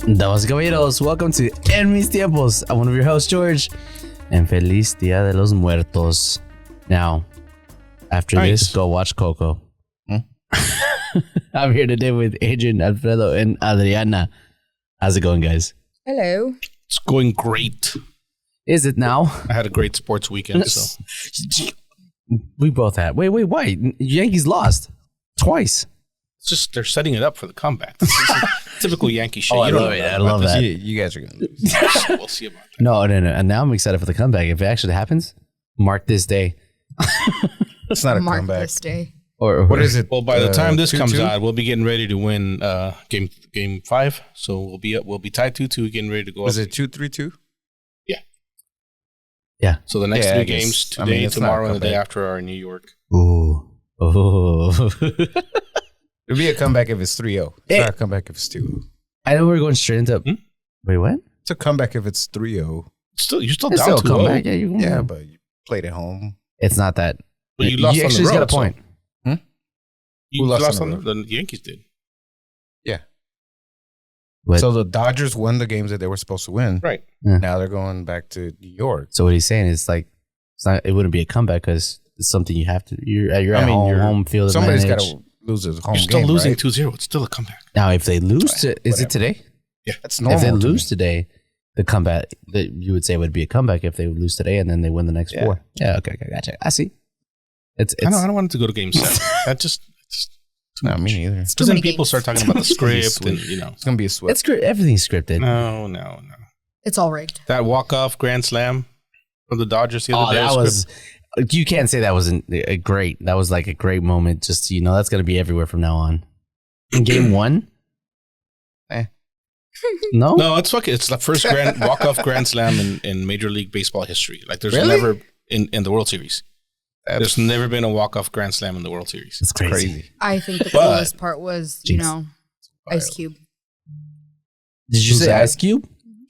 Damas y caballeros, welcome to En Mis Tiempos. I'm one of your hosts, George, and Feliz Dia de los Muertos. Now, after this, go watch Coco. I'm here today with Adrian, Alfredo, and Adriana. How's it going, guys? Hello. It's going great. Is it now? I had a great sports weekend. So We both had. Wait, why? Yankees lost twice. it's just they're setting it up for the comeback. This is like typical Yankee shit. Oh, I You don't love know it. about I love this. that. You guys are going to lose. We'll see about that. No. And now I'm excited for the comeback. If it actually happens, mark this day. It's not a Mark comeback. this day. Or What is it? Well, by the time this 2-2? comes out, we'll be getting ready to win game 5. So we'll be tied 2-2, getting ready to go. Was up. it 2-3-2? Yeah. So the next Yeah, I three guess- games, I today, mean, it's not a tomorrow, and the day comeback. after, are in New York. Ooh. It'd be a comeback if it's 3-0. It's Hey. not a comeback if it's 2-0. I know we're going straight into. Wait, what? It's a comeback if it's 3-0. You're still It's down still a 2-0. comeback. Yeah, you're going. Yeah, but you played at home. It's not that. But you lost on the actually road. got a point. You Who lost lost on on the the Yankees did. But, So the Dodgers won the games that they were supposed to win. Right. Now they're going back to New York. so what he's saying is like, it's not. It wouldn't be a comeback because it's something you have to. You're at home field Somebody's advantage. got to lose his home You're still game, losing right? 2-0. It's still a comeback. Now, if they lose, is Whatever. it today? That's normal. If they to lose me. today, the comeback that you would say would be a comeback if they would lose today and then they win the next Yeah. 4. Yeah. Okay. Gotcha. I see. It's I don't want it to go to game 7. That just too Not much. me either. Because Too then many people games. start talking about the script and, It's going to be a sweat. it's great. Everything's scripted. No. It's all rigged. That walk-off grand slam from the Dodgers the other day. That was. You can't say that wasn't a great. That was like a great moment. Just that's going to be everywhere from now on. In game 1. No. No, it's fucking. It's the first walk-off grand slam in Major League Baseball history. Like there's Really? never in the World Series. There's never been a walk-off grand slam in the World Series. It's crazy. crazy. I think the But- coolest part was, Jinx. Ice Cube. Did you Who's say that? Ice Cube?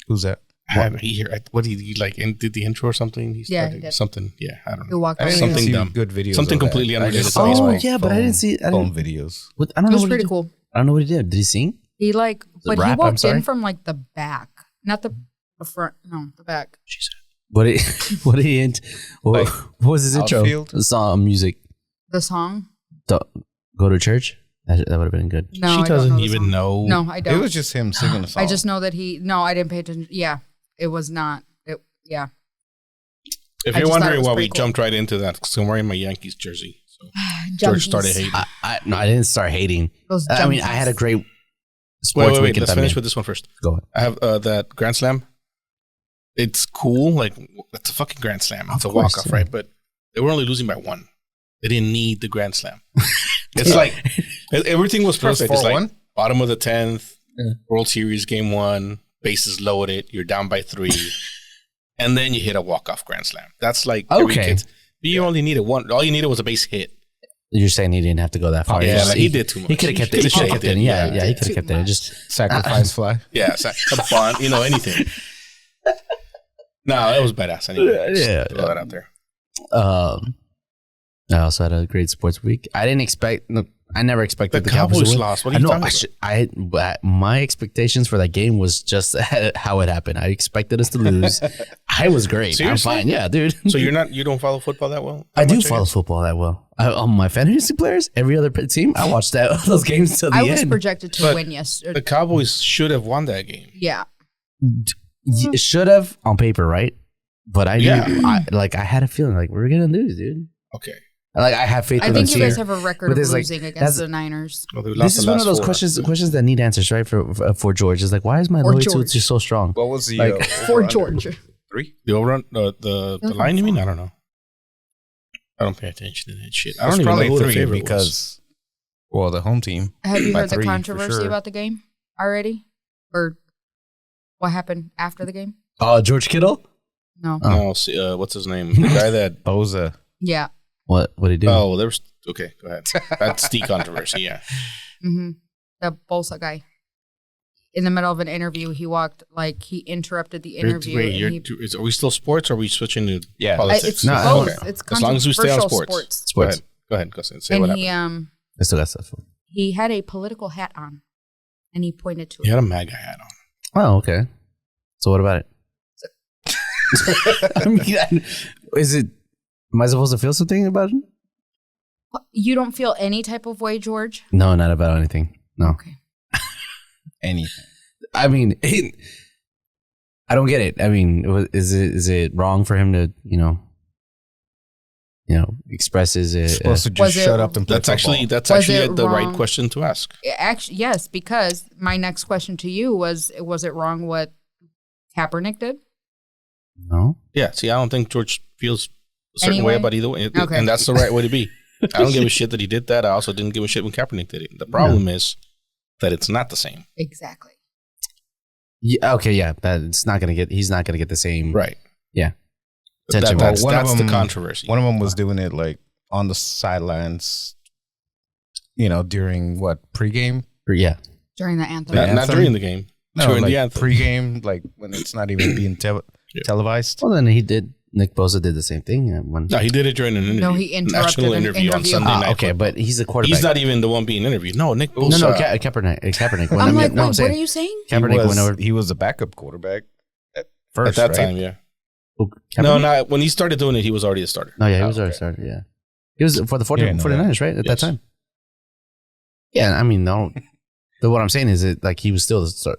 Who's that? What did he like? Did the intro or something? He Yeah, started he did. something. Yeah, I don't He know. walked I out. didn't Something even see dumb. good videos. Something of that. completely I unrelated just to saw, baseball. Oh like, yeah, but I phone- didn't see. I phone didn't. videos. What, I don't It know was what pretty he did. cool. I don't know what he did. Did he sing? He but he rap, I'm walked sorry? in from like the back, not the front. No, the back. She said. What did what did he? What, Like, what was his intro? outfield? The song, music. The song. Go to church. That would have been good. No, She I don't doesn't know the even song. know. No, I It don't. was just him singing the song. I just know that I didn't pay attention. Yeah, it was not. Yeah. If I you're just thought it wondering was why we pretty cool. jumped right into that, because I'm wearing my Yankees jersey. So Junkies. George started hating. No, I didn't start hating. Those I mean, I junkies. had a great sports Wait. weekend. Let's finish with this one first. Go ahead. I have that grand slam. It's cool. Like it's a fucking grand slam. It's Of a course, walk-off, yeah. right? But they were only losing by 1. They didn't need the grand slam. It's like everything was It was perfect. It's like 4-1? bottom of the 10th, Yeah. World Series game 1, bases loaded, you're down by 3, and then you hit a walk-off grand slam. That's like every Okay. kid's. You only needed one. All you needed was a base hit. You're saying he didn't have to go that far. Yeah, Just- like he did too much. He could have kept it. He should have kept it. Yeah, he could have kept it. Just sacrifice fly. Yeah, a bunt, anything. No, that was badass. Anyway, Yeah. throw that out there. I also had a great sports week. I didn't expect. No, I never expected The the Cowboys Cowboys to win. lost. What are you talking about? My expectations for that game was just how it happened. I expected us to lose. I was great. Seriously? I'm fine. Yeah, dude. So you don't follow football that well? I That do much, follow guess? football that well. On my fantasy players, every other team, I watched those games till the I was end. projected to But win yesterday. The Cowboys should have won that game. Yeah. Should have on paper, right? But I knew, Yeah. I had a feeling like we're gonna lose, dude. Okay. Like I have faith I in think us you guys here. have a record But of there's, like, losing that's- against the Niners. Well, they This lost is the one of last those 4. questions that need answers, right? For George, it's like, why is my For loyalty George. just so strong? What was the Like, For George. 3? The overrun, the line. You mean? I don't know. I don't pay attention to that shit. I It was don't even know probably who the 3 favorite was. because, well, the home team. Have you by heard the 3 for controversy sure. about the game already? Or what happened after the game? Oh, George Kittle? No. No, see, what's his name? The guy that. Boza. Yeah. What did he do? Oh, there was. Okay, go ahead. That's the controversy. Yeah. Mm-hmm. The Bosa guy. In the middle of an interview, he interrupted the interview. Wait, and are we still sports or are we switching to Yeah. politics? it's No, both. okay. It's As long as we stay on controversial sports. Sports. Go ahead. Go say what And happened. I still got stuff. he had a political hat on, and he pointed to He it. had a MAGA hat on. Oh, okay. So what about it? I mean, am I supposed to feel something about it? You don't feel any type of way, George? No, not about anything. No. Okay. Anything. I mean, I don't get it. I mean, is it wrong for him to, express his... Supposed to just shut up and play That's football. actually the right question to ask. Actually, yes, because my next question to you was it wrong what Kaepernick did? No. Yeah, see, I don't think George feels a certain Anyway? way about either way. Okay. And that's the right way to be. I don't give a shit that he did that. I also didn't give a shit when Kaepernick did it. The problem is that it's not the same. Exactly. Yeah. Okay. Yeah. That he's not gonna get the same. Right. Yeah. That's One of the them- controversy. One of them was doing it like on the sidelines, during pregame? Yeah. During the anthem. Yeah. not anthem? during the game. No, during like the anthem. pregame, like when it's not even being televised. Well, then Nick Bosa did the same thing. No, he did it during an interview. No, he interrupted National an interview on interview. Sunday Night Okay, Football. but he's a quarterback. He's not even the one being interviewed. No, Nick Bosa. No, Kaepernick. Kaepernick. I'm like, no, wait, what are you saying? Kaepernick went over. He was a backup quarterback at At first, that right? time, yeah. Oh, No, Kaepernick? not when he started doing it, he was already a starter. No, yeah, he was Oh, already okay. started. Yeah, he was for the 49ers, right? At that Yes. time. Yeah, I mean, no. But what I'm saying is that like he was still the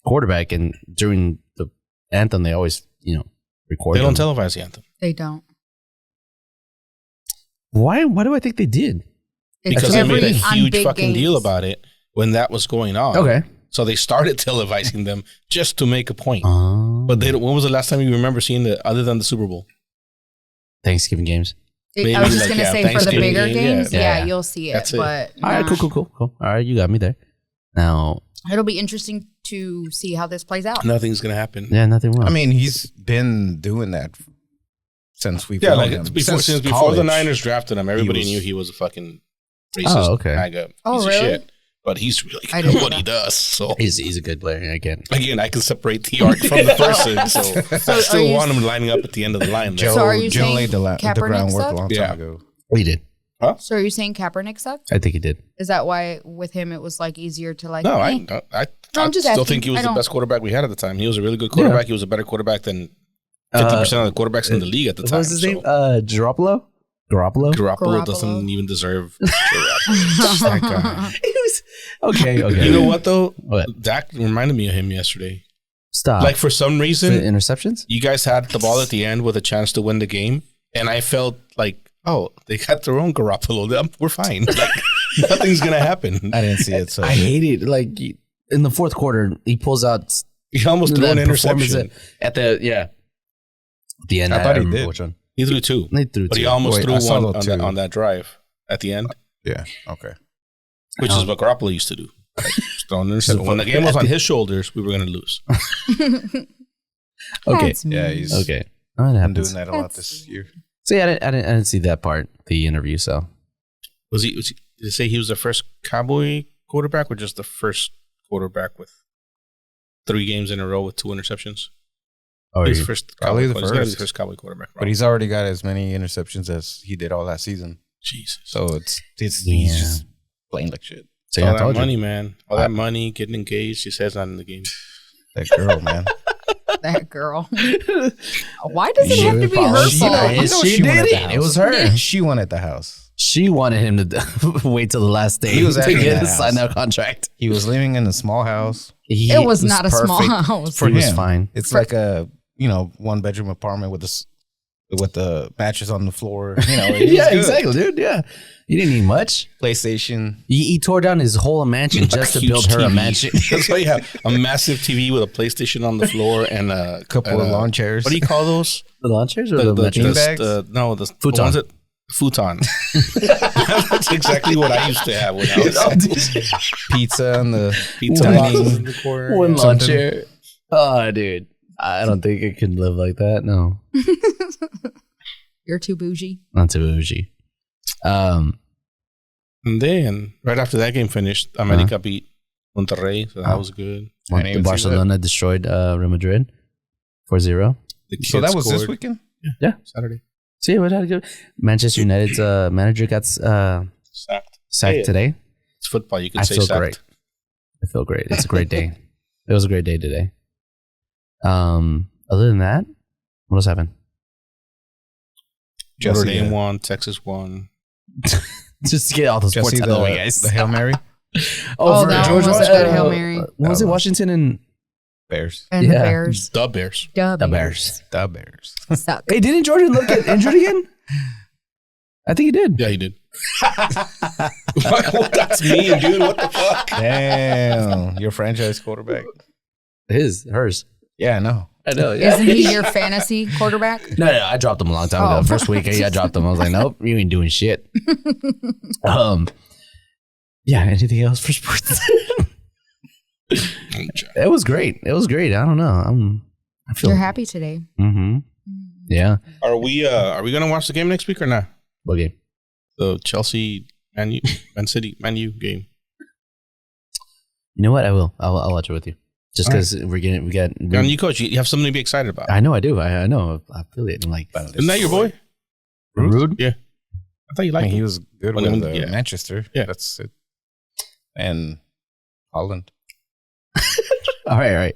quarterback, and during the anthem, they always record. They don't them. televise the anthem. They don't. Why do I think they did? It's Because they every- made a on huge big fucking deal games. about it when that was going on. Okay. So they started televising them just to make a point. But But when was the last time you remember seeing other than the Super Bowl? Thanksgiving games. Maybe I was just like, going to yeah, say for the Thanksgiving bigger game, yeah. games, Yeah. you'll see it. That's it. But All right, nah. cool. All right, you got me there. Now, It'll be interesting to see how this plays out. Nothing's gonna happen. yeah, nothing wrong. I mean, he's been doing that since we've Yeah, known like him. since before the college. Niners drafted him, everybody was- knew he was a fucking racist, Oh, okay. MAGA Oh, piece of really? shit. But he's really I good didn't at what know he does. So he's a good player again. again, I can separate the art from the person. So I are still you- want him lining up at the end of the line. there. So are you Joe saying laid the Kaepernick groundwork a sucked? long Yeah. time ago. He did. So are you saying Kaepernick sucked? I think he did. Is that why with him it was like easier to like? No, eh? I I'm just still asking. think he was I the don't- best quarterback we had at the time. He was a really good quarterback. He was a better quarterback than 50% of the quarterbaks in the league at the What time. was his name? So Garoppolo? Garoppolo Garoppolo. doesn't even deserve. That guy. He was okay. You know what though? What? Dak reminded me of him yesterday. Stop. Like for some For reason, interceptions? you guys had the ball at the end with a chance to win the game, and I felt like, oh, they got their own Garoppolo. We're fine. Like, nothing's gonna happen. I didn't see it, so I hate it. Like in the fourth quarter, he pulls out He almost threw an that performance interception. at the end. I thought he don't remember did. which one. He threw two, He threw but he two. almost Wait, threw I saw one the on two. on that drive at the end, yeah, okay. which is what Garoppolo used to do. Like, just throw an interception. When the game was on his shoulders, we were gonna lose. Okay. That's Yeah, mean. he's Okay. Oh, it been happens. doing that a lot That's- this year. See, I didn't see that part, the interview. So Was he? Did they say he was the first Cowboy quarterback, or just the first quarterback with 3 games in a row with 2 interceptions? He was the first Probably Cowboy the quarterback. He's gotta be first. the first Cowboy quarterback. But he's already got as many interceptions as he did all last season. Jesus. So he's Yeah. just playing like shit. See, all I that told money, you. man. All that money, getting engaged. He says not in the game. That girl, man. That girl. Why does it have to be She- her she- fault? you know she wanted did the it. It house. was her. She wanted the house. She wanted him to wait till the last day He was to actually in get that to sign house. that contract. He was living in a small house. It was not a small perfect house. for He was him. fine. It's like a 1-bedroom apartment with the mattress on the floor. It Yeah, was good. exactly, dude. Yeah, you didn't need much. PlayStation. He tore down his whole mansion just to Huge build her a TV. mansion. That's why you have a massive TV with a PlayStation on the floor and a Couple of lawn chairs. What do you call those? The lawn chairs or The mattress? beanbags? no, the Futon. ones that- futon. That's exactly what I used to have when I was Pizza and the pizza Dining. boxes in the corner. One lawn something. chair. Oh, dude. I don't think I could live like that. No, You're too bougie. not too bougie. And then right after that game finished, America beat Monterrey, so that was good. I didn't even see Barcelona destroyed Real Madrid 4-0. The So kids that was this scored weekend? Saturday. See what had to go. Manchester United's manager got Sacked. sacked Hey. today. It's football. You can I say feel sacked. great. I feel great. It's a great day. It was a great day today. Other than that, what else happened? Notre Dame won. Texas won. Just to get all the sports out of the way, guys. The Hail Mary? Oh, that one was a good Hail Mary. What was it? Washington and Bears. And the Bears. The Bears. The Bears. The Bears. Suck. Hey, didn't Jordan look get injured again? I think he did. Yeah, he did. That's mean, dude. What the fuck? Damn. Your franchise quarterback. Hers. Yeah, I know. I know. Yeah. Isn't he your fantasy quarterback? No, I dropped him a long time ago. First week, I dropped him. I was like, nope, you ain't doing shit. Yeah, anything else for sports? It was great. It was great. I don't know. I feel You're happy today. Mm-hmm. Yeah. Are we gonna watch the game next week or not? What game? The Chelsea Man U game. You know what? I will. I'll watch it with you. Just because we got. And you, coach, you have something to be excited about. I know. I do. I know. I feel it. I'm like, isn't that your boy? Rude? Yeah. I thought you liked him. He was good with Manchester. Yeah. That's it. And Holland. All right.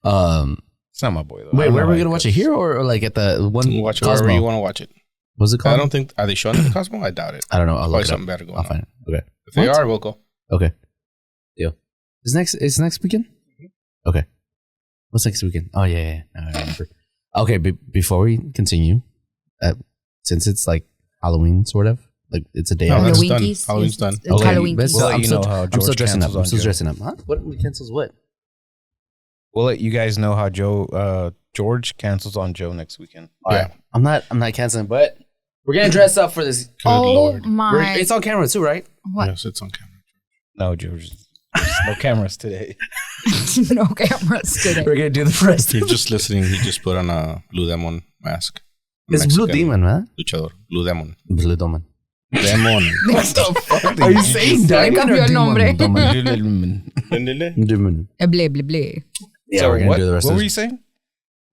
It's not my boy, though. Wait, where are we going to watch it? Here or like at the one? You watch it wherever you want to watch it. What's it called? I don't think, are they showing it at the Cosmo? I doubt it. I don't know. I'll look it something up. better going I'll on. find it. Okay. If they are, we'll go. Okay. Deal. Is next weekend? Okay. What's next weekend? Oh, yeah. I remember. Okay, before we continue, since it's like Halloween, sort of, like it's a day. No, that's done. Winkies. Halloween's done. It's Halloween. We'll let you know how George I'm still dressing up. cancels Huh? What cancels what? We'll let you guys know how George cancels on Joe next weekend. Yeah. I'm not canceling, but we're gonna dress up for this. Lord. My. It's on camera too, right? What? Yes, it's on camera. No, George. There's no cameras today. No cameras today. We're gonna do the rest. He's just listening. He just put on a Blue Demon mask. It's Blue Demon, man. Luchador. Blue Demon. Blue Demon. Demon. What the fuck? Are you saying diamond or Cambió el nombre. demon? Demon. Ble, ble, ble. Yeah, So we're gonna what? do the rest What of were this. you saying?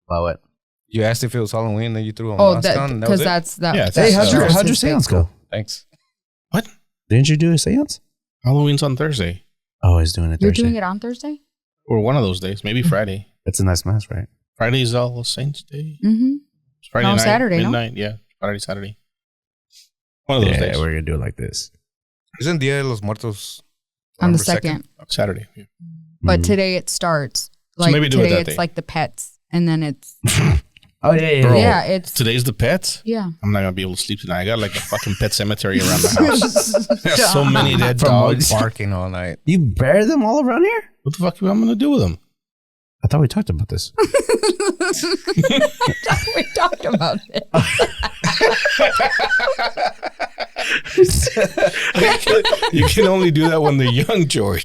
About what? You asked if it was Halloween, then you threw a Oh, mask on. because it? that's that. Yeah, Hey, how'd your his seance go? Thanks. What? Didn't you do a seance? Halloween's on Thursday. Oh, he's doing it Thursday. You're doing it on Thursday? Or one of those days. Maybe Friday. It's a nice mask, right? Friday's All Saints Day. Mm-hmm. It's Friday No, night. Saturday, no? Midnight. Yeah. Friday, Saturday. One of those days. we're gonna do it like this. Isn't Dia de los Muertos On the November 2nd. Saturday. Yeah. But Mhm. today it starts. Like maybe do it today that it's day. like the pets. And then it's Oh yeah. Bro. yeah, it's Today's the pets. yeah. I'm not gonna be able to sleep tonight. I got like a fucking pet cemetery around the house. There's so many dead dogs. barking all night. You bury them all around here? What the fuck am I gonna do with them? I thought we talked about this. We talked about it. You can only do that when they're young, George.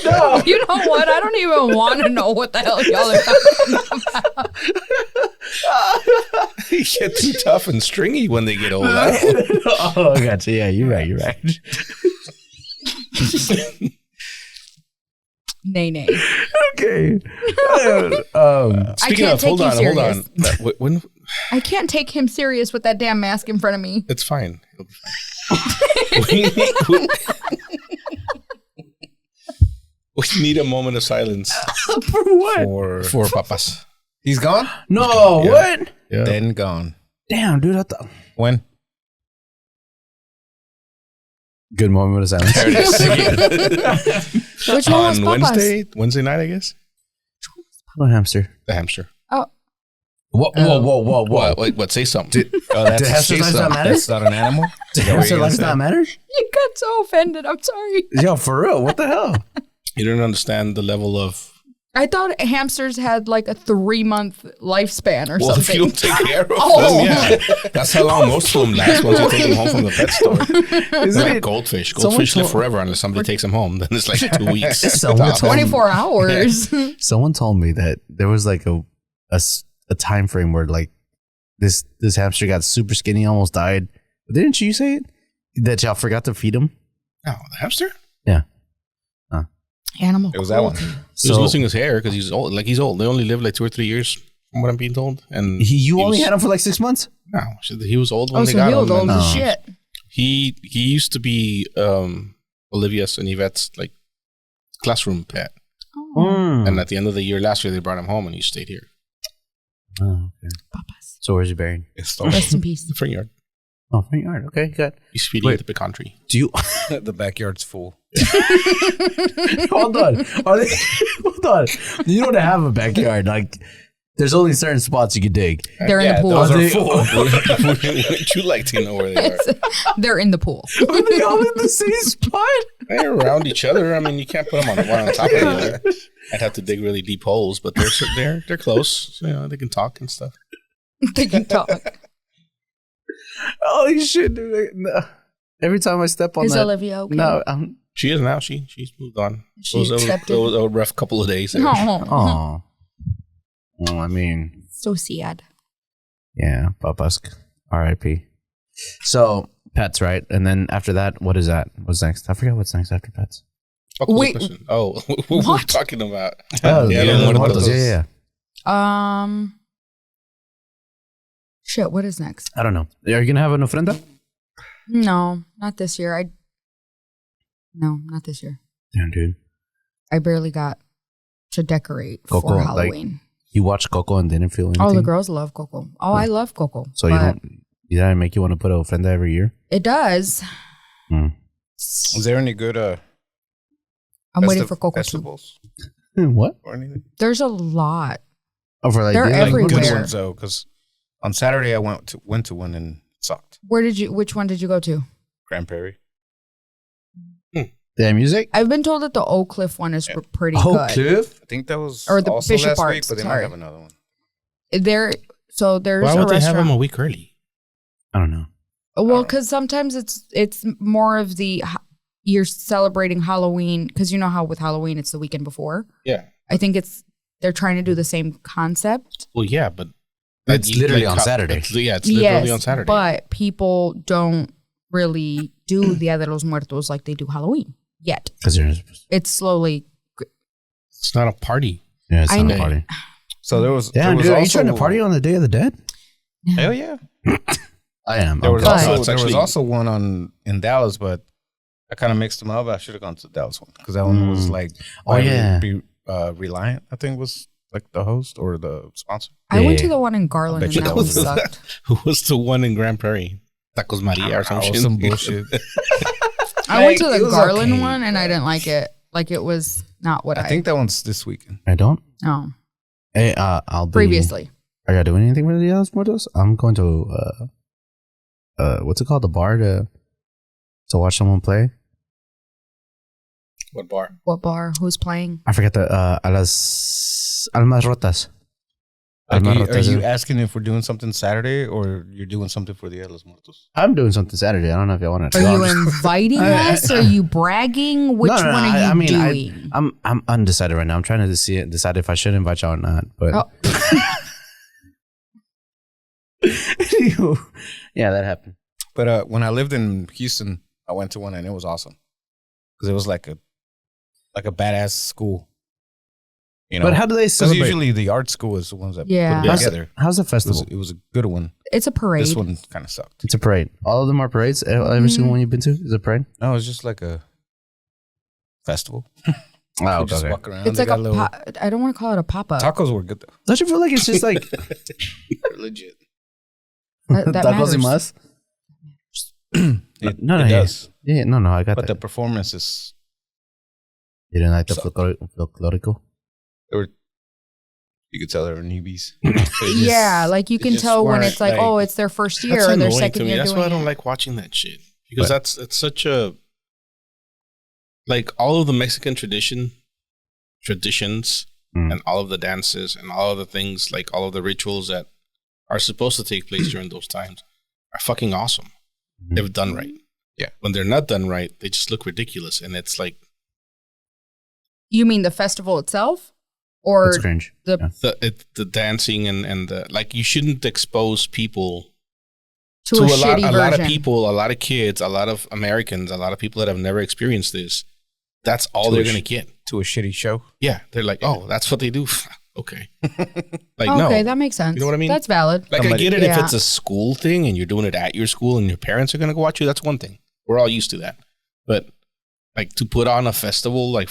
No. You know what? I don't even want to know what the hell y'all are talking about. They get too tough and stringy when they get old. Oh, gotcha. Yeah, you're right. Nay. Okay. Speaking can't of, take hold you on. serious. When I can't take him serious with that damn mask in front of me. it's fine. It'll be fine. We need a moment of silence For what? for papas. He's gone? No, Yeah. what? Yeah. Then gone. Damn, dude. I thought. When? Good moment of silence. There it is. Which one was On Papa's? Wednesday night, I guess. Papa hamster. The hamster. Oh, Whoa. What? Say something. Oh, that's Did hamster lives not matter? That's not an animal? Does hamster lives not matter? you got so offended. I'm sorry. Yo, for real. What the hell? You don't understand the level of. I thought hamsters had like a 3-month lifespan or Well, if something. you don't take care of Oh. them, yeah, that's how long most of them last once you take them home from the pet store. Isn't Like it? goldfish. Someone Goldfish live told- forever unless somebody takes them home. Then it's like 2 weeks. Someone Tops. told- 24 hours. Someone told me that there was like a time frame where like this hamster got super skinny, almost died. But didn't you say it? That y'all forgot to feed him? No, the hamster? Yeah. Animal It was that one. cruelty. He was losing his hair because he's old. Like he's old. They only live like 2 or 3 years, from what I'm being told. And You he only was- had him for like 6 months? No, he was old when Oh, they so got he was him. old and as shit. He used to be Olivia's and Yvette's like classroom pet. Oh, And at the end of the year last year, they brought him home and he stayed here. Oh, okay. papas. So where's he buried? It's Rest in peace. The front yard. Oh, front yard. Okay, good. He's feeding Wait. at the pecan tree. Do you the backyard's full. hold on? Are they, hold on. You don't have a backyard. Like, there's only certain spots you can dig. They're in the pool. those Those are are full. Wouldn't you like to know where they are? They're in the pool. Are they all in the same spot? They're around each other. I mean, you can't put them on one on top of the other. I'd have to dig really deep holes, but they're close. You know, they can talk and stuff. They can talk. Holy shit, dude. No. Every time I step on Is that. Olivia okay? No, She is now. She's moved on. She It was accepted? a rough couple of days. There. Oh, oh, I mean, so sad. yeah, Papa's R.I.P. So, pets, right? And then after that, what is that? What's next? I forget what's next after pets. Fuck was the Wait, question? Oh, what were we what? talking about? Oh, Yeah, Dia de Los los Muertos. Muertos. Yeah. Shit. What is next? I don't know. Are you gonna have an ofrenda? No, not this year. No, not this year. Damn, dude. I barely got to decorate Coco, for like, Halloween. You watched Coco and didn't feel anything. Oh, the girls love Coco. Oh, I love Coco. So you but don't. Did that make you want to put an ofrenda every year? It does. Is there any good I'm waiting for Coco too. festivals What? or anything? There's a lot. Oh, for like They're Dia de los everywhere. Muertos? Good ones though, because on Saturday I went to one and it sucked. Which one did you go to? Grand Prairie. They have music. I've been told that the Oak Cliff one is pretty Oak good. Cliff. I think that was Or the also Bishop last week, Arts, but they sorry. might have another one. There's Why a would they have restaurant. them a week early? I don't know. Well, because sometimes it's more of you're celebrating Halloween, because you know how with Halloween it's the weekend before. Yeah. I think they're trying to do the same concept. Well, yeah, but It's literally on Saturday. It's literally on Saturday. But people don't really do Dia de los Muertos like they do Halloween yet. Because there's It's slowly. it's not a party. yeah, it's I not know. a party. So there was. Damn, there was dude, are you also, trying to party on the Day of the Dead? Hell yeah! I am. There was But- also It's there was actually- also one in Dallas, but I kind of mixed them up. I should have gone to the Dallas one because that one was like Oh, yeah. Reliant. I think was like the host or the sponsor. I went Yeah. to the one in Garland I and bet you that that one was- sucked. Who was the one in Grand Prairie? Tacos Maria or some Oh, shit. some bullshit. I went to Like, the it was Garland okay, one and I but- didn't like it. Like it was not what I think that one's this weekend. I don't. No, Hey, I'll be. previously. Are you doing anything with the Dia de los Muertos? I'm going to what's it called? The bar to watch someone play. What bar? What bar? Who's playing? I forget the a las Almas Rotas. Like, Almas are you Rotas. asking if we're doing something Saturday or you're doing something for the Dia de los Muertos? I'm doing something Saturday. I don't know if y'all want to. Are you inviting us? Are you bragging? Which one are you I mean, doing? I'm undecided right now. I'm trying to decide if I should invite y'all or not. But Oh. yeah, that happened. But when I lived in Houston, I went to one and it was awesome because it was like a badass school. You know, But how do they because celebrate? usually the art school is the ones that Yeah. put it how's, together. how's the It was, festival? it was a good one. It's a parade. This one kind of sucked. It's a parade. All of them are parades. Every single one you've been to is a parade. No, it was just like a festival. Oh, You just okay. walk around. It's They like a. got I don't want to call it a pop up. tacos were good though. Don't you feel like it's just like Legit. That tacos y matters. más? It, No, it yeah. does. Yeah, no, I got But the that. performance is You didn't like the Suck. folklorico? you could tell they were newbies. They just- Yeah, like you they can just tell when weren't, it's like, oh, it's their first year That's or their annoying to second me. year That's doing why I don't it. like watching that shit because But- it's such a like all of the Mexican traditions Mm. and all of the dances and all of the things like all of the rituals that are supposed to take place during those times are fucking awesome Mhm. if done right. Yeah. When they're not done right, they just look ridiculous, and it's like You mean the festival itself, or It's cringe. the? Yeah. the dancing and the like. You shouldn't expose people To a shitty a lot of version. people, a lot of kids, a lot of Americans, a lot of people that have never experienced this. That's all To they're a going to get. to a shitty show. Yeah, they're like, oh, that's what they do. Okay, like Okay, no, that makes sense. You know what I mean? That's valid. like I Somebody- get it Yeah. if it's a school thing and you're doing it at your school and your parents are going to go watch you. That's one thing. We're all used to that. But like to put on a festival like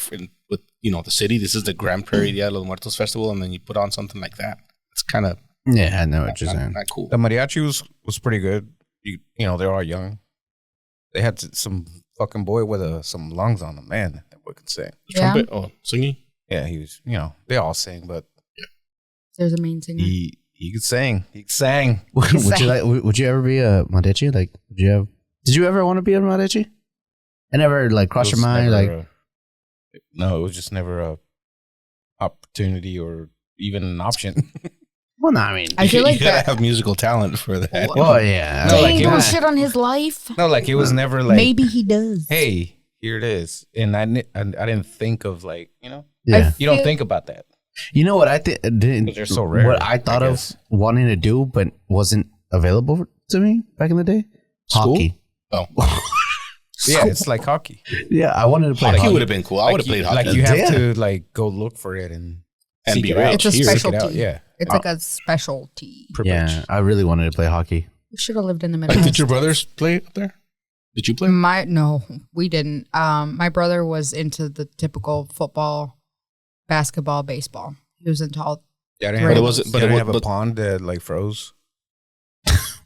with the city. This is the Grand Prairie Dia de los Muertos festival, and then you put on something like that. It's kind of Yeah, I know what you're saying. not cool. The mariachi was pretty good. They're all young. They had some fucking boy with some lungs on him. Man, that boy could sing. Yeah. Trumpet, singing. Yeah, he was. They all sing, but There's a main singer. he could sing. He sang. Would you ever be a mariachi? Like, did you ever want to be a mariachi? I never crossed It your was mind. never Like, no, it was just never a opportunity or even an option. well, no, I mean, I feel like you gotta that. have musical talent for that. well, yeah. No, He like ain't it gonna was- shit on his life. No, like it was never like, Maybe he does. hey, here it is, and I didn't think of yeah. you don't feel- think about that. You know what I think? Because they're so rare, What I thought I of guess. wanting to do, but wasn't available to me back in the day. School? Hockey. Oh, Yeah, it's like hockey. Yeah, I wanted to play hockey hockey. would have been cool. I would have played hockey. Like you have Yeah. to go look for it and And seek be it out. rich. It's a Here. Seek it specialty. out, yeah. It's like a specialty. Yeah, I really wanted to play hockey. We should have lived in the Like, Midwest. did your brothers play up there? Did you play? No, we didn't. My brother was into the typical football, basketball, baseball. He was into all. Yeah, I didn't But have, it wasn't- but you it didn't wa- have a but- pond that froze.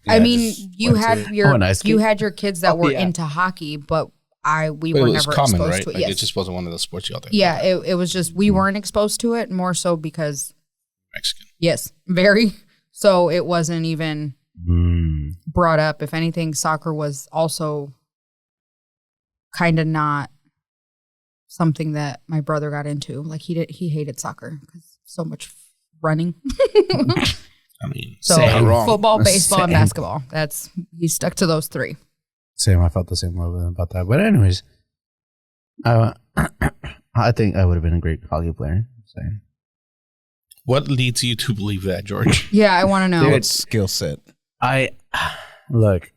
I Yeah, mean, just you went to had it. your an ice you skate? had your kids that Oh, were yeah. into hockey, but we But were it was never common, exposed right? to it. Like, Yes. it just wasn't one of the sports you all did. Yeah, it was just we weren't exposed to it more so because Mexican. yes, very. So it wasn't even brought up. If anything, soccer was also kind of not something that my brother got into. Like he hated soccer because so much running. I mean, So Same. not wrong. football, baseball, and Same. basketball. He stuck to those three. Same. I felt the same way about that. But anyways, I think I would have been a great hockey player. So. What leads you to believe that, George? Yeah, I want to know. What skill set? I look,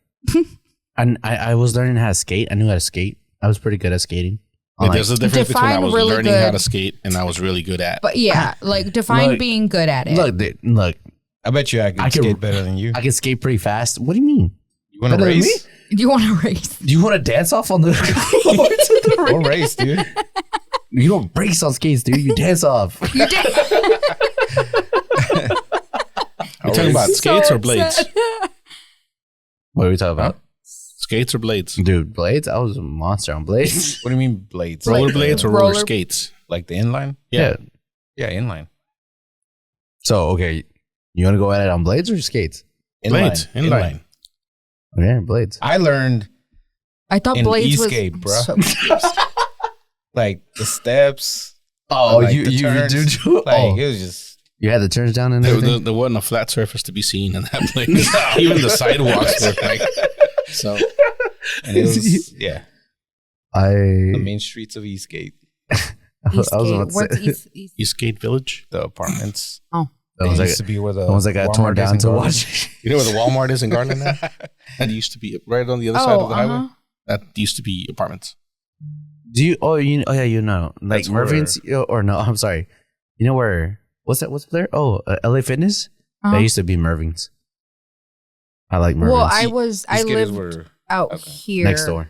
and I was learning how to skate. I knew how to skate. I was pretty good at skating. Like, there's a difference between I define was really learning how good. to skate and I was really good at. But yeah, like define Look, being good at it. Look, I bet you I can I can- skate better than you. I can skate pretty fast. What do you mean? You want to Better than race? Do you want to race? Do you want to dance off on the? Or race, dude. You don't race on skates, dude. You dance off. You did. You're talking about skates or blades? upset. What are we talking about? Skates or blades? Dude, blades? I was a monster on blades. What do you mean blades? Roller blades or roller roller- skates? Like the inline? Yeah. Yeah, inline. So, okay. You want to go at it on blades or skates? Blades, inline. Okay, blades. I learned I thought In blades was E-skate, bruh. so confused. like the steps. Oh, like you the turns. do. Like Oh, it was just you had the turns down and There, everything. there wasn't a flat surface to be seen in that place. Even the sidewalks were like so. and it was yeah. I The main streets of Eastgate, was about to What's say- East? Eastgate Village. the apartments. Oh, That It was used like to be where the the ones that got torn Walmart is down in to Garland. watch. You know where the Walmart is in Garland now? That used to be right on the other side of the highway. That used to be apartments. Do you? Oh, yeah, you know, like That's where- Mervin's or no? I'm sorry. You know where? What's that? What's there? Oh, LA Fitness. Uh-huh. That used to be Mervin's. I like Mervin's. Well, I Eastgate is lived where out okay. here next door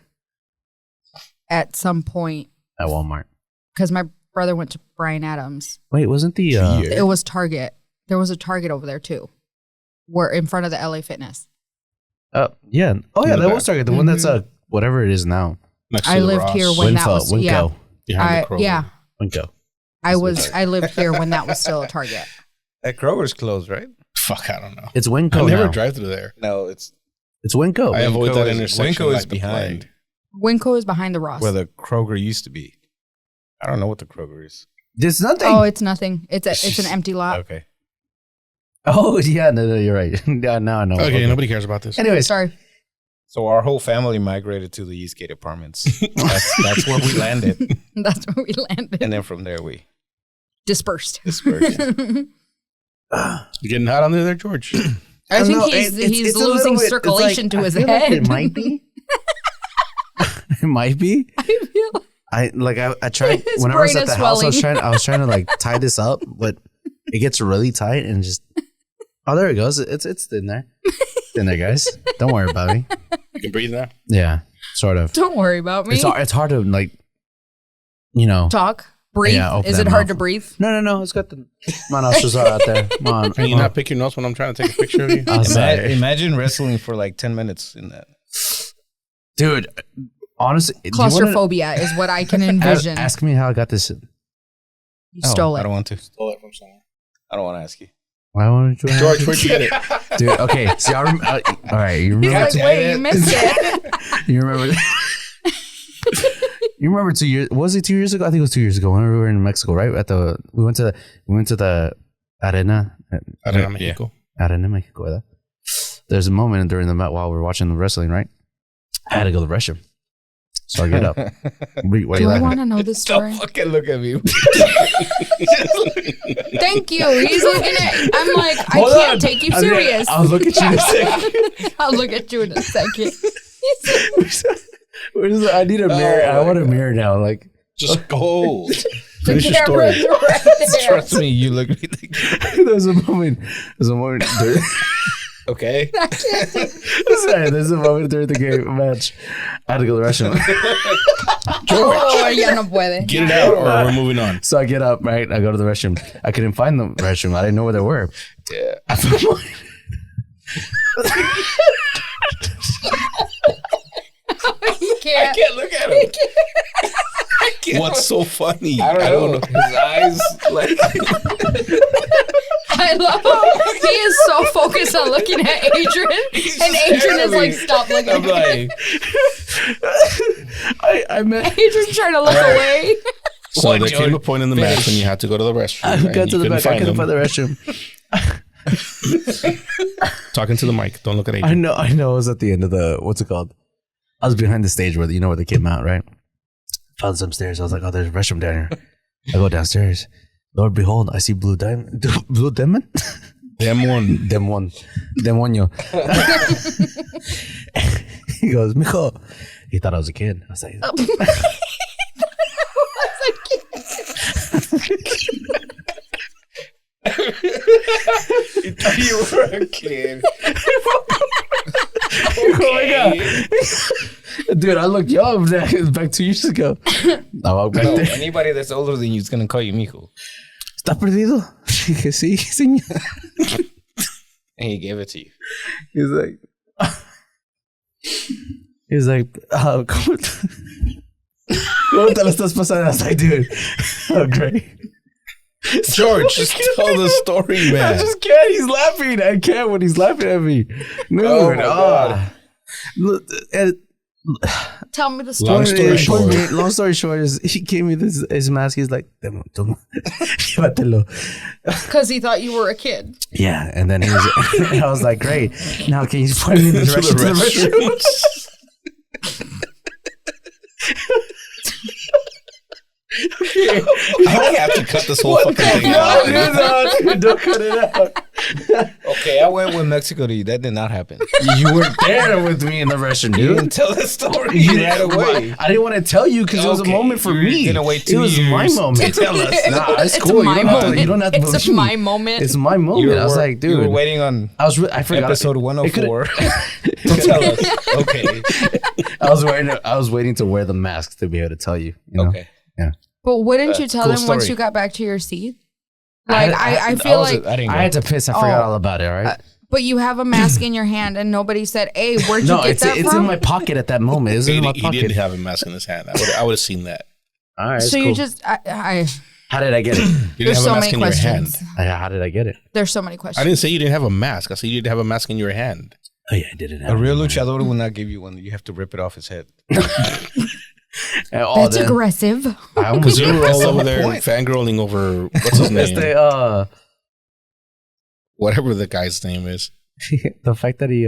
at some point at Walmart. because my brother went to Bryan Adams. Wait, wasn't the? Yeah. It was Target. There was a Target over there too. We're in front of the LA Fitness. Yeah. Oh yeah, In the that back. was Target. The one that's whatever it is now. Next to I the lived Ross, here when that was Winco. yeah. behind the Kroger. Yeah, Winco. I lived here when that was still a Target. that Kroger's closed, right? Fuck, I don't know. It's Winco. I never now. drive through there. No, it's It's Winco. I avoid that is- intersection. Winco like is the behind plague. Winco is behind the Ross. where the Kroger used to be. I don't know what the Kroger is. There's nothing. Oh, it's nothing. It's an empty lot. Okay. Oh yeah, no, you're right. Yeah, no, no. Okay, nobody cares about this. Anyways, Sorry. So our whole family migrated to the Eastgate apartments. That's where we landed, That's where we landed. and then from there we Dispersed. dispersed. You're getting hot under there, George. I think know, he's it's a losing little bit- it's circulation like, to I his feel like head. it might be. It might be. I feel I tried His when I was brain at is the house. swelling. I was trying to like tie this up, but it gets really tight and just. Oh, there it goes. It's in there. It's in there, guys. Don't worry about me. You can breathe now. Yeah, sort of. Don't worry about me. It's hard to like, Talk, Yeah, Breathe. open Is that it hard mouth. to breathe? No. It's got the my nostrils are out there. Come on. Can you not pick your nose when I'm trying to take a picture of you? I'm sorry. Imagine wrestling for like 10 minutes in that. Dude, honestly, do you wanna- Claustrophobia is what I can envision. ask me how I got this. You stole I it. don't want to. Stole it from somewhere. I don't want to ask you. Why won't you? George, where'd you get it? Dude, okay. See, all right. You He's remember? like, wait, you missed it. You remember? You remember 2 years? Was it 2 years ago? I think it was 2 years ago. When we were in Mexico, right? We went to the Arena. Arena Mexico. Arena Mexico. ¿verdad? There's a moment during the match while we were watching the wrestling, right? I had to go to the restroom, so I get up. Why are you Do I laughing? want to know this story? Don't fucking look at me. Thank you. He's looking at. I'm like, Hold I can't on. take you I'm gonna- serious. I'll look at you in a second. I'll look at you in a second. Where's I need a mirror. I my want a God. mirror now. Like, Just go. The Finish your camera's story. right there. Trust me, you look at me like, there's a moment. During, okay. I can't take sorry, there's a moment during the game match. I had to go to the restroom. Oh, ya no puede. Get it out or we're moving on. So I get up, right? I go to the restroom. I couldn't find the restroom. I didn't know where they were. Yeah. I found mine. You can't. can't look at him. What's so funny? I don't know. His eyes, like, I love how he is so focused on looking at Adrian, and Adrian is like, stop looking I'm at me. like, I met. Adrian's trying to look away. So What, there George? came a point in the match when you had to go to the restroom. I and got to you the couldn't back. I couldn't them. find the restroom. Talking to the mic. Don't look at I Adrian. know. I was at the end of the what's it called? I was behind the stage where where they came out, right? Found some stairs. I was like, oh, there's a restroom down here. I go downstairs. Lord behold, I see blue diamond. Blue demon. Demon. Demonio. He goes, mijo. He thought I was a kid. I was like, you thought you were a kid. oh my god, dude! I looked young back 2 years ago. I walked back No, there. anybody that's older than you is going to call you mijo. ¿Está perdido? Dije, sí, señor. And he gave it to you. He's like, ¿cómo te lo estás pasando? I was like, dude, oh, great. George, just tell the story, I man. just can't. He's laughing. I can't when he's laughing at me. Dude, Oh, my God. Look, and Tell me the Long story. story short. long story short is he gave me his mask. He's like, "Toma, toma. Llévatelo." Because he thought you were a kid. Yeah, and then he was. I was like, great. Now can you point me in the direction to the restroom? I have to cut this whole fucking thing No, out. dude, don't cut it out. Okay, I went with Mexico to you. That did not happen. You were there with me in the restroom, You dude. didn't tell the story. You ran away. I didn't want to tell you because it was a Okay, moment for you were me. gonna wait it 2 was years my moment. to tell us. Nah, it's It's cool. my You don't have to- moment. you don't have to It's believe me. my moment. It's my moment. I was like, You were dude. waiting on I forgot. episode It 104 could've- to tell us. Okay. I was waiting to wear the mask to be able to tell you. You know? Okay. But wouldn't you tell cool them once story. you got back to your seat? Like, I feel like, I didn't I go. had to piss. I forgot Oh. all about it. All right. but you have a mask in your hand and nobody said, hey, where'd you No, get it's that it's from? in my pocket at that moment. It's He, in my he pocket. didn't have a mask in his hand. I would have seen that. All right. so it's you cool. just, How did I get it? You didn't there's have so a mask many in your questions. hand. How did I get it? There's so many I questions. didn't say you didn't have a mask. I said you didn't have a mask in your hand. Oh yeah, I did it. A real luchador will not give you one. You have to rip it off his head. That's aggressive. I almost Because you were all that's over the there point. fangirling over what's his It's name, the whatever the guy's name is. the fact that he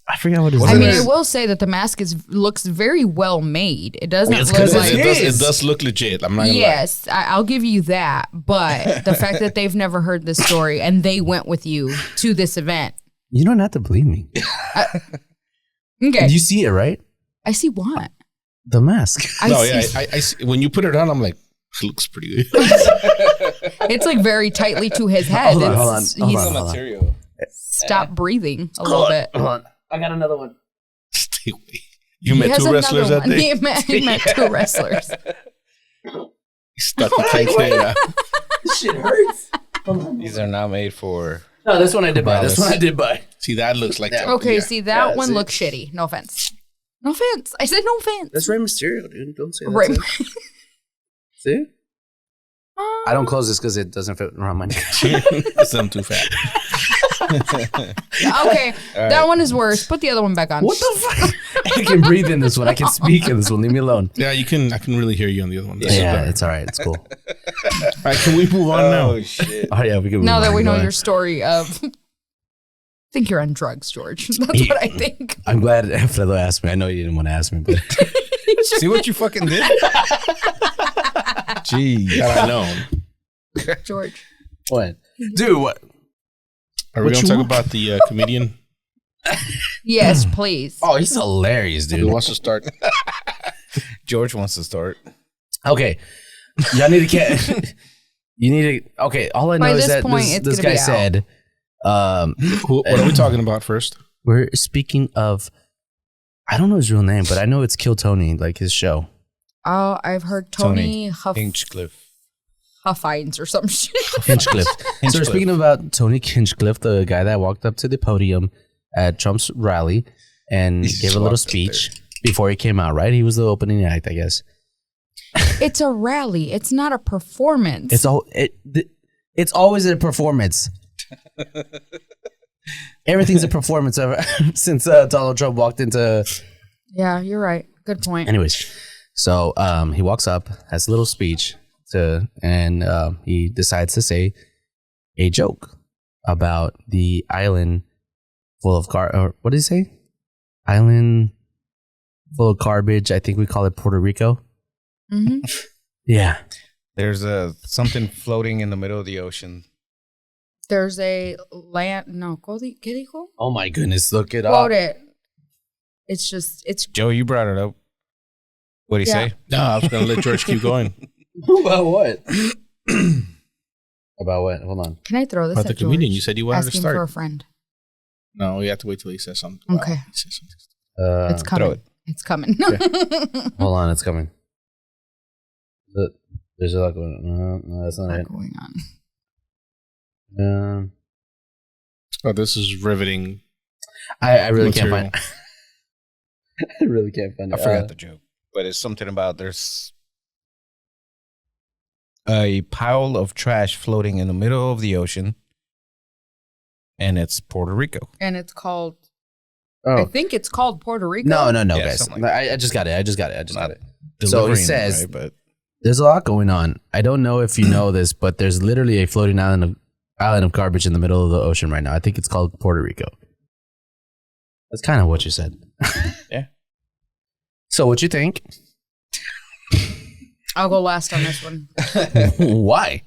I forgot what his I name mean, I is. will say that the mask looks very well made. It doesn't It's look 'cause like. it's- It does look legit. I'm not gonna lie. Yes, I'll give you that. But the fact that they've never heard this story and they went with you to this event. You don't have to believe me. Okay. You see it, right? I see what? The mask. I No, see. yeah. I see, when you put it on, I'm like, it looks pretty good. It's like very tightly to his head. Hold on, It's- hold on, hold he's on, hold on. Material. stopped breathing a little bit. Hold on. I got another one. Stay away. You He met has two another wrestlers that one. day. He met two wrestlers. Stuck. You can't get it out. This shit hurts. These are not made for. No, this one I did buy. This one I did buy. See, that looks like that. Okay, Yeah. see, that Yeah, one see? looks shitty. No offense. No offense. I said no offense. That's Rey Mysterio, dude. Don't say that. Right. See? I don't close this because it doesn't fit around my neck. That's them too fat. Okay, that one is worse. Put the other one back on. What the fuck? I can breathe in this one. I can speak in this one. Leave me alone. Yeah, you can. I can really hear you on the other one. This is Yeah, better. it's all right. It's cool. All right, can we move on now? Shit! Oh, yeah, we can. Now move that on. we Go know ahead. your story of, I think you're on drugs, George. That's what I think. I'm glad Alfredo asked me. I know you didn't want to ask me, but See what you fucking did? Jeez. Had I known. George. what? Dude, what? Are we What going to you talk want? about the comedian Yes, please. Oh, he's hilarious, who dude. wants to start? George wants to start. Okay. Y'all need to get. You need to. Okay, all I know By is this that point, this, it's this gonna guy be out. said, What are we talking about first? we're speaking of. I don't know his real name, but I know it's Kill Tony, like his show. Oh, I've heard Tony Hinchcliffe. Huffines or some shit. Hinchcliffe. So we're Hinchcliffe. speaking about Tony Hinchcliffe, the guy that walked up to the podium at Trump's rally and He gave just a little walked up speech before he came out, right? He was the opening act, I guess. It's a rally. It's not a performance. It's always a performance. Everything's a performance ever since Donald Trump walked into. Yeah, you're right. Good point. Anyways, so he walks up, has a little speech and he decides to say a joke about the island full of what did he say? Island full of garbage. I think we call it Puerto Rico. hmm Yeah. There's something floating in the middle of the ocean. There's a land. No, ¿qué dijo? Oh my goodness! Look it Quote up. it. It's just, it's Joe, you brought it up. What'd he Yeah. say? No, I was going to let George keep going. About what? About what? Hold on. Can I throw this About the at George? comedian. You said you wanted to Asking for a start. friend. No, we have to wait till he says something. Okay. He says something. It's coming. throw it. It's coming. Hold on, it's coming. There's a lot going on. No, that's not What's it. going on? Oh, this is riveting. I really material. can't find. I really can't find I it. forgot the joke, but it's something about there's a pile of trash floating in the middle of the ocean, and it's Puerto Rico. And it's called, I Oh think it's called Puerto Rico. no, Yeah, guys! something like I just got it. I just got it. Not So he delivering it says, right, but "There's a lot going on. I don't know if you know this, but there's literally a floating island of garbage in the middle of the ocean right now. I think it's called Puerto Rico." That's kind of what you said. Yeah. So what you think? I'll go last on this one. Why?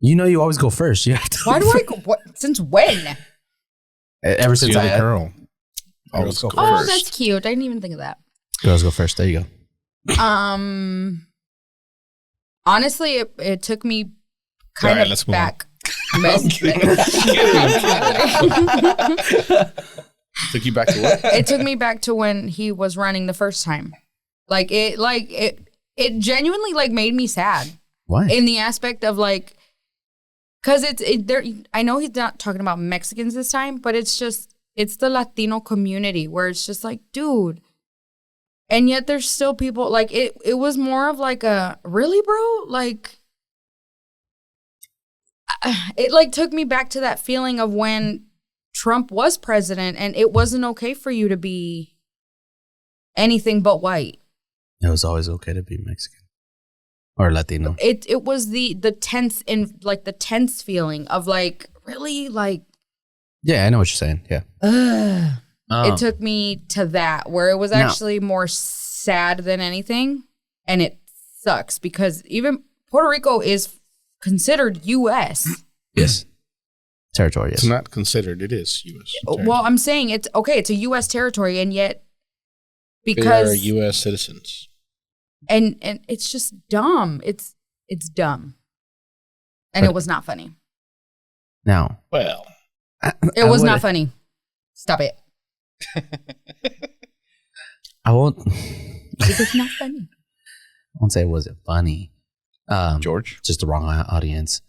You know you always go first. You have to. Why do I go? What? Since when? Ever since You're the I girl. Girls go Oh, first. that's cute. I didn't even think of that. girls go first. There you go. Honestly, it took me kind All right, of let's move on. back. Took you back to what? It took me back to when he was running the first time. It genuinely like made me sad Why? in the aspect of like, cause there. I know he's not talking about Mexicans this time, but it's the Latino community where it's just like, dude. And yet there's still people like it was more of like a really, bro? Like it like took me back to that feeling of when Trump was president and it wasn't okay for you to be anything but white. It was always okay to be Mexican or Latino. It was the tense in like the tense feeling of like really like Yeah, I know what you're saying. Yeah. it took me to that where it was Now- actually more sad than anything, and it sucks because even Puerto Rico is considered U.S. Yes. Territory. Yes. It's not considered. It is U.S. Well, I'm saying it's okay. It's a U.S. territory, and yet they are because U.S. citizens. and it's just dumb. It's dumb, and But- it was not funny. Now, Well, It was not funny. Stop it. I won't. It was not funny. I won't say it wasn't funny. George? Just the wrong audience.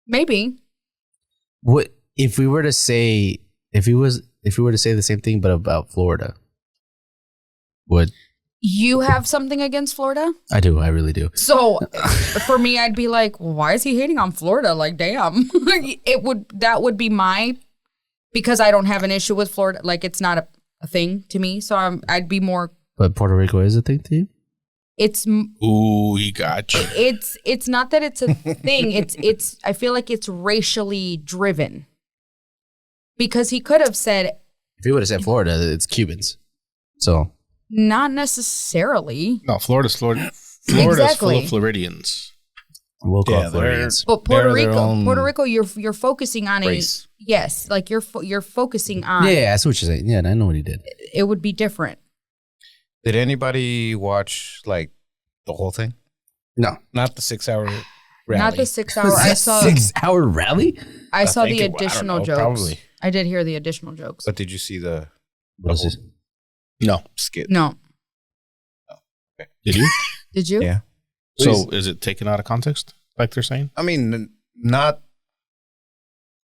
Maybe. What if we were to say if we were to say the same thing but about Florida? Would You have something against Florida? I do? I really do. So for me, I'd be like, well, why is he hating on Florida? Like, damn. That would be because I don't have an issue with Florida. Like, it's not a thing to me. So I'd be more. But Puerto Rico is a thing to you? Ooh, he got you. It's not that it's a thing. It's I feel like it's racially driven. Because he could have said. If he would have said Florida, it's Cubans. So. Not necessarily. No, Florida's full Exactly. of Floridians. We'll call it Floridians. But Puerto Rico, you're focusing on race. Yes, like you're focusing on. Yeah, that's what you're saying. Yeah, I know what he did. It would be different. Did anybody watch like the whole thing? No, not the 6 hour rally. Not the 6 hour. I saw 6 hour rally. I saw the think additional jokes. Probably. I did hear the additional jokes. But did you see the What's this? No. skit? No. Okay. Did you? Did you? Yeah. So is it taken out of context, like they're saying? I mean, not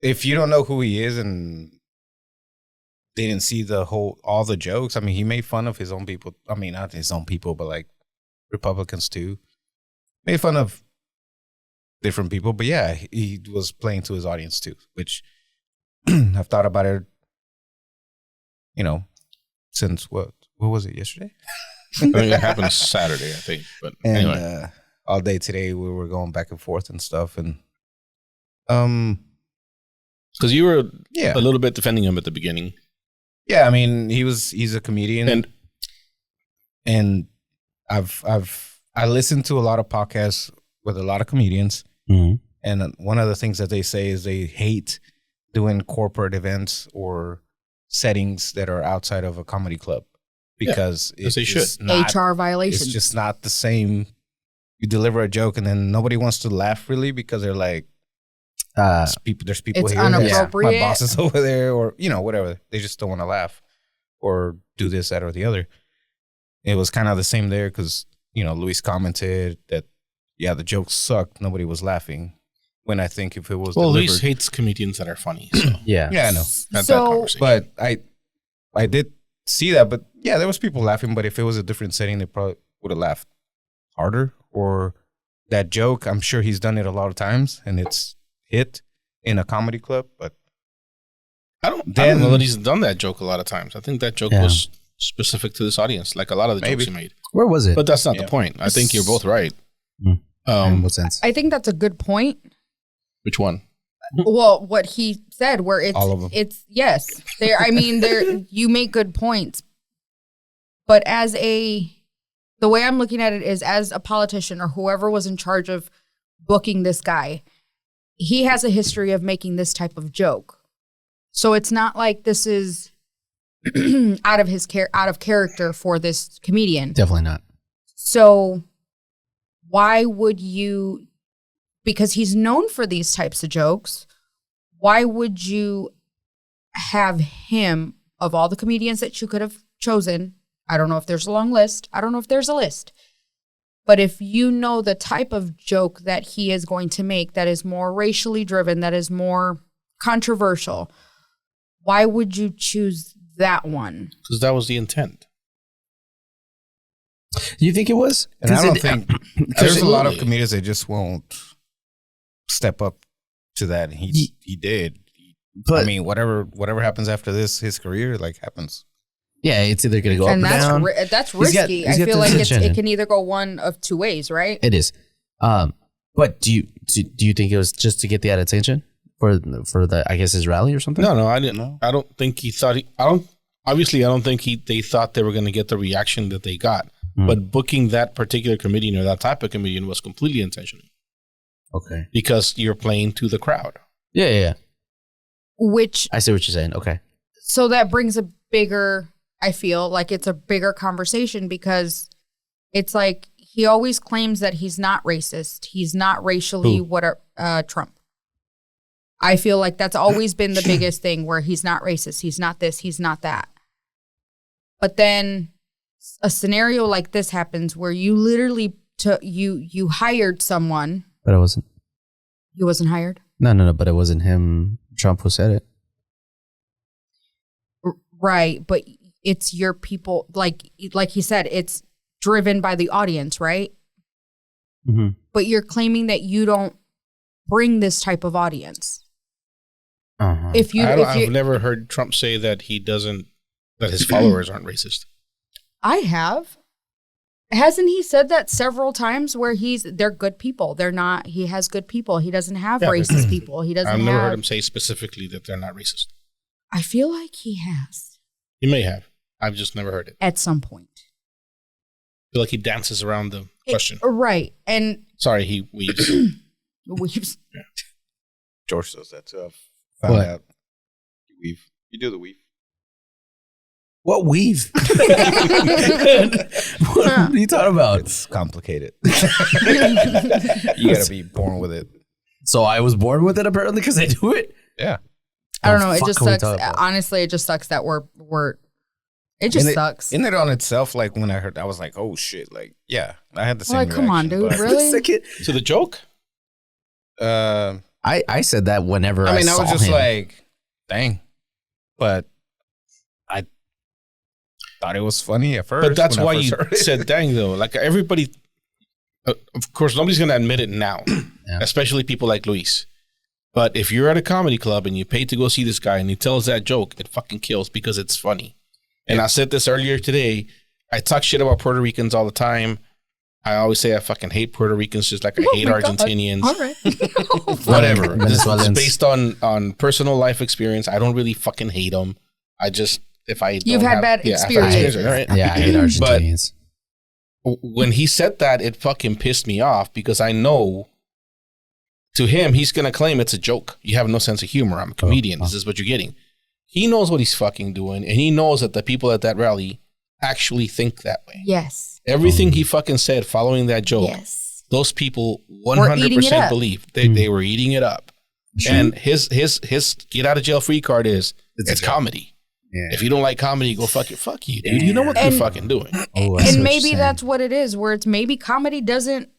if you don't know who he is and they didn't see all the jokes. I mean, he made fun of his own people. I mean, not his own people, but like Republicans too. Made fun of different people, but yeah, he was playing to his audience too, which I've thought about it, since what was it, yesterday? I mean, it happened Saturday, I think. But And anyway. all day today we were going back and forth and stuff, and Because you were yeah, a little bit defending him at the beginning. yeah. I mean, he's a comedian, and I listened to a lot of podcasts with a lot of comedians, Mm-hmm. and one of the things that they say is they hate doing corporate events or settings that are outside of a comedy club because they should. just not, HR violations. it's just not the same. You deliver a joke and then nobody wants to laugh really because they're like, there's people It's here. inappropriate. My boss is over there, or whatever. They just don't want to laugh or do this, that, or the other. It was kind of the same there because Luis commented that the jokes sucked. Nobody was laughing. When I think if it was Luis hates comedians that are funny. So Yeah. yeah, I know. had that So conversation. But I did see that. But yeah, there was people laughing. But if it was a different setting, they probably would have laughed harder. Or that joke, I'm sure he's done it a lot of times, and it's hit in a comedy club. But I don't know that he's done that joke a lot of times. I think that joke Yeah. was specific to this audience, like a lot of the jokes he made. Where was it? But that's not the Yeah. point. I think you're both right. In what sense? I think that's a good point. Which one? Well, what he said, where it's All of them. it's yes. You make good points. But the way I'm looking at it is as a politician or whoever was in charge of booking this guy, he has a history of making this type of joke. So it's not like this is out of character for this comedian. Definitely not. So why would you, because he's known for these types of jokes, why would you have him, of all the comedians that you could have chosen? I don't know if there's a long list. I don't know if there's a list. But if you know the type of joke that he is going to make that is more racially driven, that is more controversial, why would you choose that one? Because that was the intent. You think it was? and I don't think there's a lot of Absolutely. comedians that just won't step up to that. And he did. But I mean, whatever happens after this, his career happens. yeah, it's either going to go up And or that's down. that's He's got- risky. he's I got feel the like attention. it can either go one of two ways, right? It is. But do you think it was just to get the attention for the I guess his rally or something? No, I didn't. No. I don't think he thought. I don't think they thought they were going to get the reaction that they got. Hmm. But booking that particular comedian or that type of comedian was completely intentional Okay. because you're playing to the crowd. Yeah. Which, I see what you're saying. Okay. so that brings a bigger, I feel like it's a bigger conversation because it's like he always claims that he's not racist. He's not racially Who? Trump. I feel like that's always been the biggest thing where he's not racist. He's not this, he's not that. But then a scenario like this happens where you literally you hired someone. But it wasn't. He wasn't hired? No. But it wasn't him, Trump, who said it. Right. But it's your people. Like he said, it's driven by the audience, right? Mm-hmm. But you're claiming that you don't bring this type of audience. Uh-huh. I've never heard Trump say that that his followers aren't racist. I have. Hasn't he said that several times where they're good people. They're not, he has good people. He doesn't have racist people. He doesn't I've never heard him say specifically that they're not racist. I feel like he has. He may have. I've just never heard it. At some point. I feel like he dances around the question. Right. And sorry, he weaves. weaves. Yeah. George does that too. I found out. You weave. You do the weave. What weave? What are you talking about? It's complicated. You gotta be born with it. So I was born with it apparently because I do it? Yeah. I don't know. It just sucks. Honestly, it just sucks that we're it just sucks. Isn't it on itself? Like when I heard, I was like, "Oh shit!" Like, yeah, I had the same. Like, come on, dude, really? To the joke? I said that whenever I saw I was just him. like, "Dang," but I thought it was funny at first. But that's why you said "dang" though. Like everybody, of course, nobody's gonna admit it now, especially people like Luis. But if you're at a comedy club and you pay to go see this guy and he tells that joke, it fucking kills because it's funny. And I said this earlier today. I talk shit about Puerto Ricans all the time. I always say I fucking hate Puerto Ricans just like I hate Argentinians. All right. Whatever. Venezuelans. It's based on personal life experience. I don't really fucking hate them. I just, if I You've had bad experience. Right? Yeah, I hate Argentinians. But when he said that, it fucking pissed me off because I know to him, he's going to claim it's a joke. You have no sense of humor. I'm a comedian. This is what you're getting. He knows what he's fucking doing, and he knows that the people at that rally actually think that way. Yes. Everything he fucking said following that joke, those people 100% believe they were eating it up. Sure. And his get out of jail free card is it's comedy. Yeah. If you don't like comedy, go fuck you, dude. You know what you're fucking doing. And maybe that's what it is, where it's maybe comedy doesn't.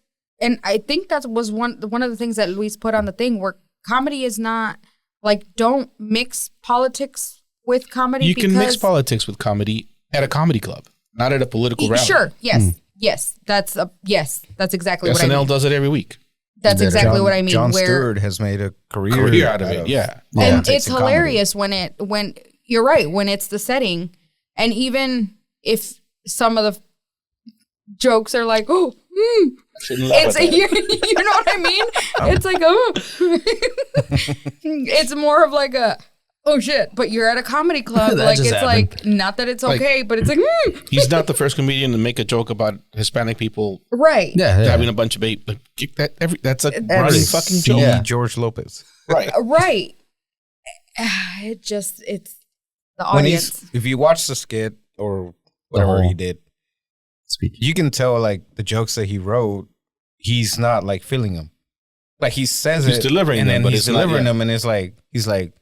And I think that was one of the things that Luis put on the thing, where comedy is not like, don't mix politics with comedy. You can mix politics with comedy at a comedy club, not at a political rally. Sure. Yes. Yes. That's exactly what I mean. SNL does it every week. That's exactly what I mean. Jon Stewart has made a career out of it. Yeah. And it's hilarious when you're right, when it's the setting. And even if some of the jokes are like, oh, it's you know what I mean? It's like, oh, it's more of like a, oh shit, but you're at a comedy club. Like, it's happened. Like, not that it's okay, but it's like, He's not the first comedian to make a joke about Hispanic people. Right. Having a bunch of bait. That's a running fucking joke. Yeah. George Lopez. Right. Right. It's the audience. If you watch the skit or whatever he did, you can tell like the jokes that he wrote, he's not like feeling them. Like he says he's delivering and them, then he's delivering them, and it's like he's like,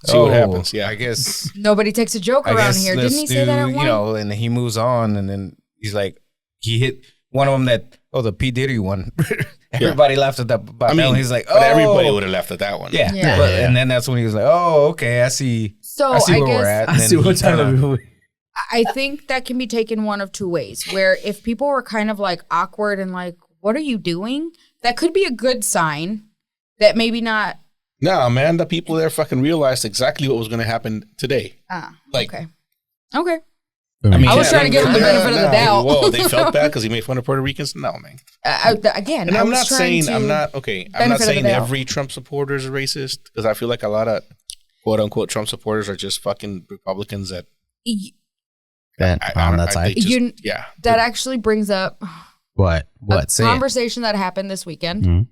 see what happens. Yeah, I guess nobody takes a joke around here. Didn't he say that at one? You know, and he moves on, and then he's like, he hit one of them that the P Diddy one. Everybody laughed at that. I mean, he's like, but everybody would have laughed at that one. Yeah. And then that's when he was like, oh, okay, I see. So I see where we're at. I see what time of movie. I think that can be taken one of two ways, where if people were kind of like awkward and like, what are you doing? That could be a good sign that maybe not. No, man, the people there fucking realized exactly what was going to happen today. Okay. I mean, I was trying to give him the benefit of the doubt. Whoa, they felt bad because he made fun of Puerto Ricans? No, man. Again, and I'm not saying every Trump supporter is a racist, because I feel like a lot of quote unquote Trump supporters are just fucking Republicans that. On that side. That actually brings up what a conversation that happened this weekend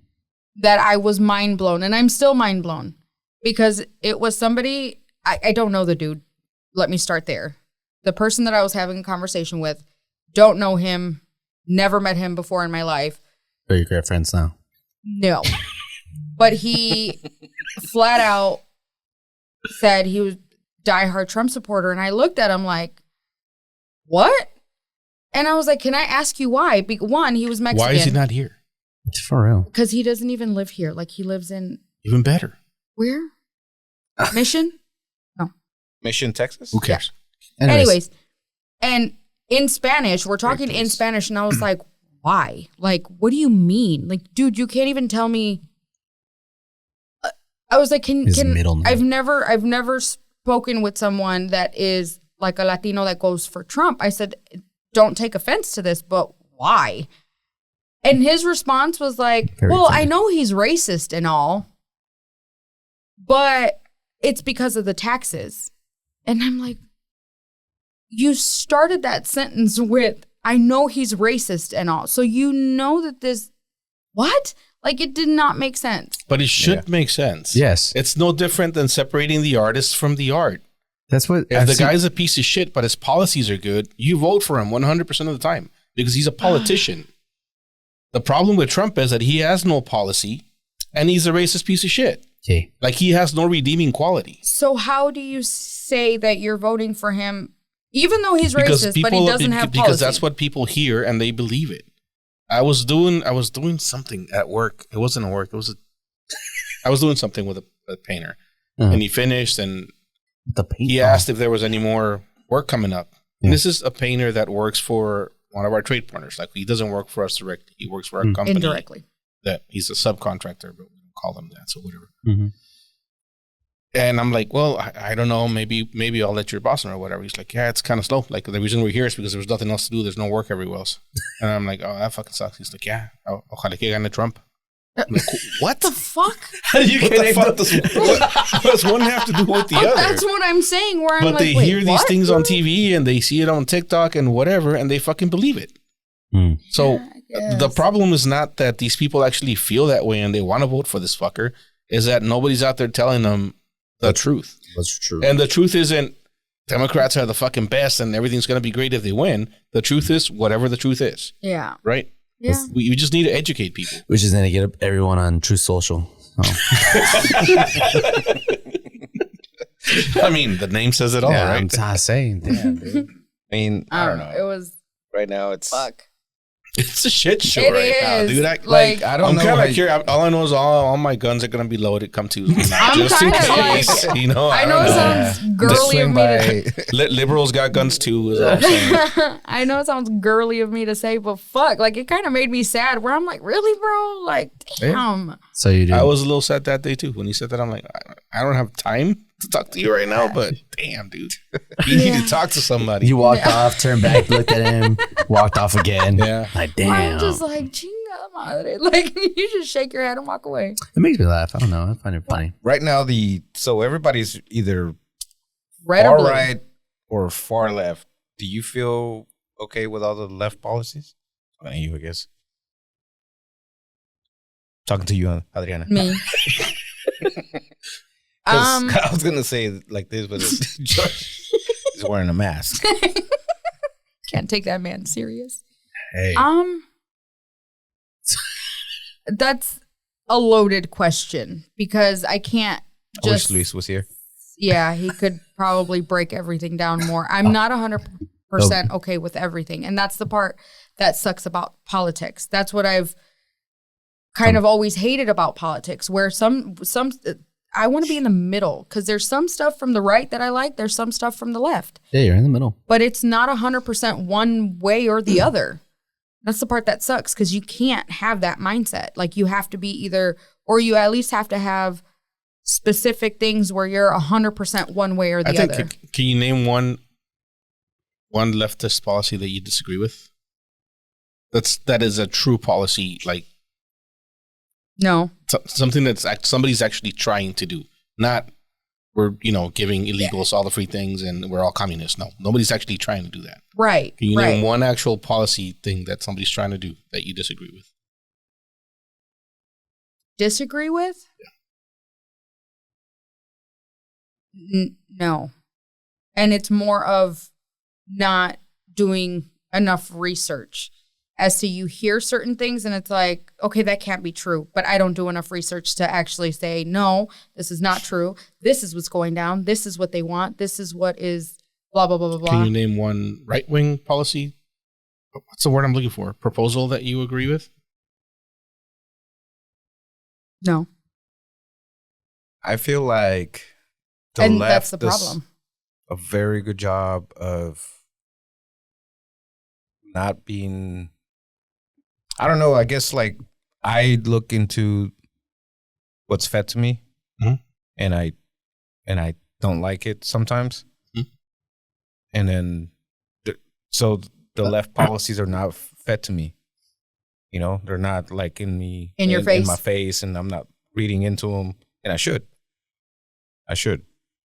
that I was mind blown, and I'm still mind blown because it was somebody, I don't know the dude. Let me start there. The person that I was having a conversation with, don't know him, never met him before in my life. Are you great friends now? No. But he flat out said he was diehard Trump supporter, and I looked at him like, what? And I was like, can I ask you why? One, he was Mexican. Why is he not here? For real. Because he doesn't even live here. Like, he lives in... Even better. Where? Mission? Mission, Texas? Who cares? Anyways, and in Spanish, we're talking in Spanish, and I was like, why? Like, what do you mean? Like, dude, you can't even tell me. I was like, I've never spoken with someone that is like a Latino that goes for Trump. I said, don't take offense to this, but why? And his response was like, I know he's racist and all, but it's because of the taxes. And I'm like, you started that sentence with, I know he's racist and all. So you know that this, what? Like, it did not make sense. But it should make sense. Yes. It's no different than separating the artist from the art. That's what... If the guy's a piece of shit, but his policies are good, you vote for him 100% of the time because he's a politician. The problem with Trump is that he has no policy and he's a racist piece of shit. Okay. Like, he has no redeeming quality. So how do you say that you're voting for him, even though he's racist, but he doesn't have policy? Because that's what people hear and they believe it. I was doing something at work. It wasn't at work. I was doing something with a painter, and he finished, and he asked if there was any more work coming up. Yeah. And this is a painter that works for one of our trade partners. Like, he doesn't work for us directly. He works for our company indirectly. That he's a subcontractor, but we don't call him that, so whatever. Mm-hmm. And I'm like, well, I don't know. Maybe I'll let your boss know or whatever. He's like, yeah, it's kind of slow. Like, the reason we're here is because there's nothing else to do. There's no work everywhere else. And I'm like, oh, that fucking sucks. He's like, yeah, ojalá que gane Trump. I'm like, what the fuck? How do you what does one have to do with the other? That's what I'm saying. But they hear these things on TV and they see it on TikTok and whatever, and they fucking believe it. Mm. So the problem is not that these people actually feel that way and they want to vote for this fucker. Is that nobody's out there telling them the truth. That's true. And the truth isn't Democrats are the fucking best and everything's going to be great if they win. The truth is whatever the truth is. Yeah. Right? Yeah. We just need to educate people. We just need to get everyone on Truth Social. Oh. I mean, the name says it all, right? I'm not saying. Damn, dude. I mean, I don't know. It was... Right now, it's... Fuck. It's a shit show now, dude. I I'm don't know. I'm kind of curious. All I know is all my guns are going to be loaded come Tuesday night. Just in case, you know. I know it sounds girly of me to... Liberals got guns too, is all I'm saying. I know it sounds girly of me to say, but fuck, like, it kind of made me sad where I'm like, really, bro? Like, damn. Yeah. So you did. I was a little sad that day too. When he said that, I'm like, I don't have time to talk to you right now, but damn, dude. You need to talk to somebody. You walked off, turned back, looked at him, walked off again. Yeah. Like, damn. I'm just like, chinga madre. Like, you just shake your head and walk away. It makes me laugh. I don't know. I find it funny. Right now, so everybody's either red far or blue. right or far left. Do you feel okay with all the left policies? You, I guess. Talking to you, Adriana. Me. I was gonna say like this, but Josh is wearing a mask. Can't take that man serious. Hey. That's a loaded question because I can't just... I wish Luis was here. Yeah, he could probably break everything down more. I'm not 100% okay with everything. And that's the part that sucks about politics. That's what I've kind of always hated about politics, where some I want to be in the middle because there's some stuff from the right that I like. There's some stuff from the left. Yeah, you're in the middle. But it's not 100% one way or the other. That's the part that sucks because you can't have that mindset. Like, you have to be either, or you at least have to have specific things where you're 100% one way or the other. Can you name one leftist policy that you disagree with? That is a true policy, like, no. Something that somebody's actually trying to do. Not we're, giving illegals all the free things and we're all communists. No, nobody's actually trying to do that. Right. Can you name one actual policy thing that somebody's trying to do that you disagree with? Disagree with? Yeah. No. And it's more of not doing enough research. As to, you hear certain things and it's like, okay, that can't be true. But I don't do enough research to actually say, no, this is not true. This is what's going down. This is what they want. This is what is blah, blah, blah, blah, blah. Can you name one right-wing policy what's the word I'm looking for? Proposal that you agree with? No. I feel like the And left that's the does problem. a very good job of not being. I don't know. I guess like I look into what's fed to me, and I don't like it sometimes, and then so the left policies are not fed to me. You know, they're not like in your face, in my face, and I'm not reading into them, and I should,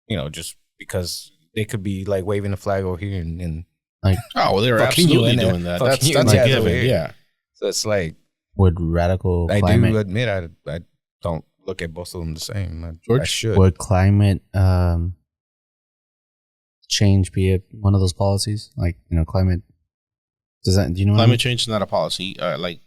you know, just because they could be like waving a flag over here and like, oh, well, they're absolutely doing that. That's a given. Yeah. So it's like, would radical I climate, do admit I don't look at both of them the same. George, I should. would climate change be one of those policies? Like, you know, climate. Does that, do you know? Climate change is not a policy. Like,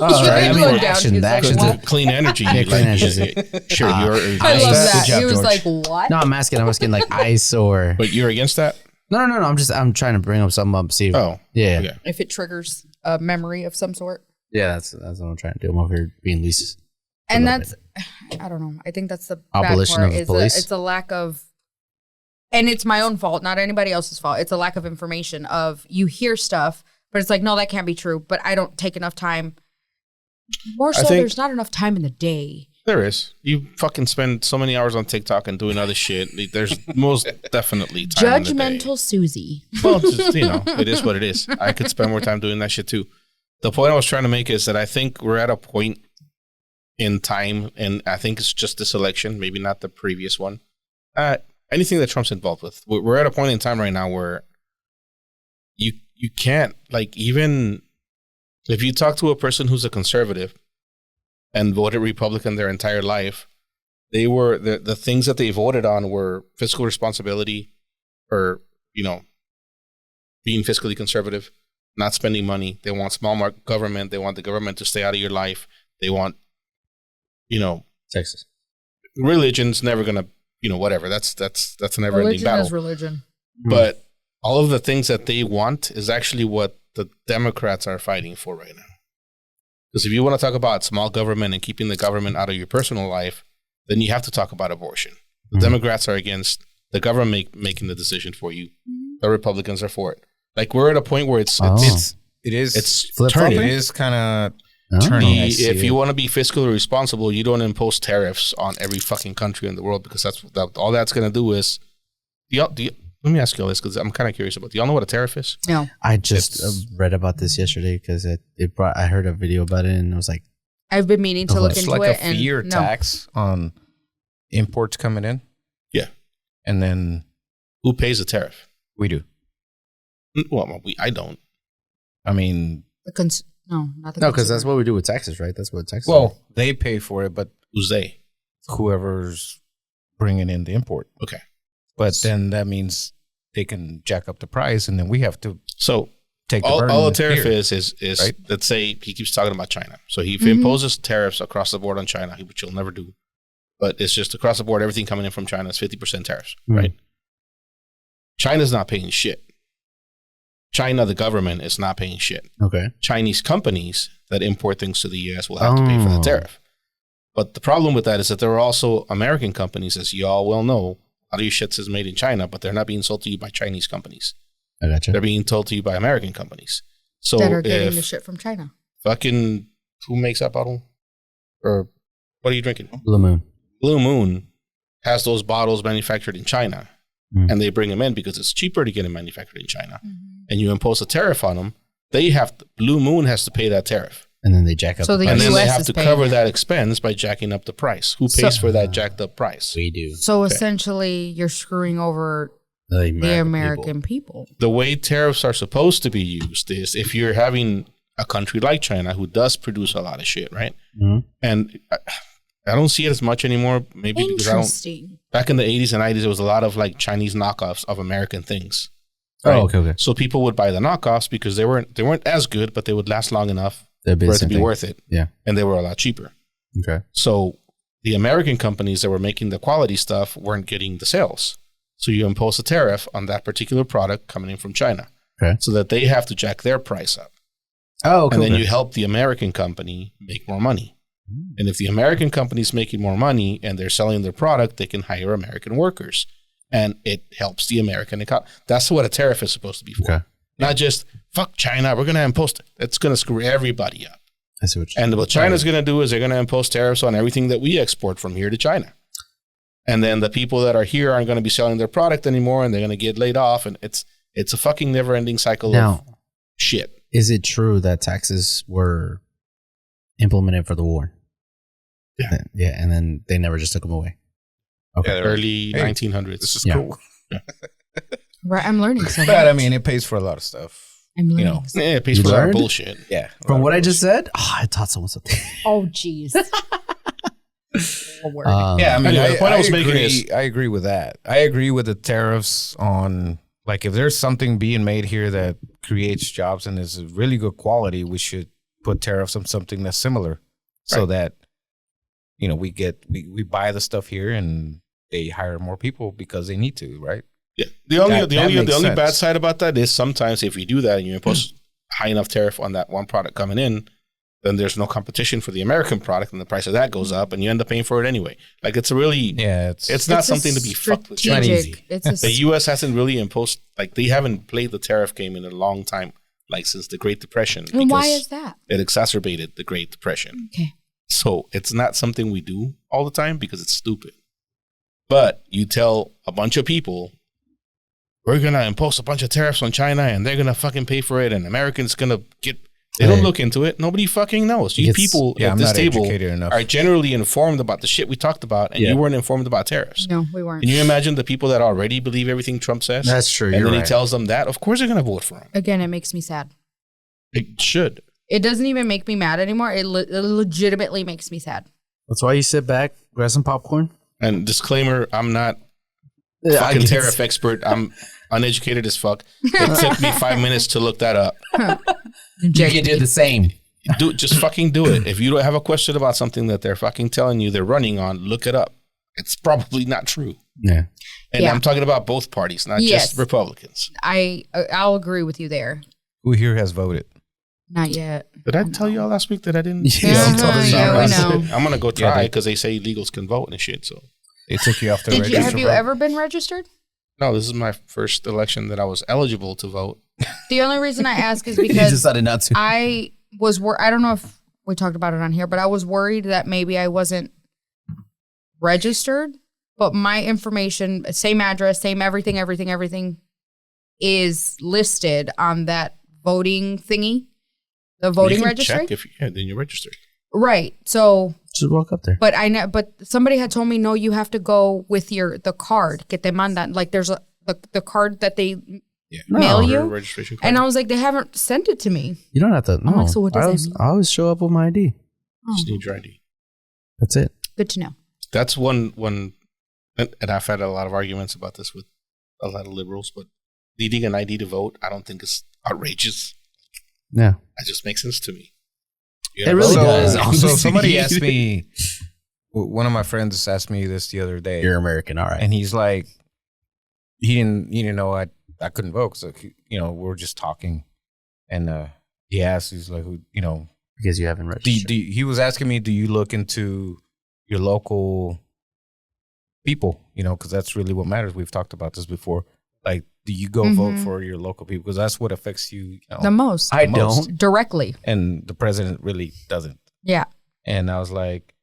I mean, Going down, action, he's the like, actions. what? clean energy. Yeah, clean energy. Sure, you're. I love that. Good job, He was George. like, what? No, I'm asking like ice or. But you're against that? No. I'm trying to bring up something up. See. Oh, Yeah. okay. If it triggers a memory of some sort. Yeah, that's what I'm trying to do. I'm over here being least. And that's, I don't know. I think that's the Abolition bad part. of police? It's a lack of, and it's my own fault, not anybody else's fault. It's a lack of information of you hear stuff, but it's like, no, that can't be true. But I don't take enough time. More so, there's not enough time in the day. There is. You fucking spend so many hours on TikTok and doing other shit. There's most definitely time in the day. Judgmental Susie. Well, just, you know, it is what it is. I could spend more time doing that shit too. The point I was trying to make is that I think we're at a point in time, and I think it's just this election, maybe not the previous one. Anything that Trump's involved with, we're at a point in time right now where you can't, like, even if you talk to a person who's a conservative and voted Republican their entire life, they were the things that they voted on were fiscal responsibility, or, you know, being fiscally conservative, not spending money. They want small market government. They want the government to stay out of your life. They want, you know, Texas. Religion's never gonna, you know, whatever. That's a never ending battle. Religion is religion. But all of the things that they want is actually what the Democrats are fighting for right now. Because if you want to talk about small government and keeping the government out of your personal life, then you have to talk about abortion. The Democrats are against the government making the decision for you. The Republicans are for it. Like, we're at a point where it's turning. It is kind of turning. If you want to be fiscally responsible, you don't impose tariffs on every fucking country in the world, because all that's going to do is. Let me ask you all this, because I'm kind of curious about. Do y'all know what a tariff is? No. I just read about this yesterday because I heard a video about it, and I was like, I've been meaning to look it's into like it. a fee or tax on imports coming in. Yeah. And then who pays the tariff? We do. Well, I don't. I mean, no, because that's what we do with taxes, right? That's what taxes. Well, they pay for it, but who's they? Whoever's bringing in the import. Okay. But then that means they can jack up the price, and then we have to take the all burden. All a tariff is right? Let's say he keeps talking about China. So he imposes tariffs across the board on China, which he'll never do. But it's just across the board, everything coming in from China is 50% tariffs, right? China's not paying shit. China, the government, is not paying shit. Okay. Chinese companies that import things to the U.S. will have to pay for the tariff. But the problem with that is that there are also American companies, as you all well know. A lot of your shit is made in China, but they're not being sold to you by Chinese companies. I gotcha. They're being told to you by American companies. So that are getting the shit from China. Fucking, who makes that bottle? Or what are you drinking? Blue Moon. Blue Moon has those bottles manufactured in China, and they bring them in because it's cheaper to get them manufactured in China. And you impose a tariff on them. Blue Moon has to pay that tariff. And then they jack up So the the price. And then they US have is to paying cover it. that expense by jacking up the price. Who pays for that jacked up price? We do. So essentially, you're screwing over the American people. The way tariffs are supposed to be used is if you're having a country like China who does produce a lot of shit, right? And I don't see it as much anymore. Maybe because Interesting. Back in the 80s and 90s, there was a lot of like Chinese knockoffs of American things. Right? Oh, okay. So people would buy the knockoffs because they weren't as good, but they would last long enough for it to be worth it. Yeah. And they were a lot cheaper. Okay. So the American companies that were making the quality stuff weren't getting the sales. So you impose a tariff on that particular product coming in from China. Okay. So that they have to jack their price up. Oh, and then you help the American company make more money. And if the American company is making more money and they're selling their product, they can hire American workers. And it helps the American economy. That's what a tariff is supposed to be for. Okay. Not just, fuck China, we're going to impose it. It's going to screw everybody up. I see what you're And what China's going to do is they're going to impose tariffs on everything that we export from here to China. And then the people that are here aren't going to be selling their product anymore, and they're going to get laid off. And it's a fucking never-ending cycle of shit. Is it true that taxes were implemented for the war? Yeah. Yeah, and then they never just took them away. Okay. Yeah, early 1900s. This is Yeah. cool. Right, I'm learning so much. But I mean, it pays for a lot of stuff. I'm learning. you know. so- Yeah, it pays You for our learned? bullshit. Yeah. From what I just said, I taught someone something. Oh, jeez. Word. Yeah, I mean, Anyway, the point I was making agree, is- I agree with that. I agree with the tariffs on, like, if there's something being made here that creates jobs and is really good quality, we should put tariffs on something that's similar, so Right. that we buy the stuff here and they hire more people because they need to, right? Yeah. The only makes bad sense. side about that is sometimes if you do that and you impose high enough tariff on that one product coming in, then there's no competition for the American product and the price of that goes up and you end up paying for it anyway. Like it's a really Yeah, it's not It's a something to be fucked with. strategic- It's a The US hasn't really imposed, like they haven't played the tariff game in a long time, like since the Great Depression. And why because is that? it exacerbated the Great Depression. Okay. So it's not something we do all the time because it's stupid. But you tell a bunch of people, we're going to impose a bunch of tariffs on China and they're going to fucking pay for it and Americans going to get, they don't look into it. Nobody fucking knows. You people yeah, at I'm this not table educated enough. are generally informed about the shit we talked about and you weren't informed about tariffs. No, we weren't. Can you imagine the people that already believe everything Trump says? That's true. And then he tells them that, of course they're going to vote for him. Again, it makes me sad. It should. It doesn't even make me mad anymore. It legitimately makes me sad. That's why you sit back, grab some popcorn. And disclaimer, I'm not I fucking guess. tariff expert. I'm uneducated as fuck. It took me 5 minutes to look that up. You did the same. Just fucking do it. If you don't have a question about something that they're fucking telling you they're running on, look it up. It's probably not true. Yeah. And Yeah. I'm talking about both parties, not Yes. just Republicans. I'll agree with you there. Who here has voted? Not yet. Did I tell you all last week that I didn't? Yeah, you told us yeah, we know. I'm gonna go Yeah, try they- because they say illegals can vote and shit. So They took you off the Have register. you ever been registered? no, this is my first election that I was eligible to vote. The only reason I ask is You because decided not to. I was I don't know if we talked about it on here, but I was worried that maybe I wasn't registered, but my information, same address, same everything is listed on that voting thingy, the voting you can registry. Check if then you're registered. Right. So, Just walk up there. but I know, but somebody had told me, no, you have to go with the card, que te mandan. Like there's the card that they mail Your you. registration card. And I was like, they haven't sent it to me. You don't have to. No. like, so what does that mean? I always show up with my ID. Just need your ID. That's it. Good to know. That's one, and I've had a lot of arguments about this with a lot of liberals, but needing an ID to vote, I don't think is outrageous. Yeah. It just makes sense to me. It really does. So somebody asked me, one of my friends asked me this the other day, You're American. All right. and he's like, he didn't know I couldn't vote. So, we're just talking. And he asked, he's like, Because you haven't registered. he was asking me, do you look into your local people? Because that's really what matters. We've talked about this before. Like, do you go vote for your local people? Because that's what affects you. The most. I most. don't. Directly. And the president really doesn't. Yeah. And I was like,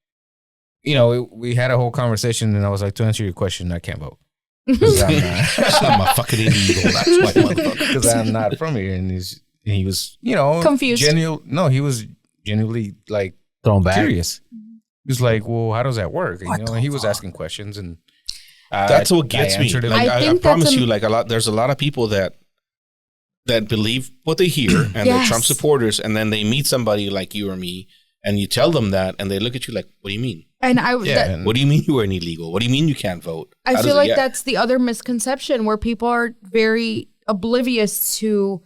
we had a whole conversation, and I was like, to answer your question, I can't vote. Because I'm a fucking illegal. That's why, motherfucker. Because I'm not from here. And he was, Confused. He was genuinely like Thrown back. curious. He was like, well, how does that work? And he was asking questions, and That's what gets I me. answered it. Like, I I think promise that's you, like there's a lot of people that believe what they hear and they're Yes. Trump supporters, and then they meet somebody like you or me, and you tell them that, and they look at you like, "What do you mean? And I and What do you mean you are an illegal? What do you mean you can't vote?" How I does feel it- like yeah. that's the other misconception where people are very oblivious to,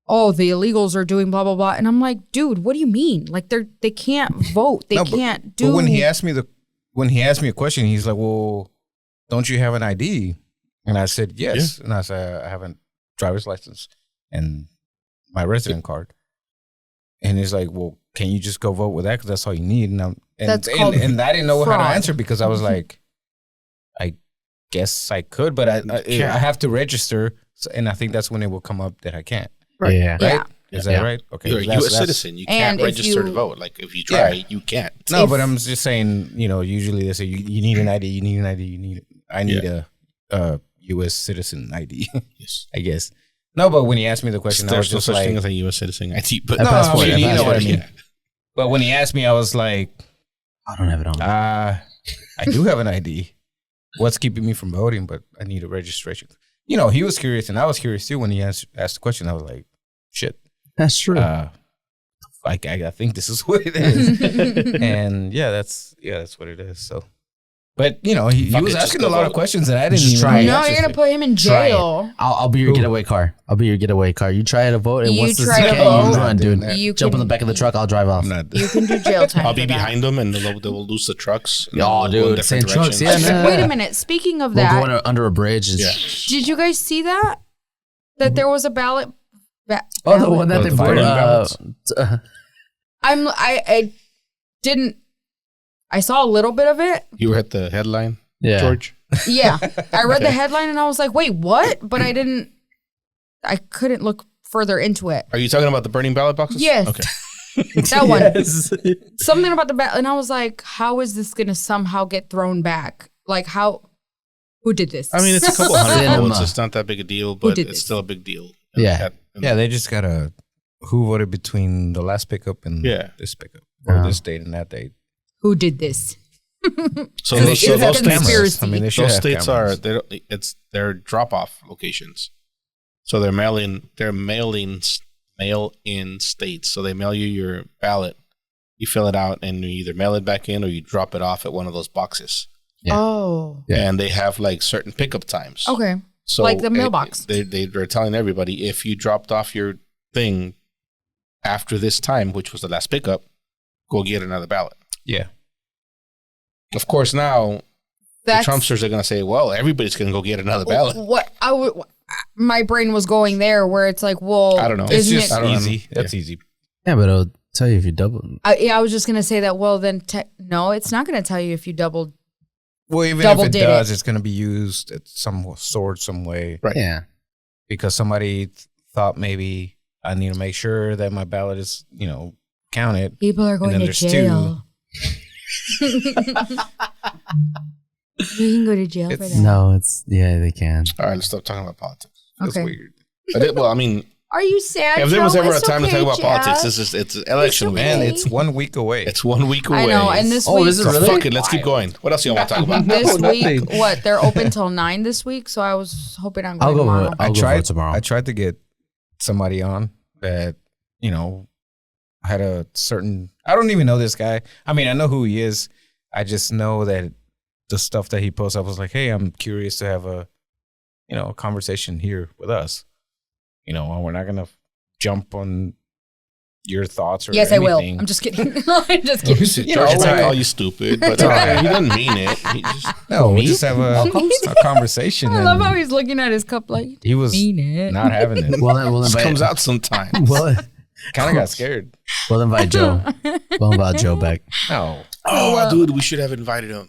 oh, the illegals are doing blah blah blah, and I'm like, dude, what do you mean? Like they can't vote, they No, but- can't do. But when he asked me a question, he's like, well, don't you have an ID? And I said, yes. And I said, I have a driver's license. and my resident card. And it's like, well, can you just go vote with that? Because that's all you need. And That's called and I didn't know how to fraud. answer because I was like, I guess I could, but I have to register. So, and I think that's when it will come up that I can't. Right. Yeah. Yeah. Right? Is that right? Okay. You're a That's- U.S. that's- citizen. You And can't if register to you- vote. Like if you try, you can't. No, If- but I'm just saying, usually they say you need an ID, you need an ID, I need a U.S. citizen ID, Yes. I guess. No, but when he asked me the question, I was There's no just such like, thing as a U.S. citizen ID, but A no, passport, I mean, a you know what I passport, mean. But when he asked me, I was like, I don't have it on. I do have an ID. What's keeping me from voting? But I need a registration. He was curious, and I was curious too when he asked the question. I was like, shit. That's true. I think this is what it is. And that's what it is. So, but he Fuck was it, just asking go a lot of vote. questions that I didn't Just even try know it. the No, answers you're gonna to. put him in Try it. jail. I'll be your getaway car. I'll be your getaway car. You try to vote, and You once the try to second vote. you run, dude, that. You jump in the can- back of the truck. I'll drive off. I'm not. You can do jail time. I'll be for that. behind them, and they will lose the trucks. and Oh, they'll go in dude, different same trucks, directions. yeah, no. Wait a minute. Speaking of We'll that, go under a bridge. And Yeah. did you guys see that? That there was a ballot. Oh, the one that they Voting put. ballots. I didn't. I saw a little bit of it. You were at the headline, Yeah. George. Yeah, I read the headline and I was like, "Wait, what?" But I didn't. I couldn't look further into it. Are you talking about the burning ballot boxes? Yes. Okay. That one. Yes. Something about the ballot, and I was like, "How is this going to somehow get thrown back? Like how? Who did this?" I mean, it's a couple hundred Cinema. votes. It's not that big a deal, but did it's this? still a big deal. Yeah. Yeah, they just gotta who voted between the last pickup and Yeah. this pickup or Yeah. this date and that date. Who did this? So And they those, should so have those states, conspiracy. I mean, they should those have states cameras. they're drop off locations. So they're mail in states. So they mail you your ballot, you fill it out, and you either mail it back in or you drop it off at one of those boxes. Yeah. Oh, Yeah. And they have like certain pickup times. okay. So Like the mailbox. They're telling everybody if you dropped off your thing after this time, which was the last pickup, go get another ballot. Yeah. Of course, now That's the Trumpsters are going to say, well, everybody's going to go get another ballot. what I would. My brain was going there, where it's like, well, I don't know. It's Isn't just I don't know. easy. That's easy. Yeah, but it'll tell you if you double. I was just gonna say that. Well, then, no, it's not gonna tell you if you doubled. Well, even Double if it did does, it. it's gonna be used at some sort, some way. Right. Yeah. Because somebody thought maybe I need to make sure that my ballot is, counted. People are going then to there's jail. You can go to jail for that. No, they can. All right, let's stop talking about politics. That's Okay. weird. Well, I mean, Are you sad? if there was Joe? ever a It's time to okay, talk about Jeff. politics, it's election week. Man, okay. it's 1 week away. It's 1 week away. I know, and this Oh, week, is it So really? fuck it, let's keep going. What else you want to talk about? this No, week, nothing. what? They're open till 9 this week, so I was hoping I'm I'll going go tomorrow. vote. I'll go vote tomorrow. I tried to get somebody on that, had a certain. I don't even know this guy. I mean, I know who he is. I just know that the stuff that he posts, I was like, hey, I'm curious to have a conversation here with us. And we're not gonna jump on your thoughts or Yes, I will. anything. I'm just kidding. I'm just kidding. George might right. call you stupid, but right. he doesn't mean it. He just, No, we Me? just have a conversation. I love and how he's looking at his cup like, he was mean it. not having it. We'll just invite. comes out sometime. Kind of got scared. We'll invite Joe. We'll invite Joe back. No, Oh, dude, we should have invited him.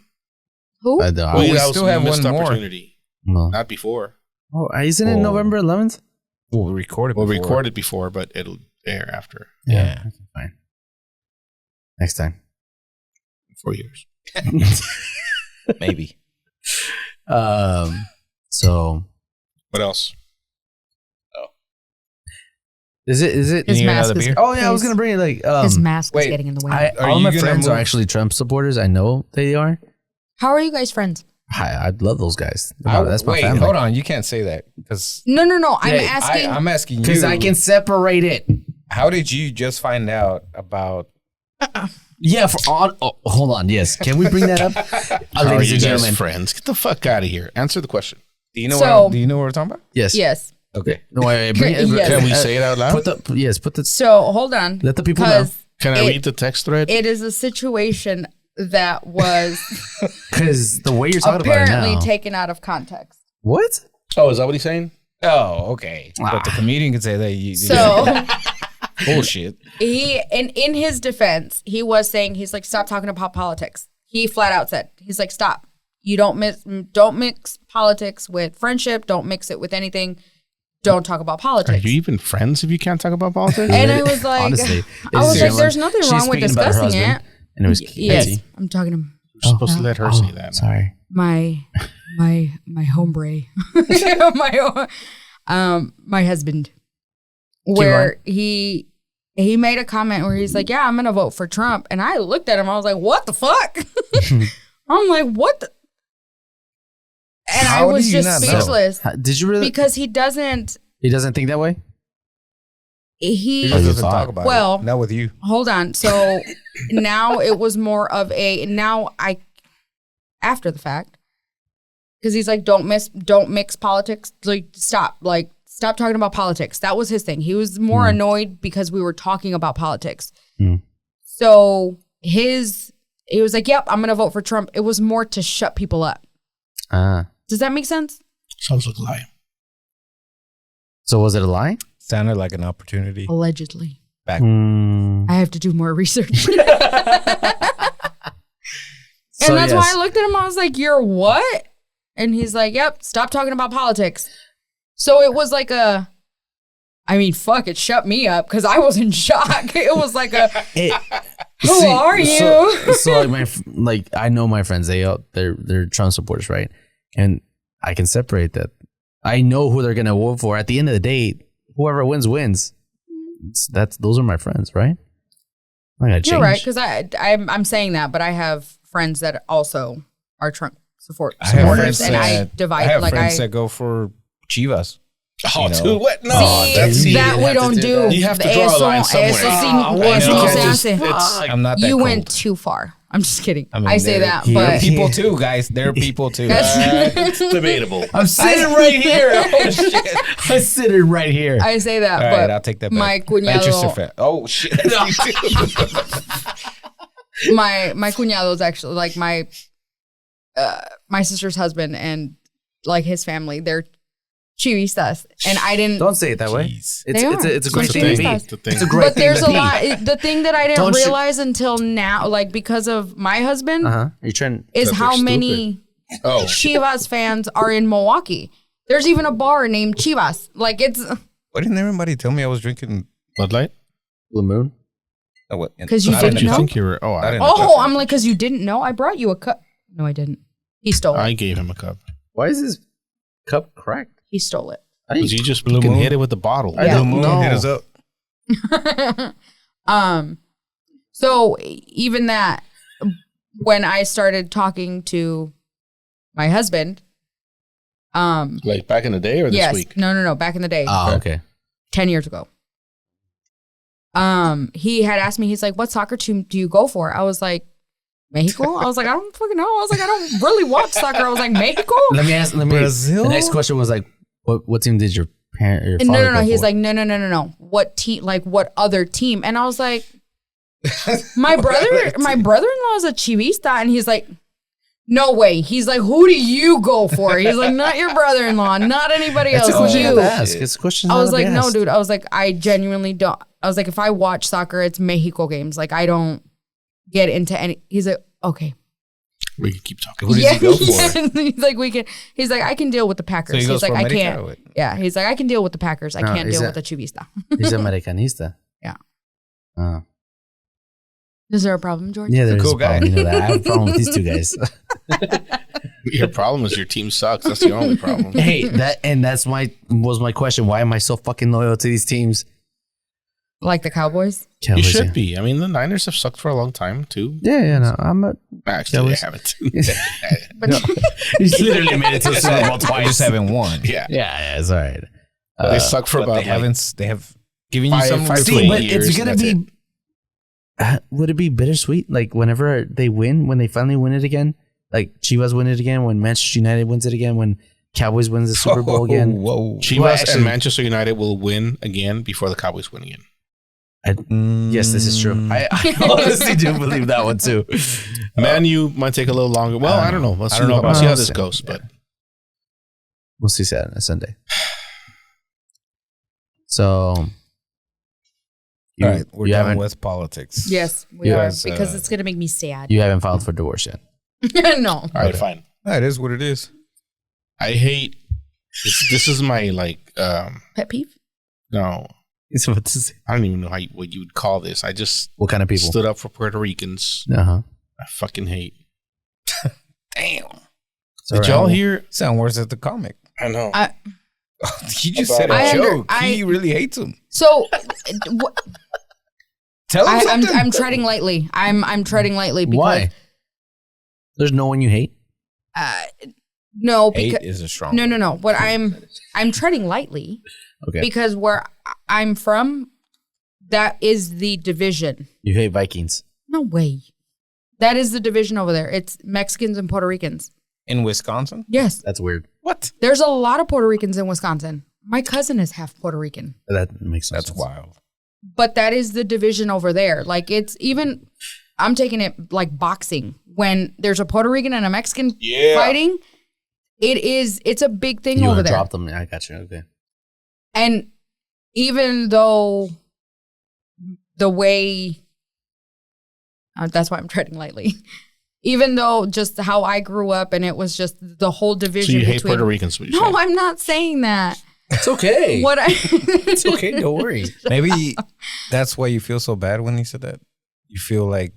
Who? I don't- Well, we that was still a have missed one more. opportunity. no. Not before. Oh, isn't it Oh. November 11th? we'll record it. We'll before. record it before, but it'll air after Yeah. Okay, fine. Next time. 4 years. Maybe. So What else? is it? His You need mask another is, beer? Oh yeah, I was gonna bring it. Like his mask wait, is getting in the way. Are all you my gonna friends are move- actually Trump supporters. I know they are. How are you guys friends? I love those guys. That's my wait, family. hold on. You can't say that because No. I'm Hey, asking. I'm asking you Because I can separate it. How did you just find out about? Yeah, hold on. Yes, can we bring that up, How are ladies you and guys gentlemen? friends? Get the fuck out of here. Answer the question. Do you know So- what? Do you know what we're talking about? Yes. yes. Okay. No, wait, bring it. Yes. Can we say it out loud? Put the. So hold on. Let the people know. Because Can I it- read the text thread? it is a situation that was Because the way you're talking about it apparently now. taken out of context. What? Oh, is that what he's saying? Oh, okay. But the comedian can say that. So bullshit. he, and in his defense, he was saying, he's like, stop talking about politics. He flat out said, he's like, stop. You don't mix politics with friendship. Don't mix it with anything. Don't talk about politics. Are you even friends if you can't talk about politics? And I was like, honestly, there's nothing wrong with discussing it. And it was Yes, crazy. I'm talking to You're supposed to let her say that. Sorry. my hombre, my husband, where he made a comment where he's like, yeah, I'm gonna vote for Trump, and I looked at him, I was like, what the fuck? I'm like, what the? And How I was do you just not know? speechless Did you really? because he doesn't think that way? He he just you doesn't thought. talk about Well- it. Not with you. hold on. So now it was more of after the fact, because he's like, don't mix politics. Like, stop talking about politics. That was his thing. He was more annoyed because we were talking about politics. So he was like, yep, I'm going to vote for Trump. It was more to shut people up. Does that make sense? Sounds like a lie. So was it a lie? Sounded like an opportunity. Allegedly. Back. I have to do more research. So, and that's why yes. I looked at him. I was like, you're what? And he's like, yep, stop talking about politics. So it was like fuck, it shut me up because I was in shock. It was like who are you? So like I know my friends. They're Trump supporters, right? And I can separate that. I know who they're gonna vote for. At the end of the day, whoever wins. Those are my friends, right? I gotta change. You're right, because I'm saying that, but I have friends that also are Trump I have supporters, friends and I that divide. I have like friends that go for Chivas. Oh, You know. dude, what? No, See, that you we have to don't do do. that. You have to draw a line somewhere. Eso sí, I know. eso no se Just- hace. it's- I'm not that You cold. went too far. I'm just kidding. I mean, I say they're- that, they're but people too, guys. They're people too. It's debatable. I'm sitting right here. Oh shit! I'm sitting right here. I say that, All but right, I'll take that back. my Manchester cuñado, fan. Oh shit! my cuñado's actually like my sister's husband and like his family. They're chivistas, and I didn't. Don't say it that way. Jeez. It's They it's are. a It's great like thing to be. chivistas. It's a thing. It's a great But thing there's to a be. lot. The thing that I didn't Don't you- realize until now, like because of my husband, You're trying. is That how they're many Oh, Chivas fans are in Milwaukee. There's even a bar named Chivas. Like it's Why didn't everybody tell me I was drinking? Bud Light? Blue Moon. Oh, what? 'Cause you How didn't did you know? think you were? Oh, I didn't- oh, I'm like, because you didn't know. I brought you a cup. No, I didn't. He stole it. I gave him a cup. Why is this cup cracked? He stole it. Because you just Blue fucking Moon? hit it with the bottle. I don't Blue Moon know. hit us up. So even that, when I started talking to my husband, Like back in the day or this yes, week? no, back in the day, Oh, okay. 10 years ago. He had asked me, he's like, what soccer team do you go for? I was like, Mexico? I was like, I don't fucking know. I was like, I don't really watch soccer. I was like, Mexico? Let me. Brazil? The next question was like, what team did your parent? Your father No. go He's for? like, no. What team? Like, what other team? And I was like, my brother-in-law is a Chivista, and he's like, no way. He's like, who do you go for? He's like, not your brother-in-law, not anybody It's else. a question You. to ask. It's a question. I was to like, be no, asked. dude. I was like, I genuinely don't. I was like, if I watch soccer, it's Mexico games. Like, I don't get into any. He's like, okay. We can keep talking. Who did you go for? He's like, He's like, I can deal with the Packers. So he goes He's like, for I America can't. or what? Yeah. He's like, I can deal with the Packers. I No, can't he's deal a- with the Chivista. He's Americanista. Yeah. Oh. Is there a problem, George? Yeah, there's cool a problem. guy. You know that. I have a problem with these two guys. Your problem is your team sucks. That's the only problem. Hey, that's my question. Why am I so fucking loyal to these teams? Like the Cowboys? You Cowboys, should yeah. be. I mean, the Niners have sucked for a long time too. Yeah, no, I'm a. Actually, they Cowboys. haven't. But He's literally made it to the Super Bowl I twice. just haven't won. Yeah, Yeah, it's all right. they suck for But about they haven't. They have given you five- some. five to to See, eight but years, it's gonna and that's be. Would it be bittersweet? Like whenever they win, when they finally win it again, like Chivas win it again, when Manchester United wins it again, when Cowboys wins the Super Bowl again. Whoa. Chivas Well, actually- and Manchester United will win again before the Cowboys win again. Yes, this is true. I honestly do believe that one too. Man, you might take a little longer. Well, I don't know. Let's I don't know see about how that. this goes. But We'll see Saturday, Sunday. So, All right, we're you done haven't with politics. Yes, we Yeah, are it's, because it's gonna make me sad. you haven't filed for divorce yet. No. All right, fine. That is what it is. I hate this is my like Pet peeve? no. It's what to say. I don't even know what you would call this. I just What kind of people? stood up for Puerto Ricans. Uh-huh. I fucking hate. Damn. Did y'all hear? Sound worse at the comic. I know. He just said a I under- joke. He really hates him. So Tell him something. I'm treading lightly. I'm treading lightly because Why? There's no one you hate? no, Hate because is a strong no. What I'm treading lightly Okay. because where I'm from, that is the division. You hate Vikings. No way. That is the division over there. It's Mexicans and Puerto Ricans. In Wisconsin? Yes. That's weird. What? There's a lot of Puerto Ricans in Wisconsin. My cousin is half Puerto Rican. That makes no That's sense. wild. But that is the division over there. Like it's even, I'm taking it like boxing. When there's a Puerto Rican and a Mexican fighting, it's a big thing You over want to there. drop them? I got you. Okay. And even though the way, that's why I'm treading lightly. Even though just how I grew up and it was just the whole division. So you hate between, Puerto Ricans? What you No, saying? I'm not saying that. It's okay. What I It's okay. Don't worry. Maybe that's why you feel so bad when he said that. You feel like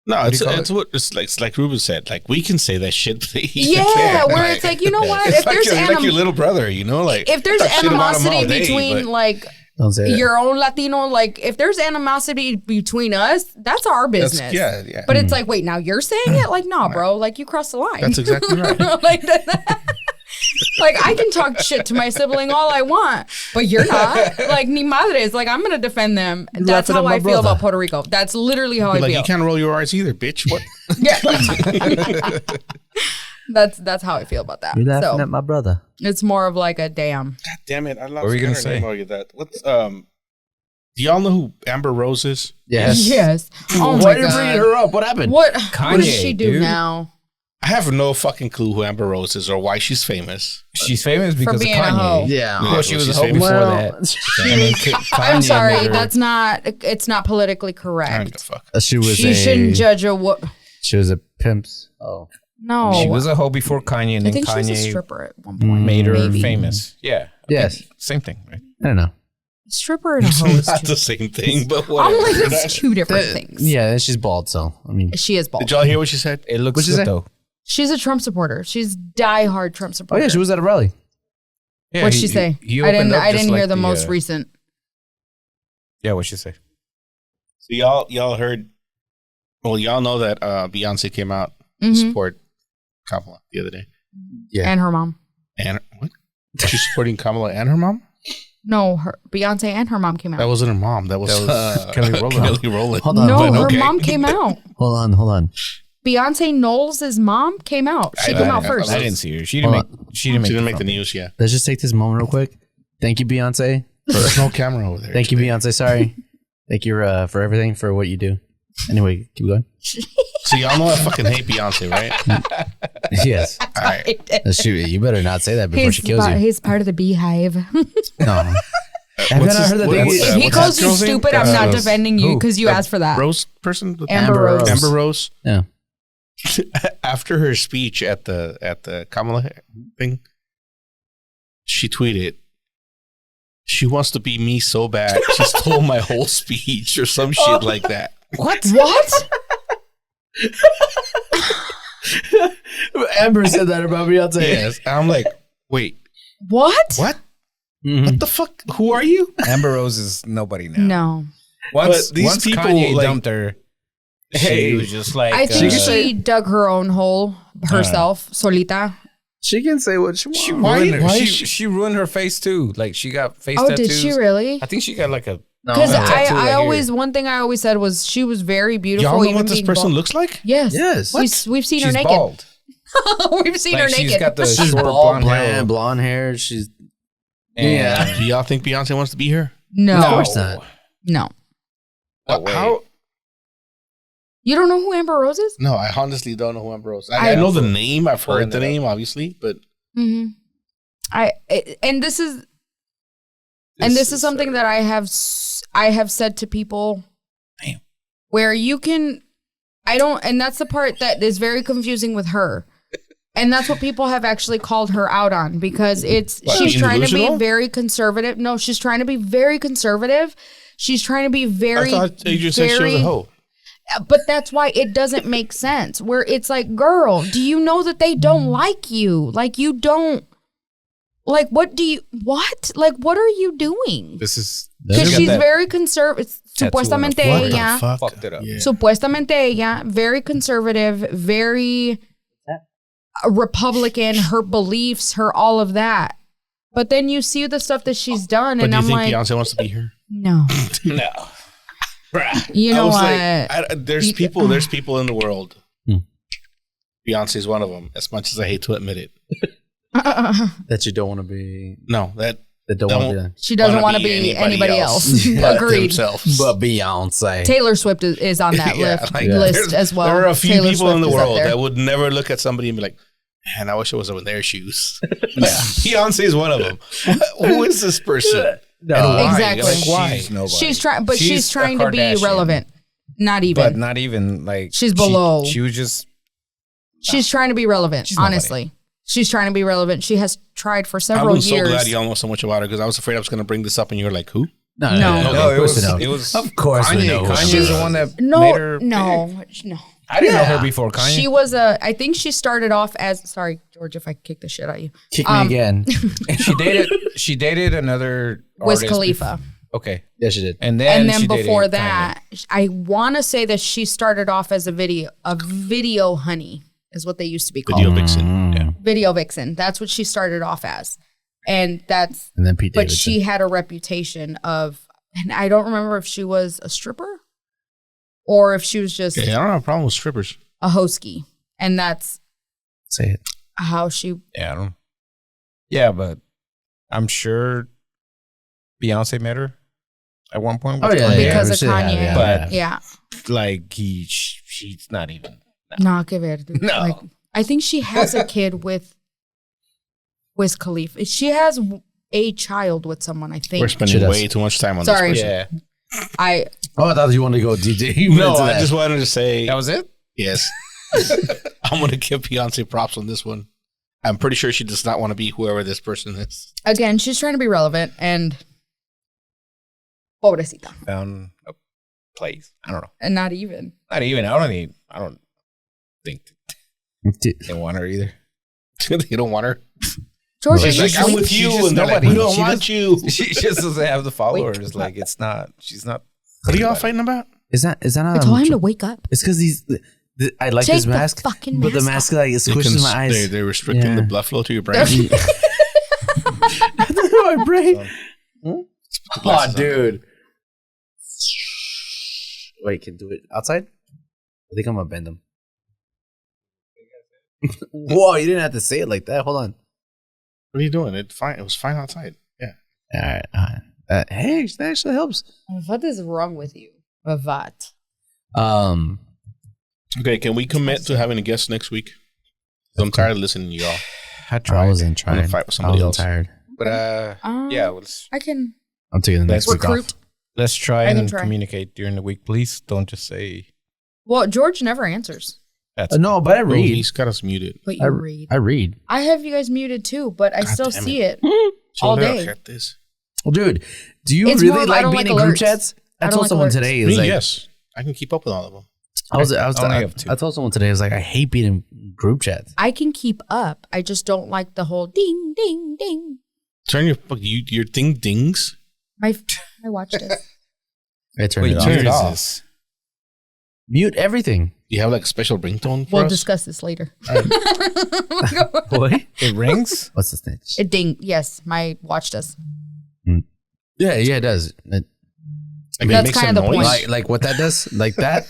No, do you call it's like Ruben said. Like we can say that shit. But he Yeah, can't. where it's like, you know what? It's If like, there's you're like your little brother, you know, like if there's talk shit about him all animosity day, between but- like Don't say that. your own Latino, like if there's animosity between us, that's our That's- business. yeah. But it's like, wait, now you're saying it? Like, nah, bro. Like you crossed the line. That's exactly right. like, like I can talk shit to my sibling all I want, but you're not. Like ni madres. Like I'm gonna defend them. You're That's laughing how at my I feel brother. about Puerto Rico. That's literally how I like feel. you can't roll your R's either, bitch. What? Yeah. That's how I feel about that. You're laughing So at my brother. it's more of like a damn. God damn it! I lost. What were you gonna her say? name while you did that. What's Do y'all know who Amber Rose is? Yes. Yes. Oh Why my are you bringing god. her up? What happened? What does Kanye, she do dude. now? I have no fucking clue who Amber Rose is or why she's famous. she's famous because of being a hoe. Kanye. Yeah. Well, she was a she's hoe famous. before Well, that. And then Kanye I'm sorry, made her- that's not. It's not politically I don't give a correct. fuck. She was She a. shouldn't judge a what. She was a pimp's. Oh. No, She was a hoe before Kanye, and I then think she was a Kanye stripper at one point. made her maybe. famous. Yeah. Yes. Same thing, right? I don't know. Stripper and a hoe is Not two. the same thing, but I'm whatever. like that's two different things. Yeah, she's bald, so I mean. She is bald. Did y'all hear what she said? It looks What'd you good say? though. She's a Trump supporter. She's diehard Trump Oh supporter. yeah, she was at a rally. Yeah, What'd she say? he I opened didn't. up I just didn't hear like the most uh, recent. Yeah, what'd she say? So y'all heard? Well, y'all know that Beyonce came out to Mhm. support Kamala the other day, Yeah. And her mom. and what? She's supporting Kamala and her mom. No, her Beyonce and her mom came out. That wasn't her mom. That was Kelly Rowland. Kelly Rowland. Hold on. no, but her okay. mom came out. Hold on. Beyonce Knowles' mom came out. She I came didn't- out first. I didn't see her. She Hold didn't make. She didn't She make. didn't make the front. news. Yeah, Let's just take this moment real quick. Thank you, Beyonce. there's no camera over there. Thank you, Beyonce. Sorry. Thank you for everything, for what you do. Anyway, keep going. So y'all know I fucking hate Beyonce, right? Yes. All right. Shoot, you better not say that before she kills you. He's part of the beehive. No. Have you What's not his- heard that what- thing? what's- If he what's calls that you girl's name? stupid, I'm not Rose. defending you Who? because you asked for that. Rose person. Amber Rose. Amber Rose. Yeah. After her speech at the Kamala thing, she tweeted, "She wants to be me so bad. She stole my whole speech or some shit like that." What? What? Amber said that about Beyonce. Yes, and I'm like, wait, What? what? Mhm. What the fuck? Who are you? Amber Rose is nobody now. No. Once But these once people, Kanye like- dumped her, Hey. she was just like. I think She she dug her own hole herself, solita. She can say what she wants. She Why- ruined her. why is She ruined her face too. Like she got face Oh, tattoos. did she really? I think she got like a. Because tattoo right I here. always, one thing I always said was she was very beautiful. Y'all know even what this being person bald. looks like? Yes. Yes. We've seen her She's naked. bald. We've seen Like, her she's naked. got the She's short bald, blonde hair. blonde hair. She's And- Yeah. Do y'all think Beyonce wants to be here? no. Of course not. No. No way. How? You don't know who Amber Rose is? No, I honestly don't know who Amber Rose is. I I know the name. I've Pulling heard the it up. name, obviously, but Mm-hmm. And this is And this is something that I have said to people. Damn. Where you can, and that's the part that is very confusing with her. And that's what people have actually called her out on, because she's trying to be very conservative. No, she's trying to be very conservative. She's trying to be very, I thought you just said she was a hoe. But that's why it doesn't make sense. Where it's like, girl, do you know that they don't like you? Like, you don't. Like, what? Like, what are you doing? This is because she's very conservative. Supuestamente ella. Fucked it up. Yeah. Supuestamente ella, very conservative, very Republican. Her beliefs, her all of that. But then you see the stuff that she's done, But and do you I'm think like, Beyonce wants to be here? no. No. You know what? There's people in the world. Beyonce is one of them. As much as I hate to admit it. That you don't want to be. No, that That don't want to be. She doesn't want to be anybody else. but Agreed. themselves. But Beyonce. Taylor Swift is on that list as well. There are a few Taylor people Swift in the is up world there. that would never look at somebody and be like, man, I wish I was in their shoes. Beyonce is one of them. Who is this person? No. And why? Exactly. Like, why? She's nobody. She's trying, but she's a trying to be Kardashian. relevant. Not even. But not even like She's below. She was just She's trying to be relevant. She's nobody. Honestly, she's trying to be relevant. She has tried for I several was so years. glad y'all know so much about her because I was afraid I was going to bring this up and you were like, who? No. Of course we know. it was Of course we Kanye. know. Kanye's the one that No, made her no, big. no. I didn't know her before Kanye. She was I think she started off as. Sorry, George, if I kick the shit out of you. Kick me again. she dated another Wiz artist Khalifa. Okay. Yeah, she did. And then And she then dated before Kanye. that, I want to say that she started off as a video honey is what they used to be called. Video vixen. Yeah. Video vixen. That's what she started off as. And that's, And then Pete but Davidson. she had a reputation of, and I don't remember if she was a stripper or if she was just Yeah, I don't have a problem with strippers. a hoskie. And that's Say it. how she, Yeah, I don't. Yeah, but I'm sure Beyonce met her at one point. with Kanye. Because of we should have, Kanye. But- yeah. like she's not even. Nah, que ver, dude. No. Like, I think she has a kid with Wiz Khalifa. She has a child with someone, I think. We're She spending does. way too much time on Sorry. this person. Yeah, I I thought you wanted to go DJ. No, I just wanted to say that was it. yes. I'm going to give Beyonce props on this one. I'm pretty sure she does not want to be whoever this person is. again, she's trying to be relevant and pobrecita. Found a place. I don't know. And not even. Not even. I don't think they want her either. They don't want her. George, She's are like, you I'm sleep- with you, She's just and they're like, nobody. we don't She want just- you. She just doesn't have the followers. Like it's not. She's not. What are y'all fighting about? Is that I told him to wake up. It's because I like Take this the mask, fucking but the mask mask like it squishes my eyes. They're restricting Yeah. the blood flow to your brain. my brain. the Oh, glasses on. dude. Wait, can do it outside? I think I'm gonna bend them. Whoa, you didn't have to say it like that. Hold on. What are you doing? It was fine outside. Yeah. All right. Hey, that actually helps. What is wrong with you? What? Okay, can we commit to having a guest next week? 'Cause I'm tired of listening to y'all. I wasn't I'm gonna trying. fight with I somebody wasn't else. tired. But yeah, I can I'm taking the next week off. recruit. let's try I can and try. communicate during the week. Please don't just say Well, George never answers, that's No, but I Oh, read. he's got us muted. but you read. I read. I have you guys muted too, but I still damn see it. So all they'll day. get this. Well, dude, do you It's really more of I like don't being like in group alerts. chats? I I don't told like someone alerts. today. It Me, was like, yes. I can keep up with all of them. I only have two. I told someone today. I was like, I hate being in group chats. I can keep up. I just don't like the whole ding, ding, ding. Turn your thing dings. I watched it. I turned Wait, it turn off. it off. Mute everything. You have like a special ringtone for We'll us? discuss this later. Boy, It rings. what's the snitch? It ding. Yes, my watch does. Yeah, it does. Like, That's it makes kinda a the point. noise? Like what that does, like that.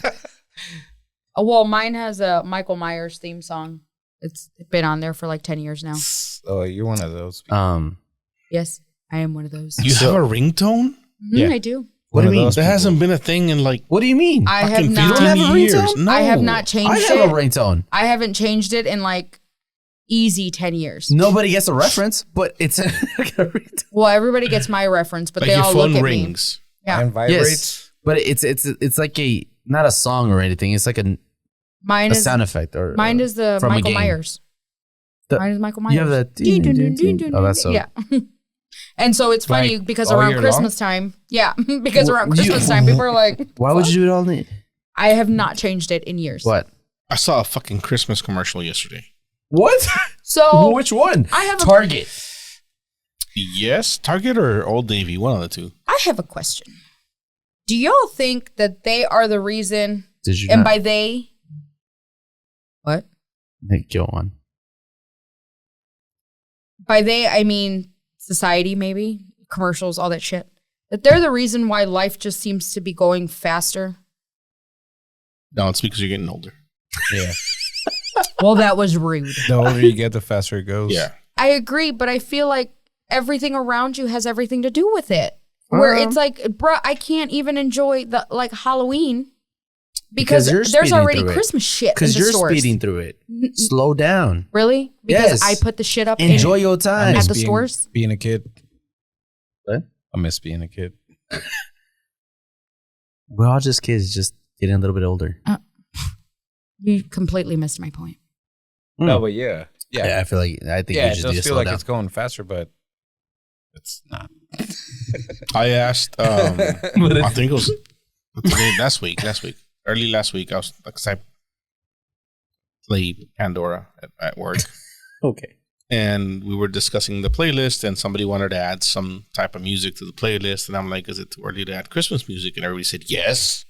Well, mine has a Michael Myers theme song. It's been on there for like 10 years now. Oh, you're one of those. Yes, I am one of those. You have a ringtone? Yeah. I do. What do you mean? That hasn't been a thing in like What do you mean? I have fucking not. 15 have a years. ringtone? No. I have not changed I it. have a ringtone. I haven't changed it in like easy 10 years. Nobody gets a reference, but it's Well, everybody gets my reference, but Like they your all look phone at rings. me. Yeah. And vibrates. yes, but it's like a not a song or anything. It's like a Mine is sound effect or mine is the from a Michael game. Myers. The- Mine is Michael Myers. You have that. Oh, that's so. Yeah. And so it's funny Like, because all around year Christmas time, because Well, around Christmas time, people are like, Why would you do it all? I have not changed it in years. What? I saw a fucking Christmas commercial yesterday. What? So Which one? I have a, Target. Yes, Target or Old Navy, one of the two. I have a question. Do y'all think that they are the reason? Did you? And not? by they, what? Go on. By they, I mean society, maybe commercials, all that shit. That they're the reason why life just seems to be going faster. No, it's because you're getting older. Yeah. Well, that was rude. The older you get, the faster it goes. Yeah. I agree, but I feel like everything around you has everything to do with it. Where it's like, bruh, I can't even enjoy the like Halloween because you're there's speeding already through it. Christmas shit in Because the you're stores. speeding through it. Slow down. Really? Because Yes. I put the shit up Enjoy in, your time. At the stores? Being a kid. What? I miss being a kid. We're all just kids, just getting a little bit older. You completely missed my point. No, but yeah. Yeah, I think Yeah, you it just need does to feel slow like down. it's going faster, but it's not. I asked, I think it was last week, early last week, I was like, 'cause I played Pandora at work. Okay. And we were discussing the playlist, and somebody wanted to add some type of music to the playlist. And I'm like, is it too early to add Christmas music? And everybody said, yes.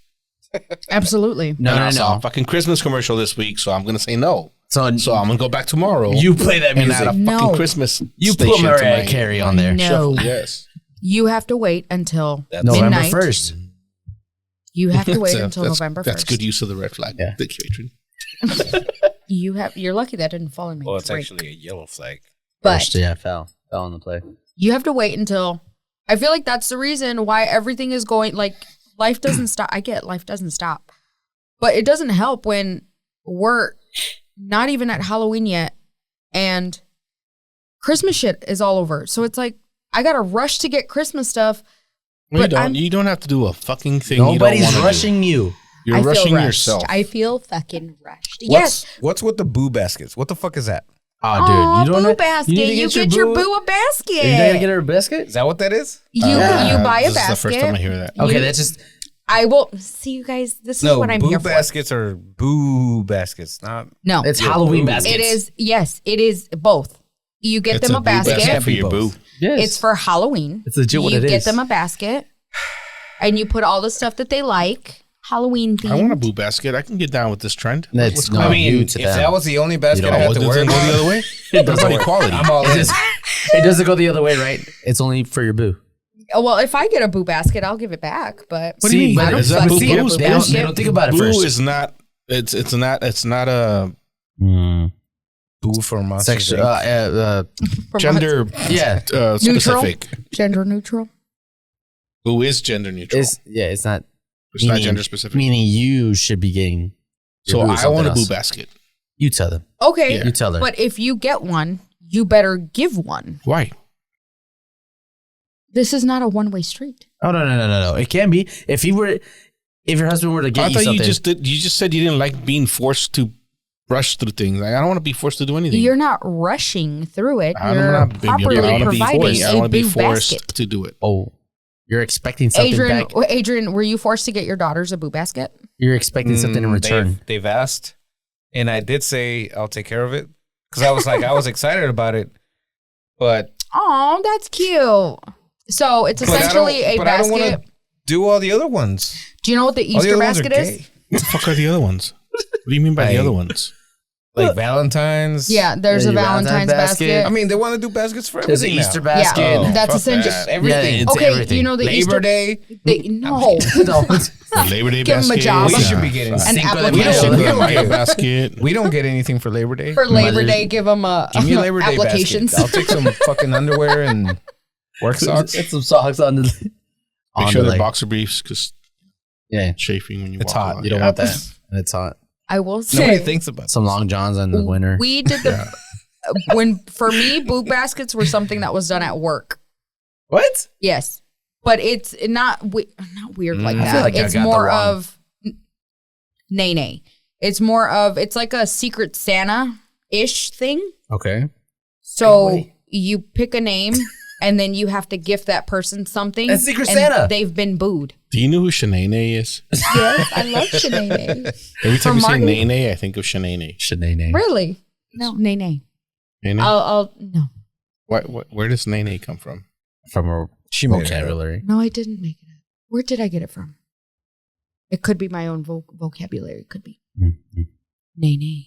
Absolutely. No, and I no, saw no. a fucking Christmas commercial this week, so I'm going to say no. So I'm going to go back tomorrow. you play that and music. add a No. fucking Christmas You station put to Mariah my Carey on there. No. shuffle. Yes. You have to wait until November midnight. 1st. You have to wait So until November 1st. That's good use of the red flag. Yeah. Thank you, Adrian. You're lucky that didn't fall in me. Well, it's actually a yellow flag. But First, yeah, fell on the play. you have to wait until I feel like that's the reason why everything is going like life doesn't stop. I get life doesn't stop. But it doesn't help when we're not even at Halloween yet and Christmas shit is all over. So it's like I got to rush to get Christmas stuff. But You don't have to do a fucking thing. Nobody's you don't wanna rushing you. Do. You're I feel rushing rushed. yourself. I feel fucking rushed. Yes. What's with the boo baskets? What the fuck is that? Oh, Oh, dude, you don't boo know. basket. need to You get your boo a basket. You gotta get her a basket. Is that what that is? You buy a This basket. is the first time I hear that. Okay, You- that's just. I will see you guys. This is No, what I'm boo here for. baskets are boo baskets, not. No, It's Yeah, Halloween boo. baskets. it is. Yes, it is both. You get It's them a boo basket basket. for your Both. boo. Yes. It's for Halloween. It's legit what you it get is. them a basket, and you put all the stuff that they like, Halloween themed. I want a boo basket. I can get down with this trend. That's What's no, going I mean, you if to them. that was the only basket don't I had on? to Does worry it go about, the other way? It That's doesn't, equality. I'm all it, in. just, it doesn't go the other way, right? It's only for your boo. Well, if I get a boo basket, I'll give it back. But What do you mean? but Is that fucking boo get a boo's boo they, don't, basket. they don't think about it Boo first. is not. It's not a Boo for Monsters Sexual, Inc. For gender yeah, specific. gender neutral. Boo is gender neutral. it's not. It's not gender specific. Meaning you should be getting. So your boo I want a something boo else. basket. You tell them. Okay, Yeah. You tell her. but if you get one, you better give one. Why? This is not a one-way street. Oh no! It can be if your husband were to get I you thought something. you just said you didn't like being forced to rush through things. Like, I don't want to be forced to do anything. You're not rushing through it. I'm You're not properly I wanna be providing forced. I a want to be boo forced basket. to do it. Oh, you're expecting something Adrian, back. Adrian, were you forced to get your daughters a boo basket? You're expecting something in return. They've asked, and I did say I'll take care of it because I was like I was excited about it, but Oh, that's cute. So it's essentially a I don't want basket. to do all the other ones. Do you know what the All the Easter other ones are basket is? gay. What the fuck are the other ones? What do you mean by the Like- other ones? Like Valentine's. Yeah, there's Yeah, a your Valentine's Valentine's basket. basket. I mean, they want to do baskets for There's everything an Easter now. basket. Yeah, Oh, that's fuck essentially that. Everything. Yeah, it's okay. everything. You know the Labor Easter Day. No, No. The Labor Day Give 'em a basket. job. We should be getting An Cinco de application. Mayo. We don't Mayo get- basket. We don't get anything for Labor Day. for Labor Mother- Day. Give them a Give me a Labor Day applications. basket. I'll take some fucking underwear and work socks. Get some socks on the. Make on sure the they're leg. boxer briefs because Yeah, chafing when you It's walk hot. along. you don't Yeah. want that. And it's hot. I will Nobody say thinks about Some long johns in the winter. we did the For me, boob baskets were something that was done at work. What? Yes, but it's not weird like I that. feel like I It's got the more wrong- of nay. It's more of it's like a Secret Santa ish thing. Okay. So Wait. you pick a name and then you have to gift that person something. That's Secret and Santa. They've been booed. Do you know who Shanae is? Yes, I love Shanae. Every time From you say Martin? Nene, I think of Shanae. Shanae. Really? No, nay. Nene? I'll no. Where does Nene come from? From a She made it up. vocabulary. No, I didn't make it up. Where did I get it from? It could be my own vocabulary. It could be Mhm. nay.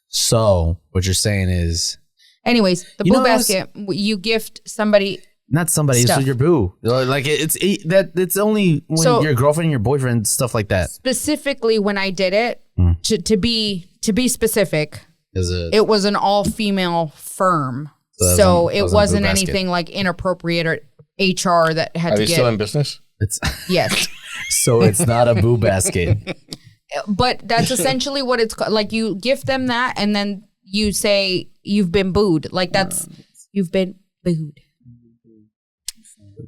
So what you're saying is Anyways, the You boo know what was- basket, you gift somebody. not somebody, Stuff. it's your boo. Like it's only when So- your girlfriend, your boyfriend, stuff like that. Specifically, when I did it, to be specific, Is a it was an all-female firm. So that So wasn't- it wasn't a wasn't boo basket. anything like inappropriate or HR that had Are to they get. still in business? it's Yes. so it's not a boo basket. But that's essentially what it's called. Like you gift them that and then you say you've been booed. Like you've been booed.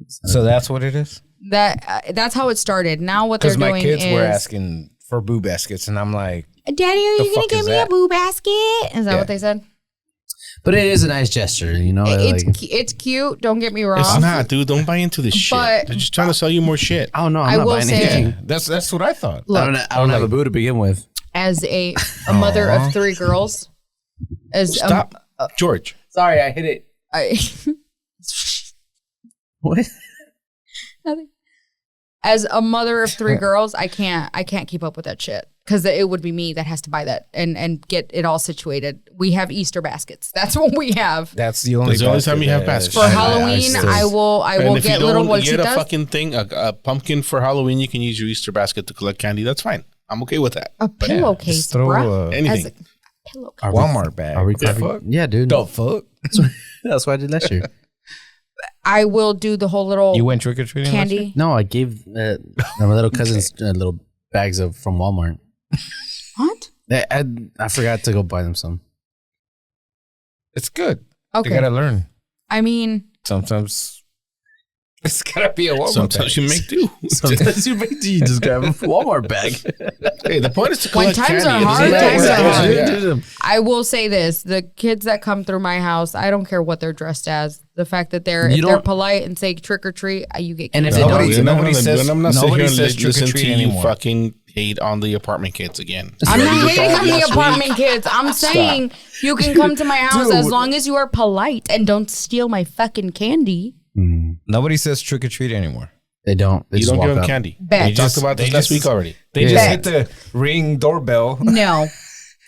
So that's what it is. That's how it started. Now what they're Because my doing kids is were asking for boo baskets, and I'm like, Daddy, are The you gonna fuck give is me a that? boo basket? Is that Yeah. what they said? But it is a nice gesture, you know. It's like, it's cute. Don't get me wrong. It's not, dude. Don't buy into this shit. But- They're just trying to sell you more shit. I don't know. I I'm not will buying say- anything. that's what I thought. Look, I don't have a boo to begin with. as a mother of 3 girls, as Stop, George. Sorry, I hit it. What? Nothing. As a mother of 3 girls, I can't keep up with that shit because it would be me that has to buy that and get it all situated. We have Easter baskets. That's what we have. That's the only. That's the only basket time you have that baskets. For I Halloween, still- I will And if get you little don't get a bolsitas. fucking thing, a pumpkin for Halloween, you can use your Easter basket to collect candy. That's fine. I'm okay with that. A pillowcase, Just throw bruh. Anything. As a pillowcase. Are we- Walmart bag. Are we The covering? fuck? Yeah, dude. The fuck? That's what I did last year. I will do the whole little You went trick or treating? candy. No, I gave my little cousins little bags from Walmart. What? I forgot to go buy them some. It's good. Okay. You gotta learn. I mean, Sometimes it's gotta be a Walmart Sometimes bag. you make do. Sometimes you just grab a Walmart bag. Hey, the point is to When collect times candy. are It hard, doesn't times matter are what hard. it is. Yeah. I will say this: the kids that come through my house, I don't care what they're dressed as. The fact that You if they're don't- polite and say trick or treat, you get. And if candy. they don't, Nobody, I'm nobody not says- I'm not sitting nobody here and says trick or listen treat to you anymore. fucking hate on the apartment kids again. I'm not Ready to hating talk on the last week? apartment kids. I'm saying you can come to my house as Dude. long as you are polite and don't steal my fucking candy. Nobody says trick or treat anymore. They don't. They You just don't walk give them up. candy. Bet. We talked about this They last just- week already. They Yeah. just Bet. hit the ring doorbell. No,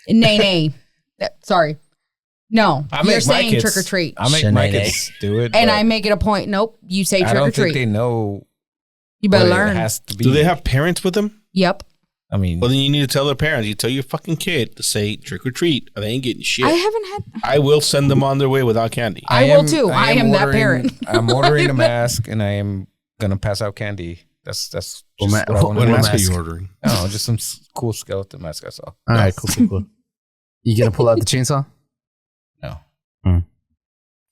nay. Sorry, no. I You're make my saying kids trick or treat, I make my Shanae. kids do it, and but I make it a point. Nope, you say I trick or don't think treat. they know. You better what It learn. has to be. Do they have parents with them? Yep. I mean, Well, then you need to tell their parents. You tell your fucking kid to say trick or treat, or they ain't getting shit. I haven't had. I will send them on their way without candy. I will too. I am that parent. I'm ordering a mask, and I am gonna pass out candy. That's just What what I ma- wanna What do. mask are mask? you ordering? No, just some cool skeleton mask I saw. All right, cool. You gonna pull out the chainsaw? No,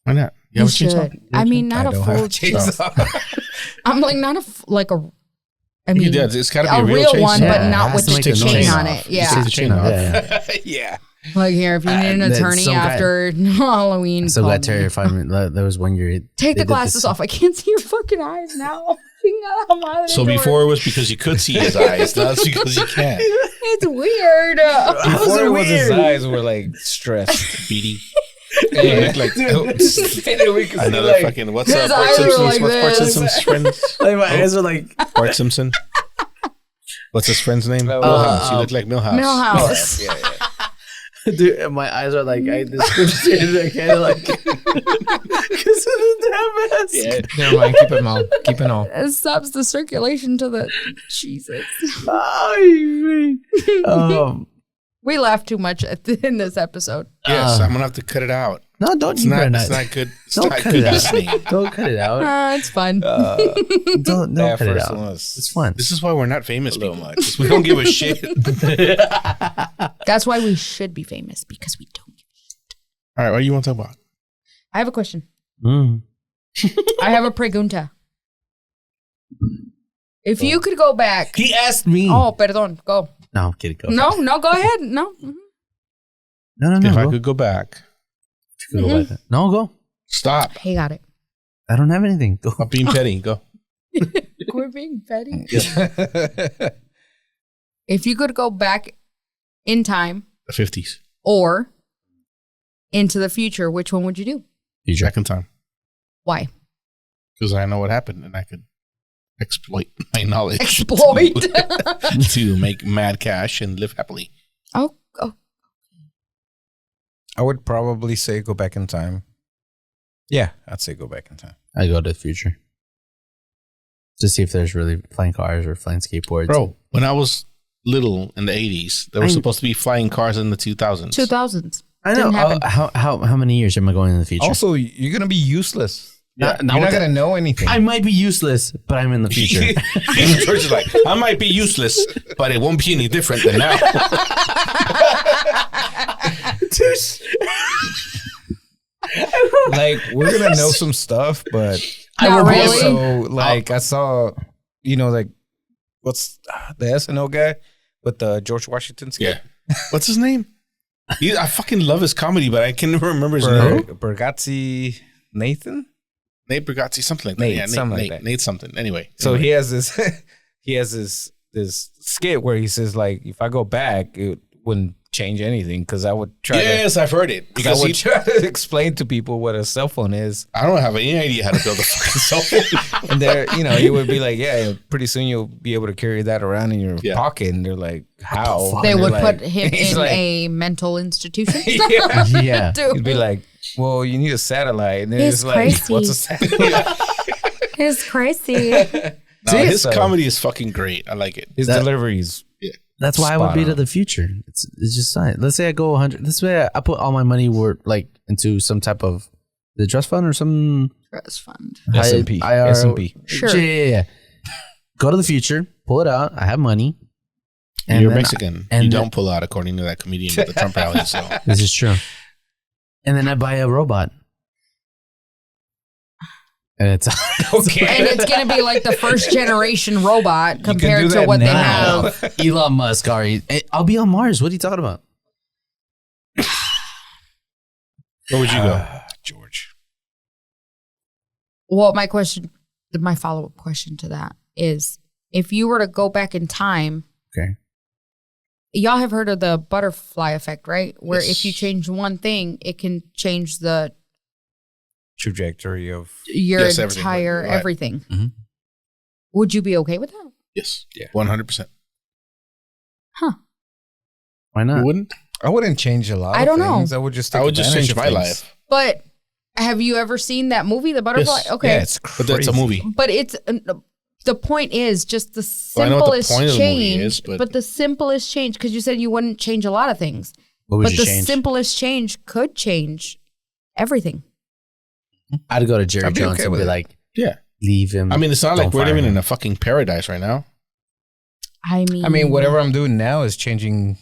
Why not? You have a chainsaw? should. I mean, not I a don't full have a chainsaw. chainsaw. I'm like not like a. I mean, Yeah, it's got to be a a real chainsaw. one, Yeah, but it not has with to the make the chain noise on off. it. You Yeah. take the chain off. Yeah. Yeah. Like here, if you need an That's attorney some guy- after Halloween, So call glad me. Terry find me. There was one year. Take they the did glasses this- off. I can't see your fucking eyes now. I'm out of So the before door. it was because you could see his eyes, now it's because you can't. It's weird. Before it was his weird? eyes were like stressed. Beady. Yeah. Like And then we could see, another like, fucking what's his up, Bart eyes were Simpson's? like What's Bart this. Simpson's friends? Like my eyes were like. Bart Simpson. What's his friend's name? Milhouse. He looked like Milhouse. Millhouse. Yeah, yeah. Dude, and my eyes are like I discriminated. I kind of like because of the damn mask. Yeah, never mind. Keep it on. It stops the circulation to the Jesus. We laughed too much in this episode. Yes, I'm gonna have to cut it out. No, don't It's you not. better It's not good. It's Don't not cut good it out. listening. Don't cut it out. It's fun. Don't That cut it first out. one was It's fun. This is why we're not famous a little people. much. We don't give a shit. That's why we should be famous because we don't. All right, what do you want to talk about? I have a question. Mm. I have a pregunta. If you could go back. He asked me. Oh, perdón. Go. No, I'm kidding. Go. No, go ahead. No. No. If I Go. could go back. Go back. No, go. Stop. He got it. I don't have anything. Go. Stop being petty. Go. We're being petty. If you could go back in time The 50s. or into the future, which one would you do? Future. Back in time. Why? Because I know what happened and I could exploit my knowledge. Exploit. to make mad cash and live happily. Oh. I would probably say go back in time. Yeah, I'd say go back in time. I go to the future to see if there's really flying cars or flying skateboards. Bro, when I was little in the 80s, there were supposed to be flying cars in the 2000s. 2000s. I know. Didn't happen. How many years am I going in the future? Also, you're gonna be useless. Yeah. You're not gonna know anything. I might be useless, but I'm in the future. George is like, I might be useless, but it won't be any different than now. Like, we're gonna know some stuff, but Not really. also, like, I saw, like, what's the SNL guy with the George Washington skit? Yeah. What's his name? I fucking love his comedy, but I can never remember his name. Bergazzi Nathan. Nate Bargatze, something like that. Nate, Yeah, something like Nate, that. Nate something. Anyway. So he has this, this skit where he says, like, if I go back, it wouldn't change anything because I would try. Yes, I've heard it. Because I would try to explain to people what a cell phone is, I don't have any idea how to build a fucking cell phone. and they're, he would be like, "Yeah, pretty soon you'll be able to carry that around in your pocket." And they're like, "How?" They And would they're put like- him he's in like- a mental institution. Yeah. Yeah. Dude. He'd be like, "Well, you need a satellite," and then He's it's like, crazy. "What's a satellite?" It's crazy. No, his so- comedy is fucking great. I like it. His deliveries. That's why I would Spot be on. to the future. It's just fine. Let's say I go 100. This way I put all my money into some type of the trust fund or some Trust fund. S&P. IR. S&P. Sure. Yeah. Go to the future, pull it out. I have money. You're then Mexican. and You then- don't pull out according to that comedian with the Trump rally. So This is true. And then I buy a robot. And it's Okay. And it's going to be like the first generation robot do compared to that what they now. have. Elon Musk. I'll be on Mars. What are you talking about? where would you go? George. Well, my follow-up question to that is, if you were to go back in time, Okay. y'all have heard of the butterfly effect, right? Where Yes. if you change one thing, it can change the Trajectory of. your Yes, everything, entire right. everything. Mhm. Would you be okay with that? Yes. Yeah. 100%. Why You not? wouldn't? I wouldn't change a lot. I don't know. things. I would just. I take would just advantage change of my things. life. But have you ever seen that movie, The Butterfly? Yes. Okay. Yeah, it's But crazy. that's a movie. But it's the point is just the Well, I know what the simplest point of the movie change, is, but- but the simplest change, because you said you wouldn't change a lot of things, What would but you the change? simplest change could change everything. I'd go to Jerry I'd be Jones okay and with be it. like, Yeah. leave him. I mean, it's not like Don't we're fire living him. in a fucking paradise right now. I mean, whatever I'm doing now is changing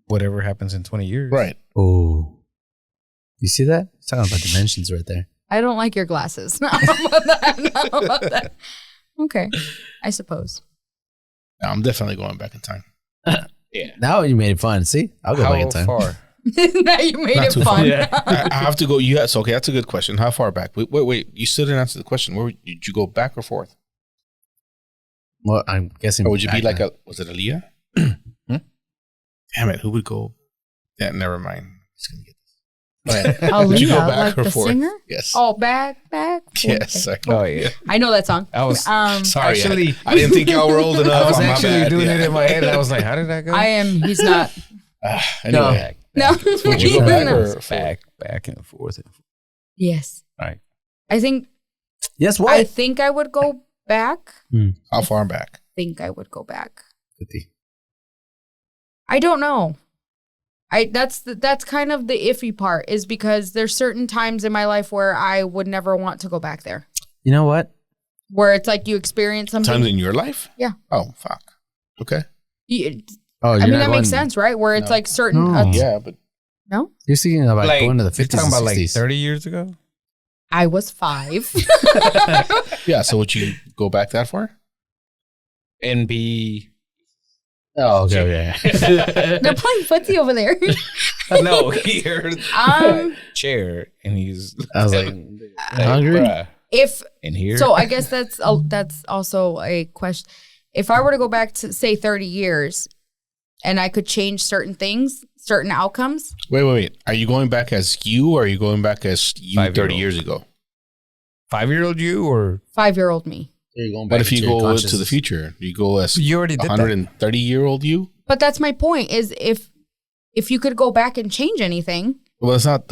whatever happens in 20 years. Right. Oh. You see that? It's talking about dimensions right there. I don't like your glasses. No, about that. No, about that. Okay, I suppose. No, I'm definitely going back in time. Now you made it fun. See? I'll go back in How time. far? Now you made Not it too fun. I have to go. Yes. Okay. That's a good question. How far back? Wait. You still didn't answer the question. Where did you go back or forth? Well, I'm guessing. Or would you be back like was it Aaliyah? Damn it. Who would go? Yeah, never mind. Just gonna get this. Go ahead. Would you go Aaliyah, back like or the forth? singer? Yes. Oh, back. Yes. Sorry. Oh yeah. I know that song. I was Sorry. actually. I didn't think y'all were old enough. I was My actually bad. doing Yeah. it in my head. And I was like, "How did that go?" I am. He's not. Anyway. No. Would you go back or back and forth. Yes. All right. I think. Yes, I what? think I would go back. How far back? I would go back. I don't know. That's kind of the iffy part, is because there's certain times in my life where I would never want to go back there. You know what? Where it's like you experience something. Times in your life? Yeah. Oh, fuck. Okay. You- Oh, I you're mean, not that makes going- sense, right? Where it's No. like certain. No. Yeah, but No, You're thinking about Like, going to the you're 50s talking and about 60s. like 30 years ago? I was 5. Yeah. So would you go back that far? And be... Oh, okay. They're playing footsie over there. No, he heard chair and he's... I was like, hungry? bruh. If In here? so, I guess that's also a question. If I were to go back to say 30 years, and I could change certain things, certain outcomes. Wait. Are you going back as you, or are you going back as you 30 years ago? 5-year-old you or... 5-year-old me. You're going What back if you into your go into the consciousness. future? You go as You already did that. 130-year-old you? But that's my point. Is if you could go back and change anything. Well, that's not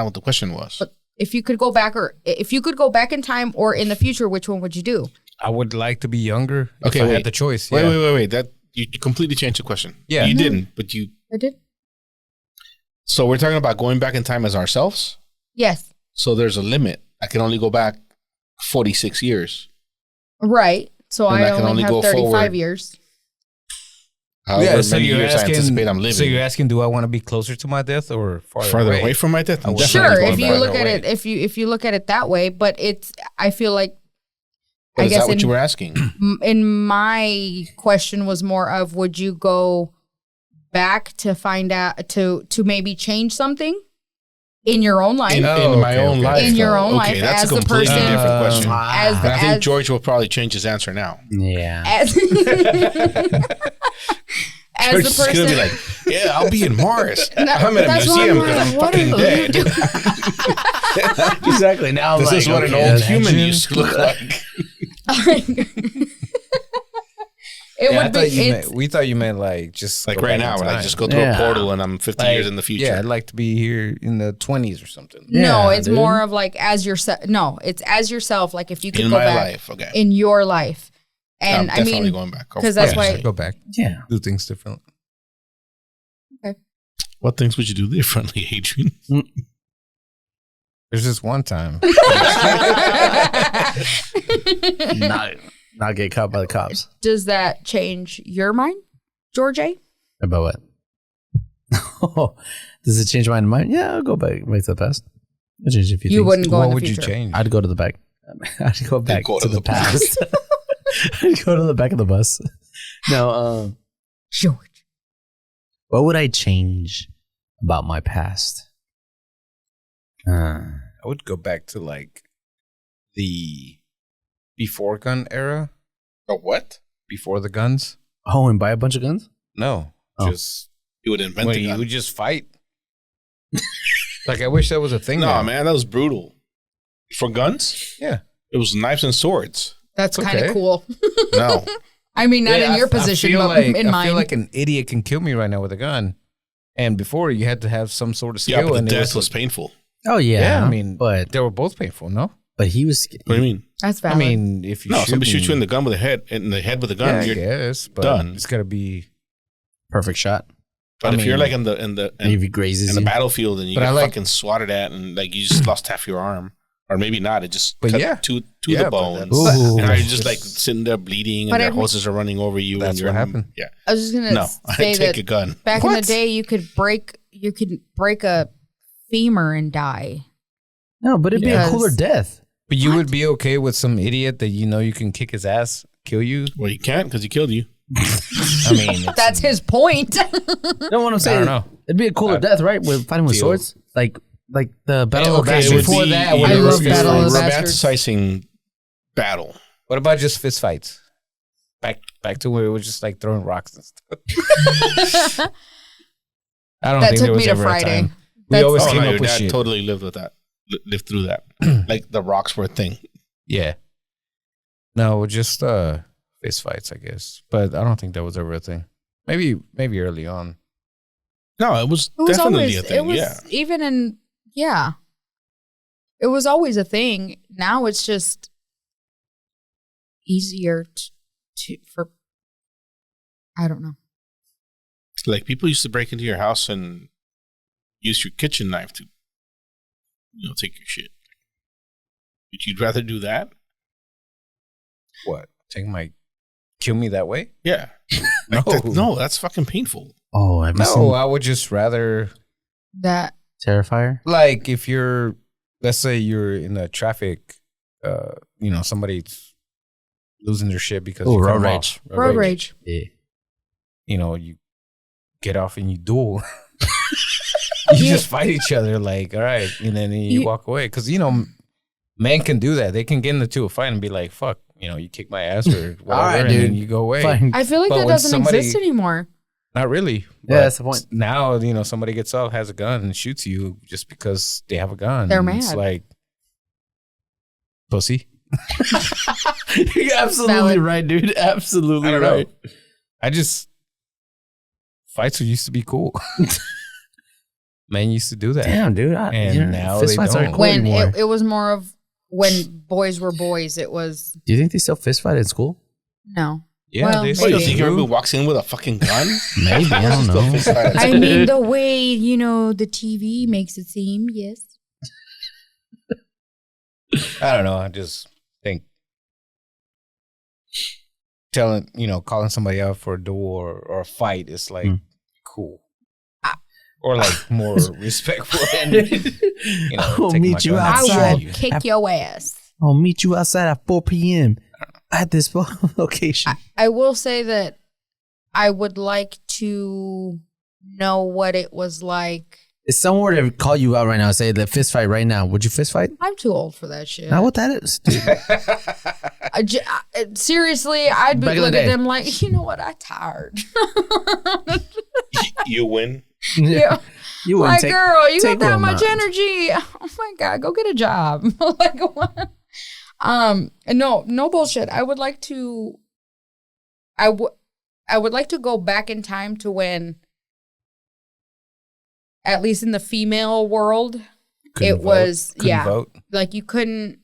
what the question was. But if you could go back, or if you could go back in time or in the future, which one would you do? I would like to be younger Okay, if I wait. had the choice. Wait, yeah. wait. That you completely changed the question. Yeah. You No. didn't, but you. I did. So we're talking about going back in time as ourselves. Yes. So there's a limit. I can only go back 46 years. Right. So And I I can only only have go 35 forward. years. However so many you're years I asking, anticipate I'm living. So you're asking, do I want to be closer to my death or farther away from my death? I'm Sure, definitely Sure, going if you back. look at away. it, if you look at it that way, but it's. I feel like. But I is guess that what in- you were asking? In my question was more of, would you go back to find out to maybe change something in your own life? In my okay, own okay. life. In your though. own life, Okay, that's as a the completely person- different question. as And I think as- George will probably change his answer now. Yeah. as, as George the is gonna person. be like, "Yeah, I'll be in Mars. No, I'm in a that's why museum I'm because I'm like, what fucking are dead." Exactly. Now This is what an old human used to look like. It Yeah, I would be. thought you It's, meant, we thought you meant like just Like go right back now, in when I time. just go through Yeah. a portal and I'm 50 years in the future. Yeah, I'd like to be here in the 20s or something. no, Yeah, it's dude. more of like as yourself. No, it's as yourself. Like if you could in go my back life. Okay. in your life, and I'm I definitely mean, going back. 'cause that's Yeah. why- I'd go back, Yeah. do things different. What things would you do differently, Adrian? There's just one time. Not get caught by the cops. Does that change your mind, George A? About what? Does it change my mind? Yeah, I'll go back to the past. I'll change a few You things. wouldn't go What in the would you future. change? I'd go to the back. I'd go back go to to the the past. I'd go to the back of the bus. No, George. what would I change about my past? I would go back to like the before gun era, Oh, what? before the guns. Oh, and buy a bunch of guns? No, Oh. just You would invent when the you gun. would just fight. Like I wish that was a thing. No, now. man, that was brutal. For guns, Yeah. it was knives and swords. That's kind of Okay. cool. No. I mean, not Yeah, in your I position, feel but like, in I mine. feel like an idiot can kill me right now with a gun. And before you had to have some sort of skill. Yeah, but the and it death was painful. Oh yeah. Yeah, I mean, but they were both painful, no? he was. What do you mean? That's I valid. mean, if you No, shoot somebody me, shoots you in the gun with a head with a gun. yeah, I you're guess, but done. it's gotta be. perfect shot. But I if you're mean- like in And if he grazes in the you, battlefield and you But get I like- fucking swatted at and like you just lost half your arm, or maybe not, it just But cut yeah. to Yeah, the but bone. that's- Ooh. And now you're that's just like sitting there bleeding, But and their I- horses are running over you. That's and you're what happened. Yeah, I was just gonna no, say I'd that take a gun. back in the What? day, you could break a femur and die. no, but it'd be a Because- cooler death. But you would be okay with some idiot that you know you can kick his ass, kill you? Well, you can't because he killed you. I mean, it's- That's his point. No, what I'm I saying. don't know. It'd be a cooler death, right? With fighting with Feel- swords, like the Battle of the Okay, Bastards. before that, I love Battle of the romanticizing battle. What about just fist fights? Back to where it was just like throwing rocks and stuff. I don't That think took there was me to ever a Friday. time. We That's- always Oh, came no, up your with dad shit. totally lived with that. Lived through that. Like the rocks were a thing. Yeah. No, just fist fights, I guess. But I don't think that was ever a thing. Maybe early on. No, it was, It was definitely always, a thing. it was Yeah. even in, yeah. It was always a thing. Now it's just easier for, I don't know. Like people used to break into your house and use your kitchen knife to, take your shit. Would you rather do that? What? Kill me that way? Yeah. No. No, that's fucking painful. Oh, have you No, seen? I would just rather That Terrifier. Like if you're, let's say you're in a traffic, somebody's losing their shit because Oh, you cut road them rage. off. road rage. Yeah. You get off and you duel. You just fight each other, like, all right, and then you walk away. Because, men can do that. They can get into a fight and be like, fuck, you kick my ass or whatever, All right, and dude. then you go away. Fine. I feel like But that when doesn't somebody- exist anymore. Not really. Yeah, But that's the point. Now, somebody gets up, has a gun, and shoots you just because they have a gun. They're And It's mad. like, pussy. You're absolutely Valid. right, dude. Absolutely I don't right. know. Fights used to be cool. Men used to do that. Damn, dude. And now fist they fights aren't don't. cool When anymore. it was more of when boys were boys, it was Do you think they still fist fight in school? no. Yeah, Well, they What, you maybe. think everybody walks in with a fucking gun? Maybe. I don't Still know. fist fight. I mean, the way, the TV makes it seem, yes. I don't know. I just think calling somebody out for a duel or a fight is like cool. Or like more respectful and I'll taking meet my you gun I outside. will kick your ass. I'll meet you outside at 4 p.m. at this location. I will say that I would like to know what it was like. If someone were to call you out right now and say, "Let's fist fight right now," would you fist fight? I'm too old for that shit. Not what that is. Dude. Seriously, I'd be Back in the looking at day. them like, you know what? I'm tired. You win. Yeah. You wouldn't Like, take. girl, you got take that one much month. energy. Oh my God, go get a job. Like, what? No bullshit. I would like to go back in time to when, at least in the female world, Couldn't couldn't vote. like you couldn't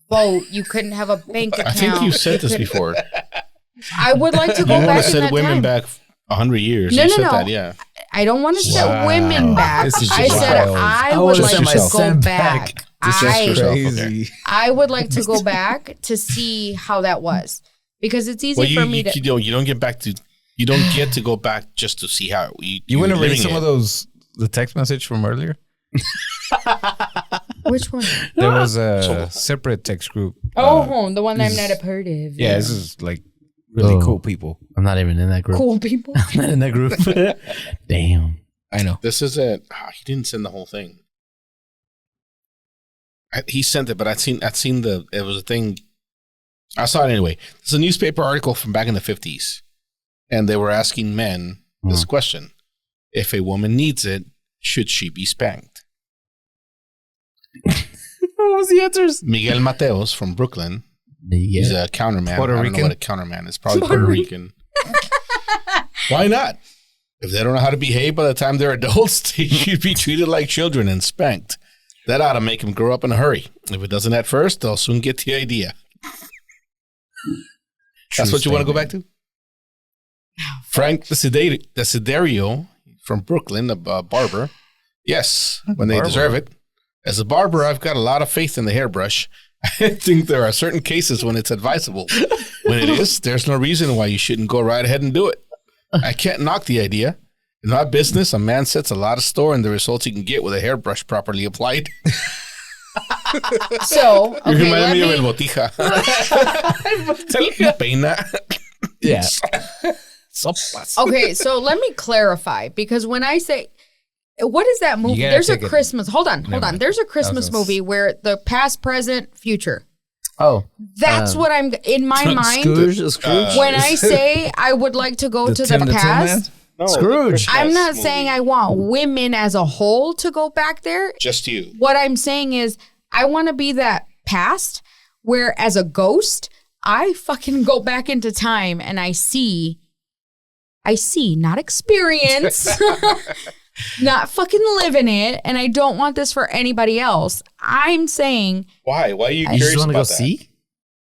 vote, you couldn't have a bank account. I think you said you this couldn't- before. I would like to You go want to back in set that women time. back 100 years. No, you no, said no. that, yeah. I don't want to set Wow. women back. This is I just said wild. I I would would've like set to my go son back. back. This is I yourself, Crazy. I would like to go back to see how that was, because it's easy Well, for me to. you don't get back to. You don't get to go back just to see how You want to read living some it. of the text message from earlier? Which one? There was a separate text group. The one that I'm this- not a part of. Yeah, this is like really Oh. cool people. I'm not even in that group. Cool people. I'm not in that group. Damn. I know. This is it. He didn't send the whole thing. He sent it, but I'd seen it was a thing. I saw it anyway. It's a newspaper article from back in the 50s, and they were asking men this question: if a woman needs it, should she be spanked? What was the answers? Miguel Mateos from Brooklyn. He's a counterman. Puerto I don't know Rican? what a counterman is. Probably Puerto Rican. Why not? If they don't know how to behave by the time they're adults, they should be treated like children and spanked. That ought to make them grow up in a hurry. If it doesn't at first, they'll soon get the idea. That's what you want to go back to? Frank Desiderio from Brooklyn, a barber. Yes, when they Barber. deserve it. As a barber, I've got a lot of faith in the hairbrush. I think there are certain cases when it's advisable. When it is, there's no reason why you shouldn't go right ahead and do it. I can't knock the idea. In my business, a man sets a lot of store in the results he can get with a hairbrush properly applied. So, You okay, remind let me of me, El Botija. Peina. Yeah. okay, so let me clarify, because when I say, what is that movie? gotta There's a take it- Christmas. Hold on. mind. There's a Christmas gonna movie where the past, present, future. Oh, That's what I'm in my mind. Scrooge. When I say I would like to go to the past, No, Scrooge. I'm not movie. saying I want women as a whole to go back there. Just you. What I'm saying is I want to be that past where, as a ghost, I fucking go back into time and I see, not experience, not fucking live in it, and I don't want this for anybody else. I'm saying Why? Why are you You curious just want to about go that? see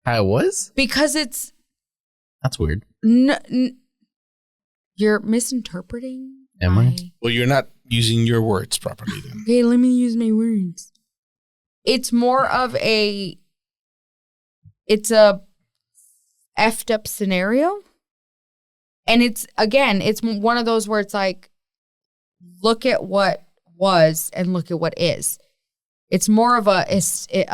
how it was? because it's That's weird. you're misinterpreting. Am I? Well, you're not using your words properly then. Okay, let me use my words. It's more of a effed up scenario. And it's one of those where it's like, look at what was and look at what is. It's more of a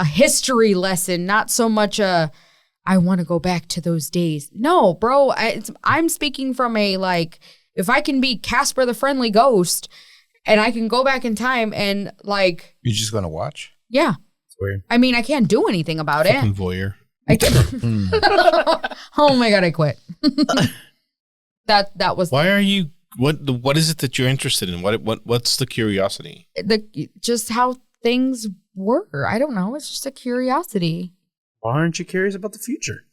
history lesson, not so much I want to go back to those days. No, bro, I'm speaking from a, like, if I can be Casper the Friendly Ghost and I can go back in time and, like... You're just going to watch? Yeah. It's weird. I mean, I can't do anything about Fucking it. voyeur. I can't. Oh my God, I quit. That was... Why are you... What is it that you're interested in? What's the curiosity? Just how things were. I don't know. It's just a curiosity. Why aren't you curious about the future?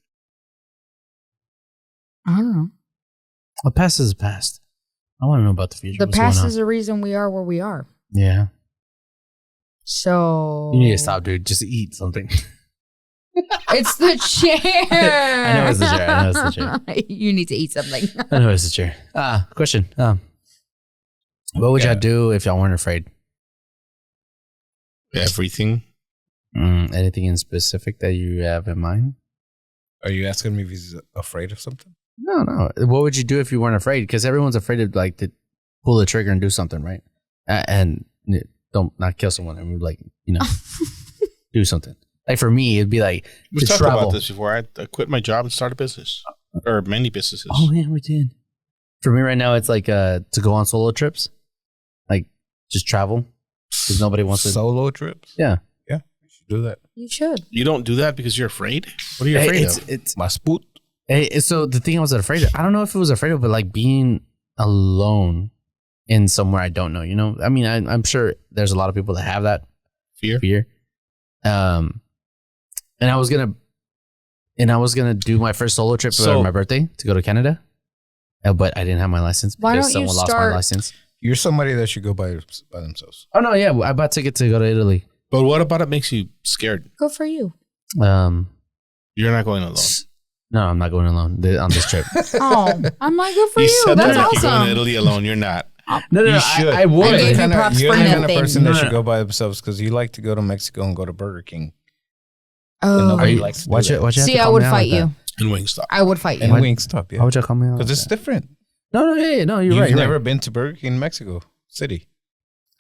I don't know. The past is the past. I want to know about the future. The What's past going on? is the reason we are where we are. Yeah. So You need to stop, dude. Just eat something. it's the chair. I know it's the chair. I know it's the chair. You need to eat something. I know it's the chair. Question. What would y'all do if y'all weren't afraid? Everything. Anything in specific that you have in mind? Are you asking me if he's afraid of something? No. What would you do if you weren't afraid? Because everyone's afraid of, like, to pull the trigger and do something, right? And don't not kill someone and, like, do something. Like, for me, it'd be like We to talked travel. about this before. I quit my job and started a business, or many businesses. Oh yeah, we did. For me right now, it's like to go on solo trips, like just travel because nobody wants to. Solo trips? Yeah. Yeah, you should do that. You should. You don't do that because you're afraid? What are you afraid of? It's My spoot. so the thing I was afraid of, I don't know if it was afraid of, but like being alone in somewhere I don't know. I mean, I'm sure there's a lot of people that have that Fear? And I was gonna do my first solo trip for my birthday to go to Canada, but I didn't have my license Why because don't you someone lost my license. You're somebody that should go by themselves. Oh no, yeah, I bought a ticket to go to Italy. But what about it makes you scared? Go for you. You're not going alone. No, I'm not going alone on this trip. Oh, I'm like, good for you. said That's that like you're going to awesome. Italy alone. You're not. No, You should. I would. I gave you props you're for the kind of nothing. person that No, should no. go by themselves because you like to go to Mexico and go to Burger King. Oh, nobody Are you, likes to do watch that. it. Watch it. see, I would fight you. And Wingstop. I would fight And you. Wingstop, yeah. Why would y'all call me out? Because like it's that? different. No, no, You've right. You're never right. been to Burger King in Mexico City.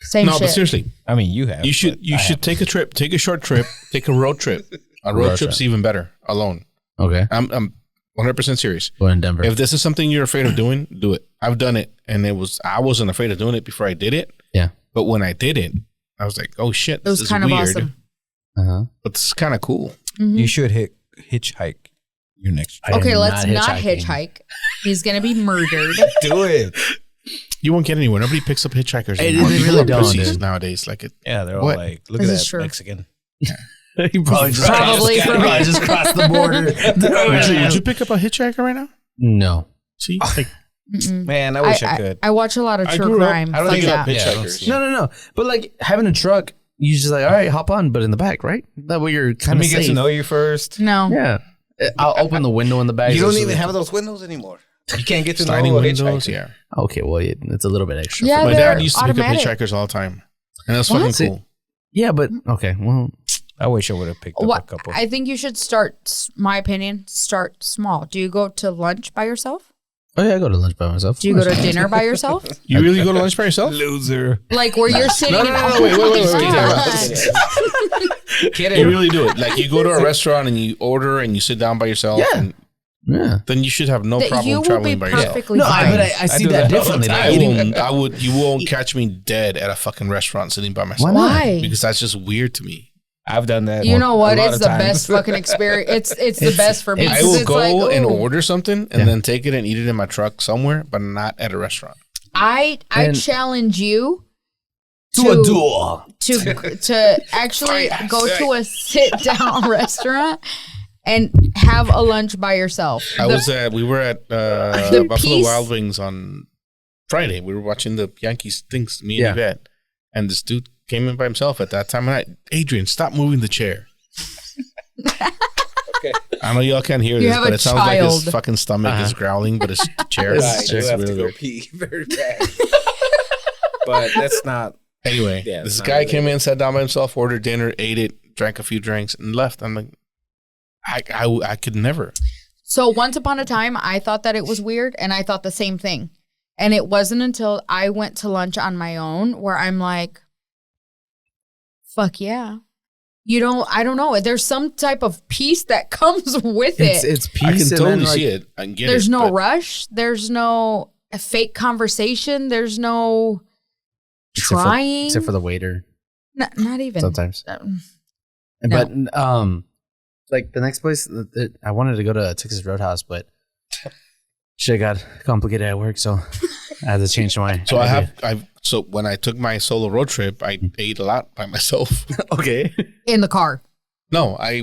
Same No, shit. but seriously, I mean, you have. you should take a trip, take a short trip, take a road trip. A road trip's even better alone. Okay, I'm 100% serious. going in Denver. If this is something you're afraid of doing, do it. I've done it, and I wasn't afraid of doing it before I did it. Yeah. But when I did it, I was like, oh shit, It this was is kind of weird. awesome. But this is kind of cool. Mhm. You should hitchhike your next trip. I Okay, am let's not not hitchhiking. hitchhike. He's gonna be murdered. Do it. You won't get anywhere. Nobody picks up hitchhikers They anymore. really People are don't, pussies dude. nowadays. Like it. Yeah, they're all What? like, look This at is that true. Mexican. He probably just Probably crossed, from- probably just crossed the border. Actually, would you pick up a hitchhiker right now? No. See, like, Mm-mm. Man, I wish I could. I watch a lot of I true grew up- crime. I don't Fuck think that. that Yeah, I don't hitchhikers. see- No. But like having a truck, you just like, all right, hop on, but in the back, right? That way you're Let kind me of get safe. to know you first. No. Yeah. I'll open the window in the back. You don't so even that- have those windows anymore. You can't get to sliding know a windows. hitchhiker. Yeah. Okay, well, it's a little bit extra. Yeah, My they're dad used to automatic. pick up hitchhikers all the time, and that's What? fucking cool. Yeah, but okay, well, I wish I would have picked up a What? couple. I think you should start. My opinion. Start small. Do you go to lunch by yourself? oh yeah, I go to lunch by myself. Do you go to dinner by yourself? You really go to lunch by yourself? Loser. Like where you're sitting. No, wait. Kidding. You really do it. Like you go to a restaurant and you order and you sit down by yourself. Yeah. And Yeah. then you should have no That problem you will be traveling by yourself. perfectly No, fine. but I see do that that all the differently. Like I eating, won't. You won't catch me dead at a fucking restaurant sitting by myself. Why not? Why? Because that's just weird to me. I've done that. You know a what? lot It's of the times. best fucking experience. It's the best for me. I 'cause will it's go like, and ooh. order something and Yeah. then take it and eat it in my truck somewhere, but not at a restaurant. I And- challenge you to a duel. to actually go to a sit down restaurant and have a lunch by yourself. We were at The Buffalo piece- Wild Wings on Friday. We were watching the Yankees things, me and Yeah. Yvette, and this dude came in by himself at that time of night. Adrian, stop moving the chair. Okay. I know y'all can't hear You this, have but a it sounds like his child. fucking stomach is growling, but his chair is Right, just really weird. pee very bad. But that's not. Anyway, Yeah, this it's not guy really- came in, sat down by himself, ordered dinner, ate it, drank a few drinks, and left. I'm like, I could never. So once upon a time, I thought that it was weird, and I thought the same thing. And it wasn't until I went to lunch on my own where I'm like, fuck yeah. I don't know. There's some type of peace that comes with it. It's I peace. can and then, totally like, see it. I can get There's it. no but rush. There's no fake conversation. There's no trying. except for the waiter not even. sometimes. No. But like the next place, I wanted to go to Texas Roadhouse, but shit got complicated at work, so I had to change my. So idea. So when I took my solo road trip, I ate a lot by myself. Okay. In the car. No, I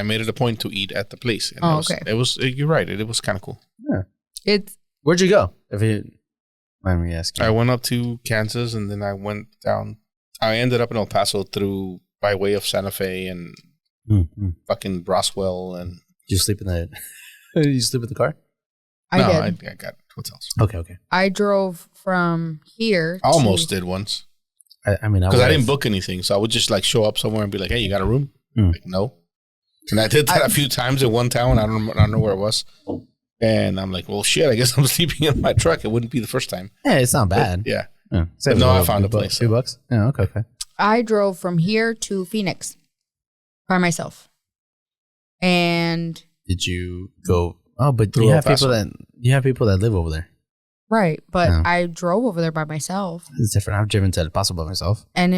made it a point to eat at the place. And okay. It was, you're right. It was kind of cool. Yeah. Where'd you go? If you mind me asking. I went up to Kansas and then I went down. I ended up in El Paso by way of Santa Fe and fucking Roswell. And Did you sleep in the? Did you sleep in the car? I got hotels. Okay. I drove from here. I almost did once. I mean, because I didn't book anything, so I would just like show up somewhere and be like, "Hey, you got a room?" Like, no. And I did that a few times in one town. I don't know where it was. And I'm like, well, shit. I guess I'm sleeping in my truck. It wouldn't be the first time. Yeah, it's not bad. But, yeah. But no, I found a place. $2. Yeah. Okay. I drove from here to Phoenix by myself. And did you go? Oh, but Through you El have people that live over there. right, but Yeah. I drove over there by myself, It's different. I've driven to El Paso by myself. and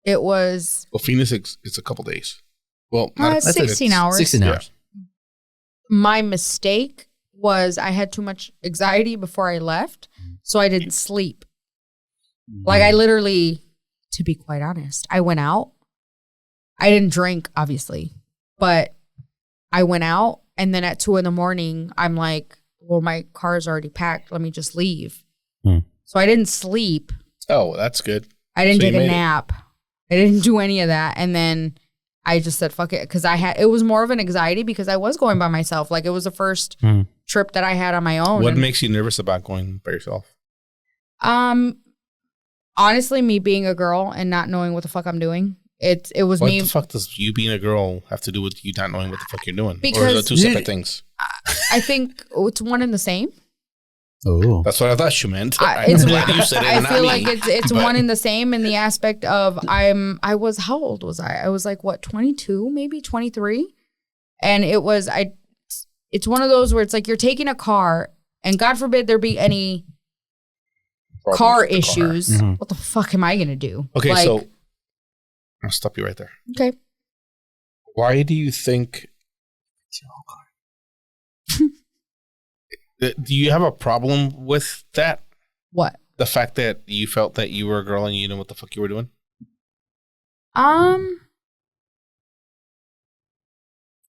it was Well, Phoenix, it's a couple days. Well, not it's 16 hours. 16 hours. My mistake was I had too much anxiety before I left, so I didn't sleep. Like I literally, to be quite honest, I went out. I didn't drink, obviously, but I went out, and then at 2 a.m, I'm like, well, my car's already packed. Let me just leave. So I didn't sleep. Oh, that's good. I didn't So you take a made it. nap. I didn't do any of that. And then I just said, fuck it. Because it was more of an anxiety because I was going by myself. Like it was the first trip that I had on my own. What And, makes you nervous about going by yourself? honestly, me being a girl and not knowing what the fuck I'm doing. It was What me. the fuck does you being a girl have to do with you not knowing what the fuck you're doing? Or is Because- it two separate things? I think it's one and the same. Oh. That's what I thought you meant. It's I'm glad you said it, I not feel me. like it's But- one and the same in the aspect of how old was I? I was like, what, 22, maybe 23? And it's one of those where it's like you're taking a car and God forbid there be any Problems car with the issues. Mhm. What the fuck am I going to do? Okay, Like, so I'll stop you right there. okay. Why do you think? Do you have a problem with that? What? The fact that you felt that you were a girl and you didn't know what the fuck you were doing?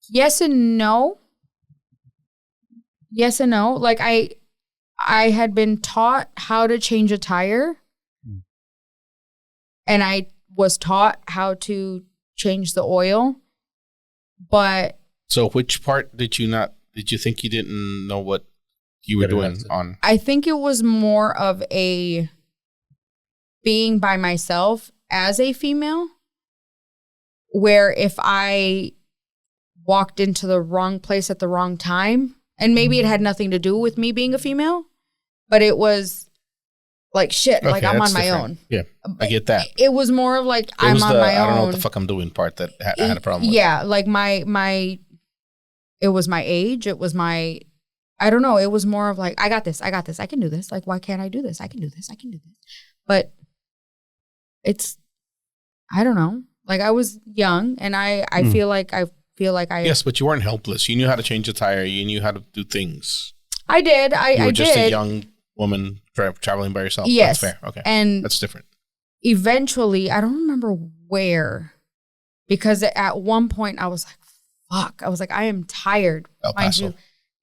Yes and no. Yes and no. Like I had been taught how to change a tire. And I was taught how to change the oil. But So which part did you think you didn't know what you were doing on? I think it was more of a being by myself as a female, where if I walked into the wrong place at the wrong time, and maybe it had nothing to do with me being a female, but it was like shit, like I'm that's on my different. own. Yeah, I get that. It was more of like It I'm was on the my own. I don't know what the fuck I'm doing part that I had a problem with. Yeah, like my it was my age, it was my I don't know, it was more of like I got this, I can do this. Like why can't I do this? I can do this. But it's I don't know. Like I was young and I feel like I Yes, but you weren't helpless. You knew how to change a tire. You knew how to do things. I did. You were I just did. a young woman traveling by yourself. Yes. That's fair. Okay. And That's different. eventually, I don't remember where, because at one point I was like, fuck. I was like, I am tired. El Mind Paso. you.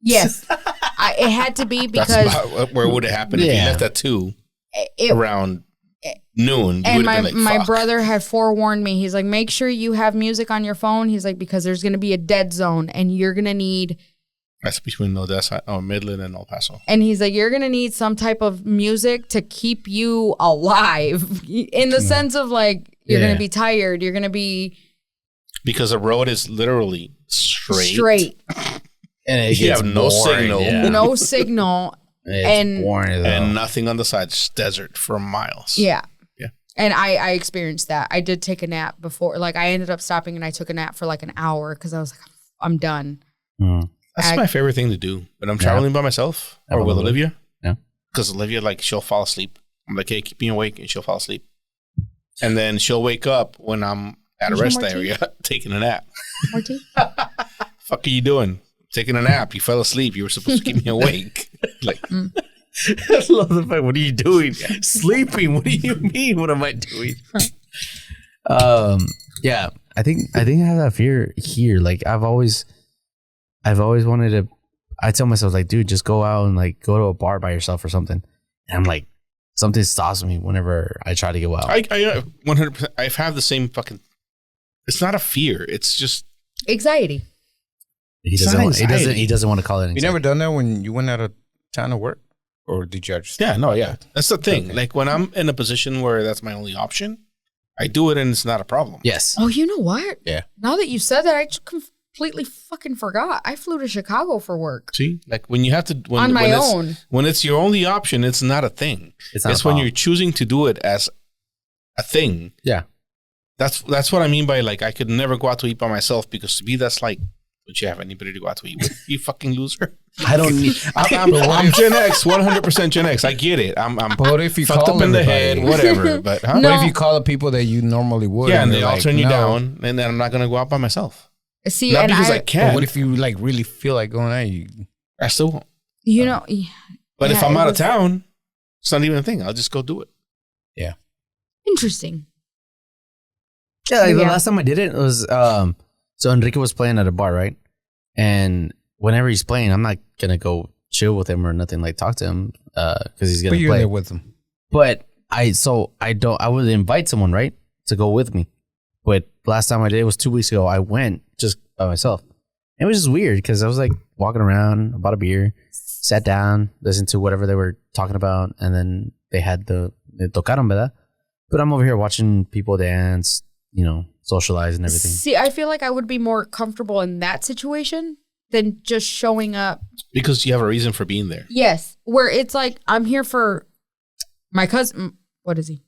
Yes. It had to be That's because about where would it happen if you Yeah. left at 2 it, around noon? You and would my, have been like, my fuck. brother had forewarned me. He's like, make sure you have music on your phone. He's like, because there's going to be a dead zone and you're going to need, That's between Odessa, Midland, and El Paso. and he's like, you're going to need some type of music to keep you alive in the sense of like, you're going Yeah. to be tired. You're going to be Because the road is literally straight. And it You gets have no boring, signal. Yeah. No signal. It's and- boring as hell. and nothing on the side. It's desert for miles. Yeah. Yeah. And I experienced that. I did take a nap before. Like, I ended up stopping and I took a nap for like an hour because I was like, I'm done. That's my favorite thing to do. When I'm traveling by myself or with Olivia. Yeah. Because Olivia, like, she'll fall asleep. I'm like, hey, keep me awake. And she'll fall asleep. And then she'll wake up when I'm at a rest area taking a nap. More tea? Fuck are you doing? Taking a nap. You fell asleep. You were supposed to keep me awake. Like, I love the fact. What are you doing? Sleeping. What do you mean? What am I doing? Yeah. I think I have that fear here. Like, I've always wanted to. I tell myself, like, dude, just go out and like go to a bar by yourself or something. And I'm like, something stops me whenever I try to go out. I 100%. I've had the same fucking. It's not a fear. It's just anxiety. He doesn't want to call it anxiety. You never done that when you went out of town to work? Or did you just... Yeah, no, yeah. That's the thing. Okay. Like, when I'm in a position where that's my only option, I do it and it's not a problem. Yes. Oh, you know what? Yeah. Now that you said that, I just completely fucking forgot. I flew to Chicago for work. See? Like, when you have to... on my own. When it's your only option, it's not a thing. It's when you're choosing to do it as a thing. Yeah. That's what I mean by, like, I could never go out to eat by myself because to me, that's like... Would you have anybody to go out to eat with? You fucking loser. I don't need. I'm Gen X, 100% Gen X. I get it. I'm but if you fucked call up in the head, whatever. But what if you call the people that you normally would? Yeah, and they all turn you down, and then I'm not gonna go out by myself. See, not because I can. But what if you like really feel like going out? I still won't. You know. But if I'm out of town, it's not even a thing. I'll just go do it. Yeah. Interesting. Yeah, like the last time I did it was so Enrique was playing at a bar, right? And whenever he's playing, I'm not gonna go chill with him or nothing, like talk to him, because he's gonna you're play there with him. But I would invite someone, right, to go with me. But last time I did it was 2 weeks ago. I went just by myself. It was just weird because I was like walking around, I bought a beer, sat down, listened to whatever they were talking about, and then they had the tocaron, ¿verdad? But I'm over here watching people dance, socialize and everything. See, I feel like I would be more comfortable in that situation than just showing up. Because you have a reason for being there. Yes. Where it's like, I'm here for my cousin. What is he?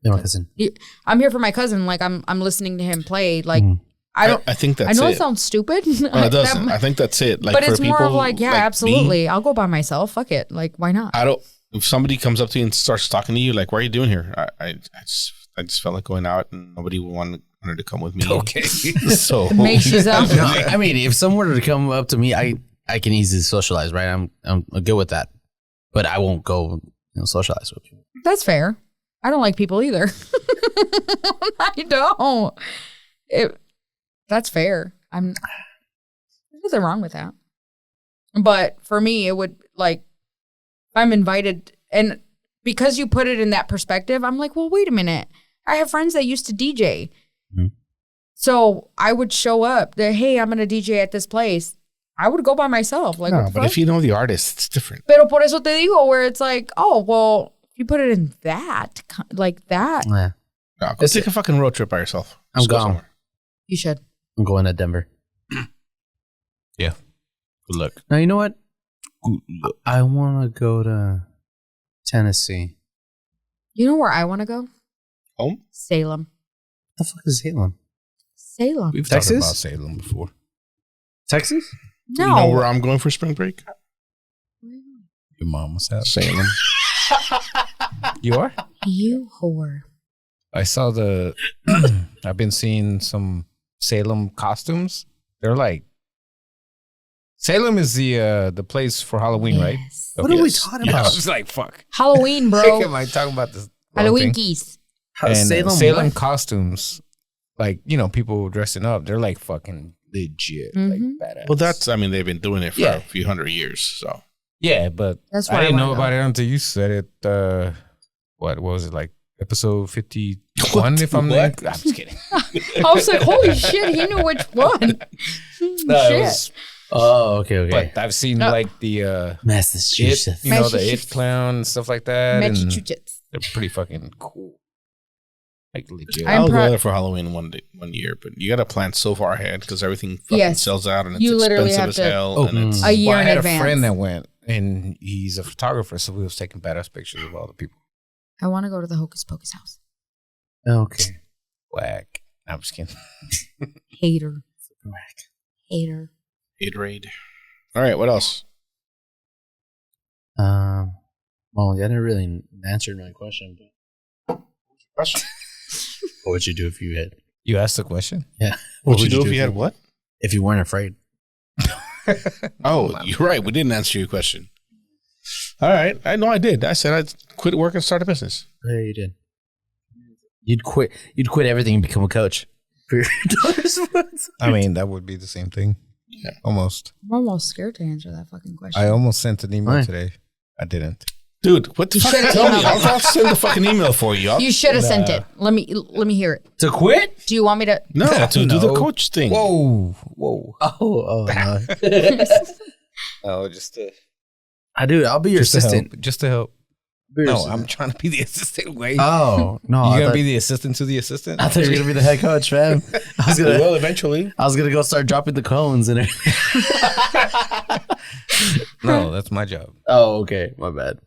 My cousin. I'm here for my cousin. Like, I'm listening to him play. Like, I think that's it. I know it sounds stupid. No, it doesn't. I think that's it. Like, but for it's more people of like, yeah, like absolutely. me, I'll go by myself. Fuck it. Like, why not? If somebody comes up to you and starts talking to you, like, what are you doing here? I just felt like going out and nobody wanted to come with me. Okay. So makes you sound. I mean, if someone were to come up to me, I can easily socialize, right? I'm good with that, but I won't go socialize with you. That's fair. I don't like people either. I don't. That's fair. There's nothing wrong with that. But for me, it would like if I'm invited, and because you put it in that perspective, I'm like, well, wait a minute. I have friends that used to DJ. Mm-hmm. So I would show up that, hey, I'm going to DJ at this place. I would go by myself. Like, no, but if you know the artist, it's different. Pero por eso te digo, where it's like, oh, well, if you put it in that, like that. Yeah. No, go take a fucking road trip by yourself. I'm going. You should. I'm going to Denver. Yeah. Good luck. Now, you know what? I want to go to Tennessee. You know where I want to go? Home? Salem. What the fuck is Salem? Salem. We've Texas? talked about Salem before. Texas? No. You know where I'm going for spring break? Your mama's house. Salem. You are? You whore. I saw I've been seeing some Salem costumes. They're like, Salem is the place for Halloween, right? What are we talking about? I was like, fuck. Halloween, bro. Am I talking about this? Halloween geese. And Salem what? costumes, like, people dressing up, they're like fucking legit, like badass. Well, they've been doing it for a few hundred years, so. Yeah, but that's I didn't know about it until you said it. What was it, like episode 51, if I'm not? I'm just kidding. I was like, holy shit, he knew which one. Shit. Okay. But I've seen like the Massachusetts. the It clown and stuff like that. Massachusetts. They're pretty fucking cool. Like legit. I'll go there for Halloween one year, but you got to plan so far ahead because everything fucking sells out and it's expensive as hell. And it's a year in advance. I had a friend that went, and he's a photographer, so we was taking badass pictures of all the people. I want to go to the Hocus Pocus house. Okay. Whack. I'm just kidding. Hater. Whack. Hater. Haterade. All right, what else? Well, you didn't really answer my question. But Question? what would you do if you had? You asked the question? Yeah. What would you do if you had what? If you weren't afraid. Oh, you're right. We didn't answer your question. All right. I know I did. I said I'd quit work and start a business. Yeah, you did. You'd quit everything and become a coach for your daughter's sports. I mean, that would be the same thing. Yeah. Almost. I'm almost scared to answer that fucking question. I almost sent an email Why? today. I didn't. Dude, what the fuck? should've Tell me. emailed I'll send the fucking email for you. You should have sent it. Let me hear it. To quit? Do you want me to? No, to do the No. coach thing. Whoa. Oh no. Oh, just to I'll be your assistant. Just to help. Be your No, assistant. I'm trying to be the assistant. Wait. Oh no! you I gonna thought, be the assistant to the assistant? I thought you were gonna be the head coach, man. I was We gonna. will eventually. I was gonna go start dropping the cones and everything. No, that's my job. Oh, okay. My bad.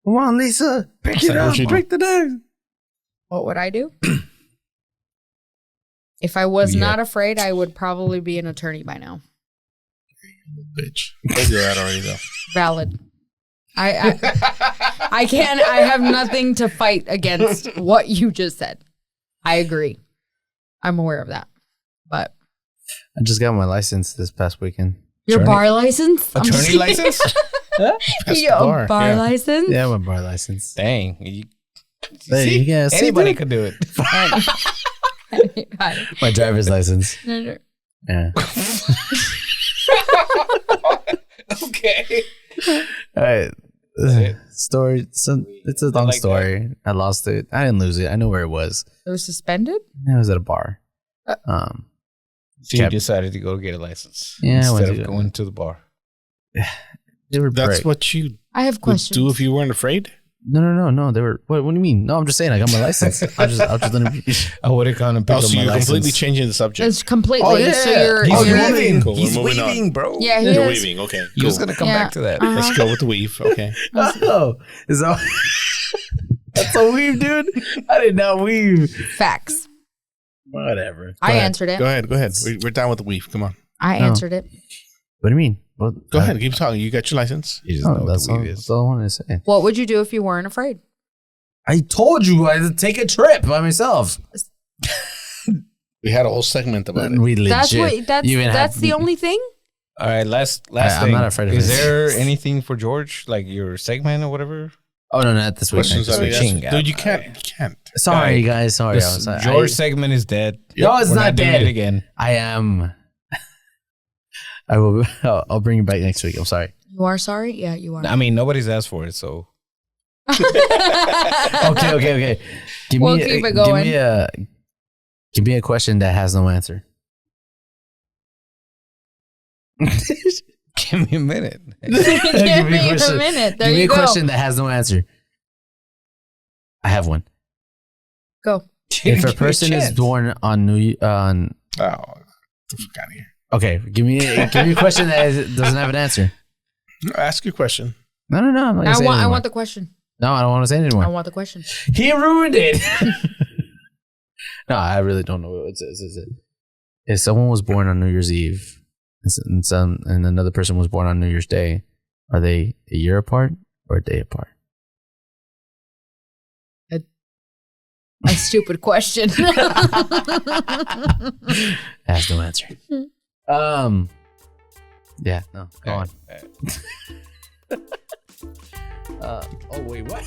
Come on, Lisa. Pick it What up. you do? Break the neck. What would I do? If I was Yeah. not afraid, I would probably be an attorney by now. Bitch. I do that already, though. Valid. I can't. I have nothing to fight against what you just said. I agree. I'm aware of that. But I just got my license this past weekend. your Attorney- bar license? I'm Attorney just- license? That's Your the bar, yeah. license? Yeah, my bar license. Dang. There you go. See, Anybody dude? could do it. My driver's license. No. Yeah. Okay. All right. Story. It's a long like story. I lost it. I didn't lose it. I know where it was. It was suspended? It was at a bar. So you decided to go get a license Yeah, I went instead to of go. going to the bar. They were That's bright. what you I have would questions. do if you weren't afraid? No. They were. What do you mean? No, I'm just saying. I got my license. I'll just let him. I would have gone and picked Oh, up so my you're completely license. changing the subject. It's completely. Oh, yeah. So you're. He's you're weaving. Cool, we're He's moving on. weaving, bro. Yeah, he You're is. weaving. Okay. He was cool. going to come Yeah. back to that. Uh-huh. Let's go with the weave. Okay. Oh, is that? That's a weave, dude. I did not weave. Facts. Whatever. I ahead. answered it. Go ahead. We're down with the weave. Come on. I No. answered it. What do you mean? Well, Go ahead. Keep talking. You got your license. You just know what That's the all, weave that's is. all I wanted to say. What would you do if you weren't afraid? I told you I had to take a trip by myself. We had a whole segment about it. We legit. That's what. That's you even that's have- the only thing. All right, last I'm thing. not afraid of Is it. there anything for George, like your segment or whatever? Oh no, not this week. Questions Next that week. we Ching, asked. Dude, you guy. can't. You can't. Sorry, guys. Sorry. I was, George segment is dead. No, it's We're not doing dead. it again. I am. I will. I'll bring you back next week. I'm sorry. You are sorry. Yeah, you are. I mean, nobody's asked for it, so Okay. Give We'll me. keep it going. Give me a question that has no answer. give me a minute. Give me a minute. There Give me you a go. question that has no answer. I have one. Go. If Give a me person is chance. born on on Oh, get the fuck out of here. okay, give me a question that doesn't have an answer. Ask your question. No. I'm not gonna say it I anymore. want the question. No, I don't want to say it anymore. I want the question. He ruined it. No, I really don't know what it says. Is it? If someone was born on New Year's Eve and another person was born on New Year's Day, are they a year apart or a day apart? A stupid question. Has no answer. Yeah, no. Go on. Oh wait, what?